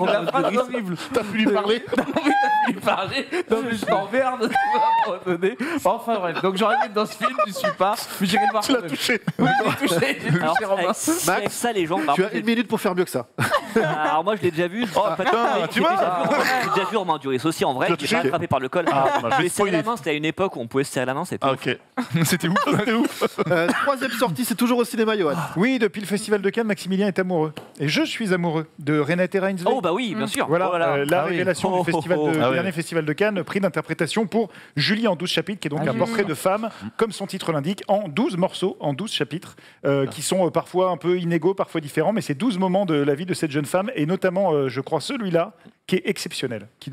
La phrase est horrible. T'as pu lui parler? Non mais t'as pu lui parler. Non mais je t'emmerde. Enfin bref, donc j'aurais été dans ce film, je suis pas. Mais j'irai le voir. Tu l'as touché. Oui, j'ai touché Romain. Avec ça, les gens. Tu as 1 minute pour faire mieux que ça. Alors moi, je l'ai déjà vu. Tu vois? J'ai déjà vu Romain Duris aussi en vrai. Il est attrapé par le col. Mais serrer la main, c'était à une époque où on pouvait se serrer la main. C'était ok. C'était ouf. Troisième sortie, c'est toujours au cinéma, Johan. Oui, depuis le Festival de Cannes, Maximilien est amoureux. Et je suis amoureux de Renate Reinsve. Oh bah oui, bien sûr. Voilà, la révélation du dernier Festival de Cannes, prix d'interprétation pour Julie en 12 chapitres, qui est donc un portrait de femme, comme son titre l'indique, en 12 morceaux, en 12 chapitres, qui sont parfois un peu inégaux, parfois différents, mais c'est 12 moments de la vie de cette jeune jeunes femmes, et notamment, je crois, celui-là, qui est exceptionnel, qui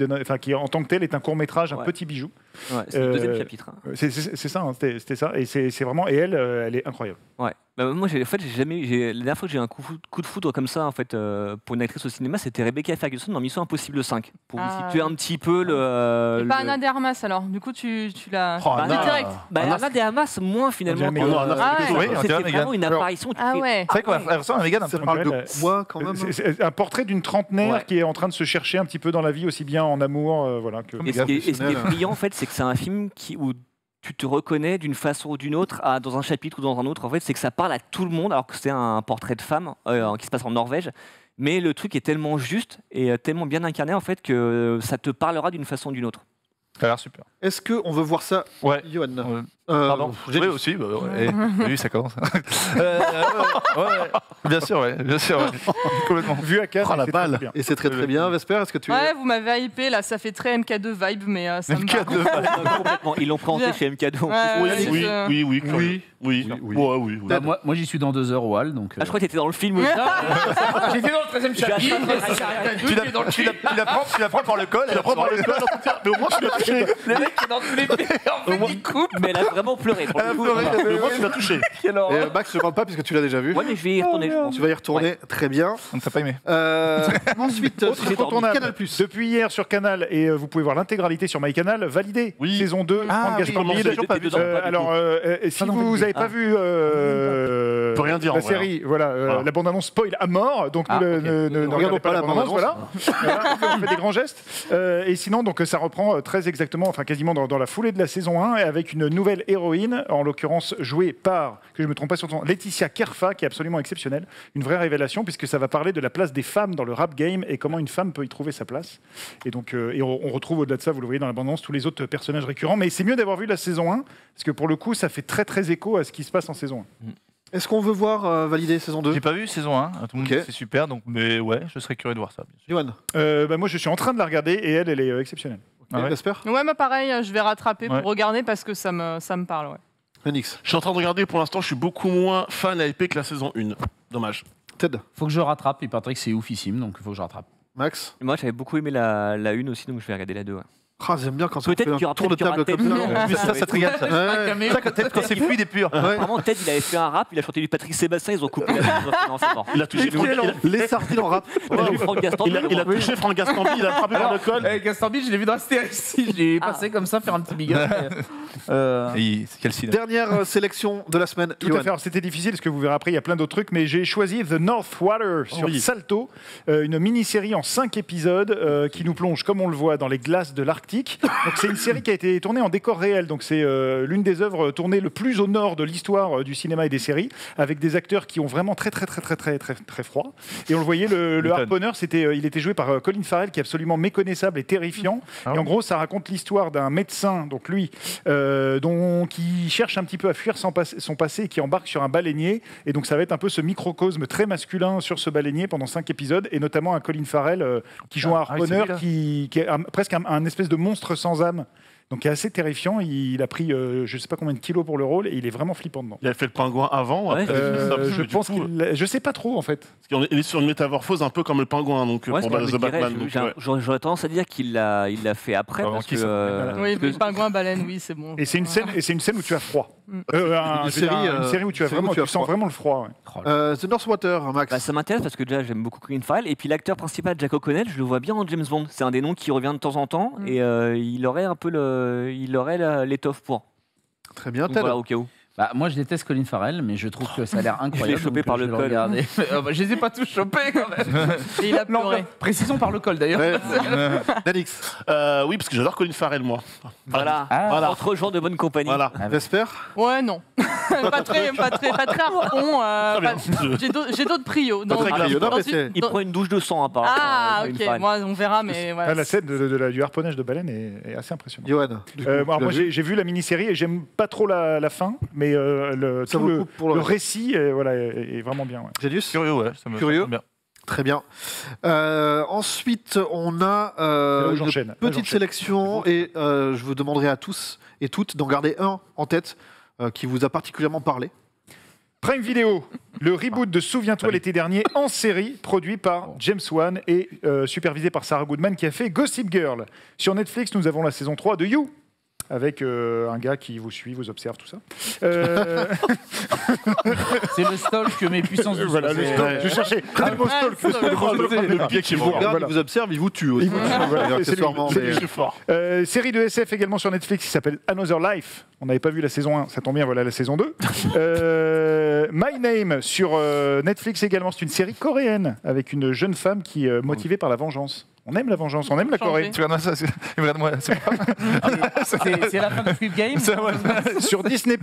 en tant que tel est un court-métrage, un petit bijou. Ouais, c'est le deuxième chapitre. Hein. C'est ça, hein, c'était ça, et c'est vraiment, et elle est incroyable. Ouais. Bah, moi, la dernière fois que j'ai eu un coup de foudre comme ça, en fait, pour une actrice au cinéma, c'était Rebecca Ferguson dans Mission Impossible 5, pour vous situer un petit peu le. Pas Anna de Armas alors. Du coup, tu l'as. direct. Anna de Armas, moins finalement. C'était vraiment une apparition. C'est vrai qu'on ressemble à Mégane. Ça parle de quoi quand même? C'est un portrait d'une trentenaire qui est en train de se chercher un petit peu dans la vie, aussi bien en amour, voilà. Que et ce qui est brillant, en fait, c'est que c'est un film où tu te reconnais d'une façon ou d'une autre dans un chapitre ou dans un autre. En fait, c'est que ça parle à tout le monde, alors que c'est un portrait de femme qui se passe en Norvège. Mais le truc est tellement juste et tellement bien incarné en fait que ça te parlera d'une façon ou d'une autre. Ça a l'air super. Est-ce qu'on veut voir ça, Johan? Pardon, oui aussi, oui, ça commence. Bien sûr, complètement. Vu à 4, la balle. Et c'est très très bien. Vesper, est-ce que tu Ouais, vous m'avez hypé, là, ça fait très MK2 vibe, mais ça me parle. Complètement. Ils l'ont présenté chez MK2. Oui. Moi, j'y suis dans 2 heures au hall, donc. Je crois que t'étais dans le film aussi. J'étais dans le 13e chapitre. Tu la prends par le col. Mais au moins, tu l'as touché. Le mec qui est dans tous les pays, en fait, il coupe. Mais elle a vraiment pleuré. Mais au moins, tu l'as touché. Et Max, je ne parle pas puisque tu l'as déjà vu. Ouais, mais je vais y retourner, je pense. Tu vas y retourner, très bien. On ne t'a pas aimé. Ensuite, Canal+. Depuis hier sur Canal, et vous pouvez voir l'intégralité sur MyCanal, validé. Saison 2, Franck Gastambide. Alors, si vous n'avez pas vu la série, la bande-annonce spoil à mort, donc ne regardez pas la bande-annonce. Voilà. On fait des grands gestes. Et sinon, donc, ça reprend très exactement, enfin quasiment dans la foulée de la saison 1, et avec une nouvelle héroïne, en l'occurrence jouée par, que je ne me trompe pas sur son nom, Laetitia Kerfa, qui est absolument exceptionnelle. Une vraie révélation, puisque ça va parler de la place des femmes dans le rap game et comment une femme peut y trouver sa place. Et donc, on retrouve au-delà de ça, vous le voyez dans l'abondance, tous les autres personnages récurrents. Mais c'est mieux d'avoir vu la saison 1, parce que pour le coup, ça fait très très écho à ce qui se passe en saison 1. Est-ce qu'on veut voir valider saison 2? J'ai pas vu saison 1, tout le monde dit que c'est super, donc, mais ouais, je serais curieux de voir ça. Johan? Moi, je suis en train de la regarder et elle est exceptionnelle. Jasper? Ouais, moi pareil, je vais rattraper pour regarder parce que ça me parle. Ouais. Phoenix? Je suis en train de regarder, pour l'instant, je suis beaucoup moins fan à épée que la saison 1. Dommage. Ted? Faut que je rattrape, il paraît que c'est oufissime, donc il faut que je rattrape. Max? Moi, j'avais beaucoup aimé la 1 aussi, donc je vais regarder la 2. J'aime bien quand peut-être qu'il y aura tour de table comme ça. Ça te régale, ça. Quand c'est fluide et pur. Vraiment, Ted, il avait fait un rap, il a chanté du Patrick Sébastien, ils ont coupé la Il a touché les sardines en rap. Il a touché Franck Gastambide, il a frappé par le col. Gastambide, je l'ai vu dans la STFC, je l'ai passé comme ça, faire un petit big up. Dernière sélection de la semaine. Tout à fait. Alors, c'était difficile parce que vous verrez après, il y a plein d'autres trucs, mais j'ai choisi The North Water sur Salto, une mini-série en 5 épisodes qui nous plonge, comme on le voit, dans les glaces de l'Arctique. Donc c'est une série qui a été tournée en décor réel. Donc c'est l'une des œuvres tournées le plus au nord de l'histoire du cinéma et des séries, avec des acteurs qui ont vraiment très froid. Et on le voyait, le harponneur, il était joué par Colin Farrell, qui est absolument méconnaissable et terrifiant. Et en gros, ça raconte l'histoire d'un médecin, donc lui, qui cherche un petit peu à fuir son passé et qui embarque sur un baleinier. Et donc ça va être un peu ce microcosme très masculin sur ce baleinier pendant 5 épisodes, et notamment un Colin Farrell qui joue un harponneur qui est presque un espèce de monstre sans âme. Donc, il est assez terrifiant. Il a pris je ne sais pas combien de kilos pour le rôle et il est vraiment flippant dedans. Il a fait le pingouin avant. Ouais, après, je pense je sais pas trop en fait. Parce qu'il est sur une métamorphose un peu comme le pingouin, donc pour The Batman. J'aurais tendance à dire qu'il l'a fait après. Parce que, oui, le pingouin baleine, oui, c'est bon. Et c'est une scène où tu as froid. Une série où tu sens vraiment le froid. The North Water, Max. Ça m'intéresse parce que déjà j'aime beaucoup Colin Farrell et puis l'acteur principal Jack O'Connell, je le vois bien en James Bond. C'est un des noms qui revient de temps en temps et il aurait un peu l'étoffe pour. Très bien, Ted. Voilà, au cas où. Moi, je déteste Colin Farrell, mais je trouve que ça a l'air incroyable. Je l'ai chopé par le col. Je les ai pas tous chopés quand même. Et il a pleuré. Précisons par le col d'ailleurs. Danix. Oui, parce que j'adore Colin Farrell, moi. Voilà. Autre genre de bonne compagnie. Voilà. Vesper. Ouais, non. pas très harpon. J'ai d'autres prios. Il prend une douche de sang, apparemment. Ah, ok. Moi, on verra, mais voilà. La scène du harponnage de baleine est assez impressionnante. Johan. Moi, j'ai vu la mini-série et j'aime pas trop la fin, mais le récit est vraiment bien. Gélius. Curieux, ouais. Curieux. Bien. Très bien. Ensuite, on a une petite sélection et je vous demanderai à tous et toutes d'en garder un en tête qui vous a particulièrement parlé. Prime Video, le reboot de Souviens-toi l'été dernier en série, produit par James Wan et supervisé par Sarah Goodman qui a fait Gossip Girl. Sur Netflix, nous avons la saison 3 de You, avec un gars qui vous suit, vous observe, tout ça. C'est le stalk que mes puissances du Voilà, le stalk. Je cherchais le mot stalk. Le pied qui vous regarde, il vous observe, il vous tue aussi. C'est fort. Série de SF également sur Netflix qui s'appelle Another Life. On n'avait pas vu la saison 1, ça tombe bien, voilà la saison 2. My Name sur Netflix également, c'est une série coréenne avec une jeune femme qui est motivée par la vengeance. On aime la vengeance, on aime la Corée. Tu regardes ça, c'est la fin de Squid Game. Sur Disney+,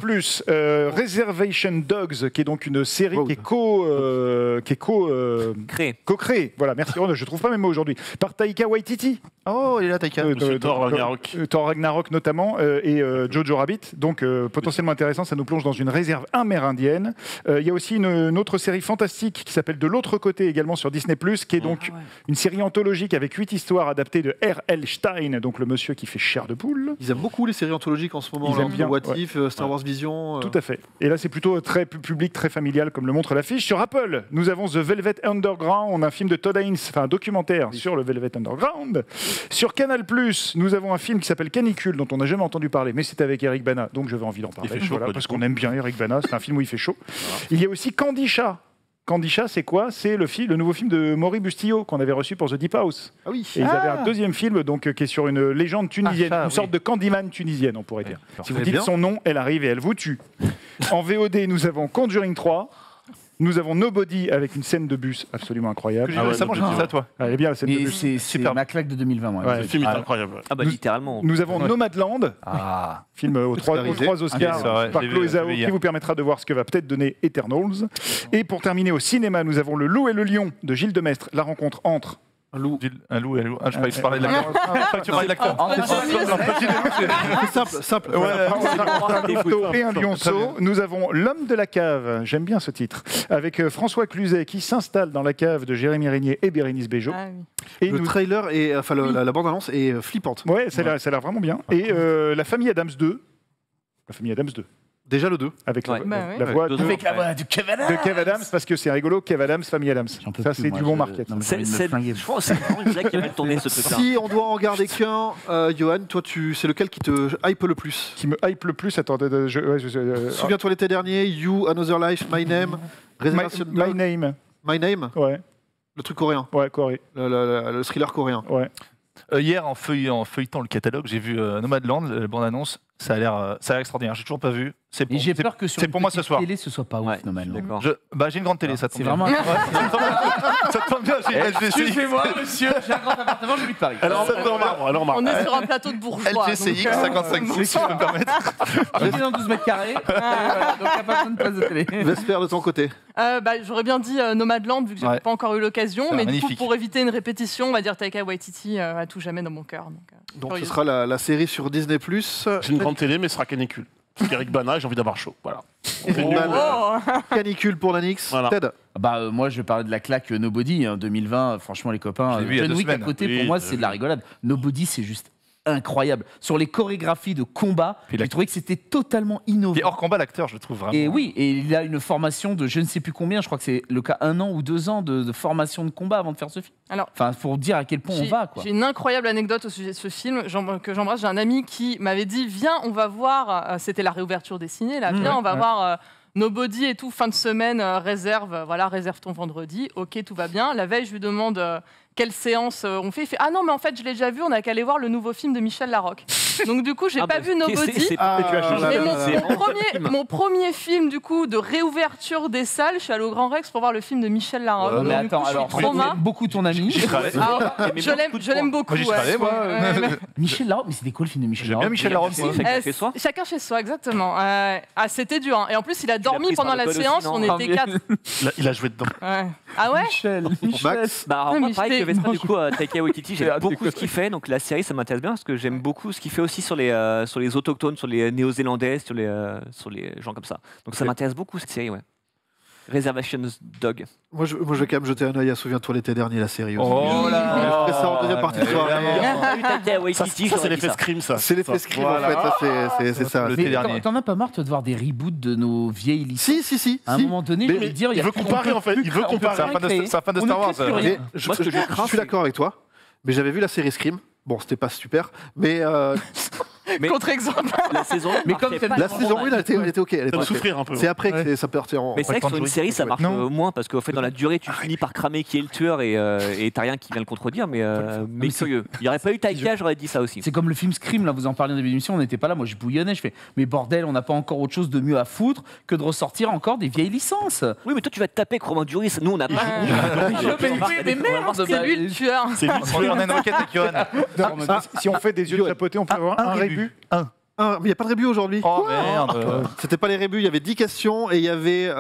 Reservation Dogs, qui est donc une série qui est co-créée. Voilà, merci. Je trouve pas mes mots aujourd'hui. Par Taika Waititi. Oh, il est là, Taika. Thor Ragnarok. Thor Ragnarok notamment, et Jojo Rabbit. Donc potentiellement intéressant, ça nous plonge dans une réserve amérindienne. Il y a aussi une autre série fantastique qui s'appelle De l'autre côté, également sur Disney+, qui est donc une série anthologique avec 8 histoires adaptées de R.L. Stein, donc le monsieur qui fait chair de poule. Ils aiment beaucoup les séries anthologiques en ce moment. Ils aiment bien. What If, Star Wars Vision. Tout à fait. Et là, c'est plutôt très public, très familial, comme le montre l'affiche. Sur Apple, nous avons The Velvet Underground, un film de Todd Haynes, enfin un documentaire sur le Velvet Underground. Sur Canal+, nous avons un film qui s'appelle Canicule, dont on n'a jamais entendu parler, mais c'est avec Eric Bana, donc j'avais envie d'en parler. Il fait chaud, parce qu'on aime bien Eric Bana, c'est un film où il fait chaud. Il y a aussi Candy Chat. Candy Chat, c'est quoi? C'est le nouveau film de Maury Bustillo qu'on avait reçu pour The Deep House. Ah oui. Et ils avaient un deuxième film donc, qui est sur une légende tunisienne, une sorte de Candyman tunisienne, on pourrait dire. Si vous dites son nom, elle arrive et elle vous tue. En VOD, nous avons Conjuring 3. Nous avons Nobody avec une scène de bus absolument incroyable. Récemment, j'ai vu ça, toi. Elle est bien la scène de bus. C'est super ma claque de 2020. Moi. Le film est incroyable. Ah bah littéralement. Nous avons Nomadland, film aux 3 Oscars par Chloé Zhao qui vous permettra de voir ce que va peut-être donner Eternals. Et pour terminer au cinéma, nous avons Le Loup et le Lion de Gilles Demestre, la rencontre entre un loup et un loup. Ah, je croyais que tu parlais de l'acteur. Tu parlais de l'acteur. C'est simple. Et un lionceau. Nous avons L'homme de la cave. J'aime bien ce titre. Avec François Cluzet qui s'installe dans la cave de Jérémy Régnier et Bérénice Bejo. Et le trailer, la bande-annonce est flippante. Ouais, ça a l'air vraiment bien. Et La famille Adams 2. La famille Adams 2. Déjà le 2. Avec la voix de Kev Adams. De Kev Adams, parce que c'est rigolo, Kev Adams, famille Adams. Ça, c'est du bon market. Je pense que c'est vraiment une blague qui va tourner ce truc-là. Si on doit en garder qu'un, Johan, toi, c'est lequel qui te hype le plus? Qui me hype le plus? Attends, Souviens-toi l'été dernier, You, Another Life, My Name, My Name. My Name? Ouais. Le truc coréen? Ouais, Corée. Le thriller coréen? Ouais. Hier, en feuilletant le catalogue, j'ai vu Nomadland, la bande-annonce. Ça a l'air extraordinaire. J'ai toujours pas vu. Et j'ai peur que sur pour moi ce soir. Télé, ce soit pas ouf, Nomadland. J'ai une grande télé, ça tombe C'est bien. vraiment. Ça tombe bien. Excusez-moi, monsieur, j'ai un grand appartement, j'habite Paris. On est sur un plateau de bourgeois. LGCX, 55 pouces, si je peux me permettre. J'ai dans 12 mètres carrés, donc il n'y a pas besoin de place de télé. Vesper, de ton côté? J'aurais bien dit Nomadland, vu que j'ai pas encore eu l'occasion, mais du coup, pour éviter une répétition, on va dire Taika Waititi à tout jamais dans mon cœur. Donc ce sera la série sur Disney+. J'ai une grande télé, mais ce sera Canicule. Parce qu'Eric Bana, j'ai envie d'avoir chaud. Voilà. Canicule pour l'Anix. Voilà. Ted. Moi, je vais parler de la claque Nobody 2020. Franchement, les copains, John Wick à côté, pour moi, c'est de la rigolade. Nobody, c'est juste incroyable. Sur les chorégraphies de combat, j'ai trouvé que c'était totalement innovant. Et hors combat, l'acteur, je le trouve vraiment. Et oui, et il a une formation de je ne sais plus combien, je crois que c'est le cas 1 an ou 2 ans de formation de combat avant de faire ce film. Enfin, pour dire à quel point on va. J'ai une incroyable anecdote au sujet de ce film que j'embrasse. J'ai un ami qui m'avait dit viens, on va voir. C'était la réouverture des ciné, là. Viens, on va voir. Nobody et tout, fin de semaine, réserve ton vendredi. Ok, tout va bien. La veille, je lui demande quelle séance on fait. Il fait ah non, mais en fait, je l'ai déjà vu. On a qu'à aller voir le nouveau film de Michel Larocque. Donc du coup, j'ai pas vu Nobody. Mon premier film du coup de réouverture des salles, je suis allé au Grand Rex pour voir le film de Michel Larocque. Mais attends, alors j'aime beaucoup ton ami. Je l'aime beaucoup. Michel Larocque, mais c'était quoi le film de Michel Larocque? Bien Michel Larocque. Chacun chez soi, exactement. C'était dur. Et en plus, il a dormi pendant la séance. On était 4. Il a joué dedans. Ah ouais? Michel. Moi, pareil que Vesper, du coup, Taika Waititi, j'aime beaucoup ce qu'il fait. Donc la série, ça m'intéresse bien parce que j'aime beaucoup ce qu'il fait aussi sur les autochtones, sur les néo-zélandais, sur les gens comme ça. Donc ça m'intéresse beaucoup cette série, ouais. Reservations Dog. Moi, je vais quand même jeter un œil à Souviens-toi l'été dernier, la série aussi. Oh là. Je ferai ça en deuxième partie de soirée. Ça, c'est l'effet Scream, ça. C'est l'effet Scream, en fait. Ça, c'est ça. Mais t'en as pas marre, toi, de voir des reboots de nos vieilles licences? Si. À un moment donné, je vais dire, il veut comparer, en fait. Il veut comparer. C'est la fin de Star Wars. Je suis d'accord avec toi, mais j'avais vu la série Scream. Bon, c'était pas super, mais contre-exemple. La saison. Mais comme la saison 1, elle était ok. Ça va souffrir un peu. C'est après que ça partait en. Mais c'est vrai que sur une série, ça marche moins parce qu'en fait, dans la durée, tu finis par cramer qui est le tueur et t'as rien qui vient le contredire. Mais curieux. Il n'y aurait pas eu Taika, j'aurais dit ça aussi. C'est comme le film Scream, là, vous en parliez en début d'émission, on n'était pas là. Moi, je bouillonnais. Je fais, mais bordel, on n'a pas encore autre chose de mieux à foutre que de ressortir encore des vieilles licences. Oui, mais toi, tu vas te taper Romain Duris. Nous, on n'a pas. Mais merde, c'est lui le tueur. C'est lui. On a une enquête avec Johan. Si on fait des yeux chapeautés, on peut avoir un rébut. Mais il n'y a pas de rébut aujourd'hui. Oh merde. C'était pas les rébus, il y avait 10 questions et il y avait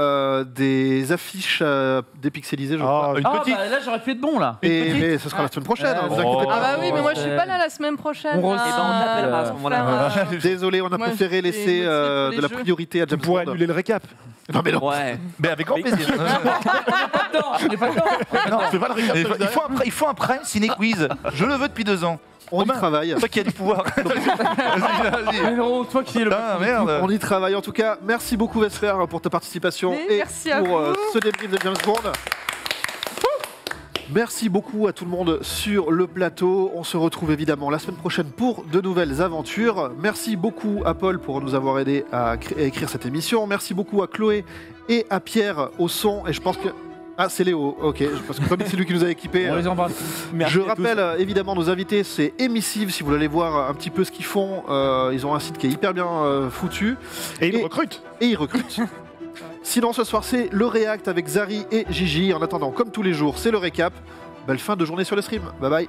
des affiches dépixelisées, je crois. Une petite. Bah, là, j'aurais pu être bon, là. Mais ce sera la semaine prochaine. Vous inquiétez pas. Ah bah oui, mais moi je suis pas là la semaine prochaine. On t'appelle à ce moment-là. Désolé, on a préféré laisser de la priorité à James Bond. Pour annuler le récap. Non mais non. Ouais. Mais avec grand plaisir. On n'est pas dedans. Non, fais pas le récap. Il faut un prime ciné quiz. Je le veux depuis 2 ans. On y travaille. Toi qui as du pouvoir. Mais non, toi qui es le. Merde. On y travaille. En tout cas, merci beaucoup Vesper pour ta participation et pour ce débrief de James Bond. Merci beaucoup à tout le monde sur le plateau. On se retrouve évidemment la semaine prochaine pour de nouvelles aventures. Merci beaucoup à Paul pour nous avoir aidé à écrire cette émission. Merci beaucoup à Chloé et à Pierre au son. Et je pense que... Ah, c'est Léo, ok, parce que comme c'est lui qui nous a équipés. On les embrasse. Je rappelle évidemment nos invités, c'est Emissive, si vous voulez aller voir un petit peu ce qu'ils font. Ils ont un site qui est hyper bien foutu. Et ils recrutent. Sinon, ce soir, c'est le React avec Zari et Gigi. En attendant, comme tous les jours, c'est le récap. Belle fin de journée sur le stream. Bye bye.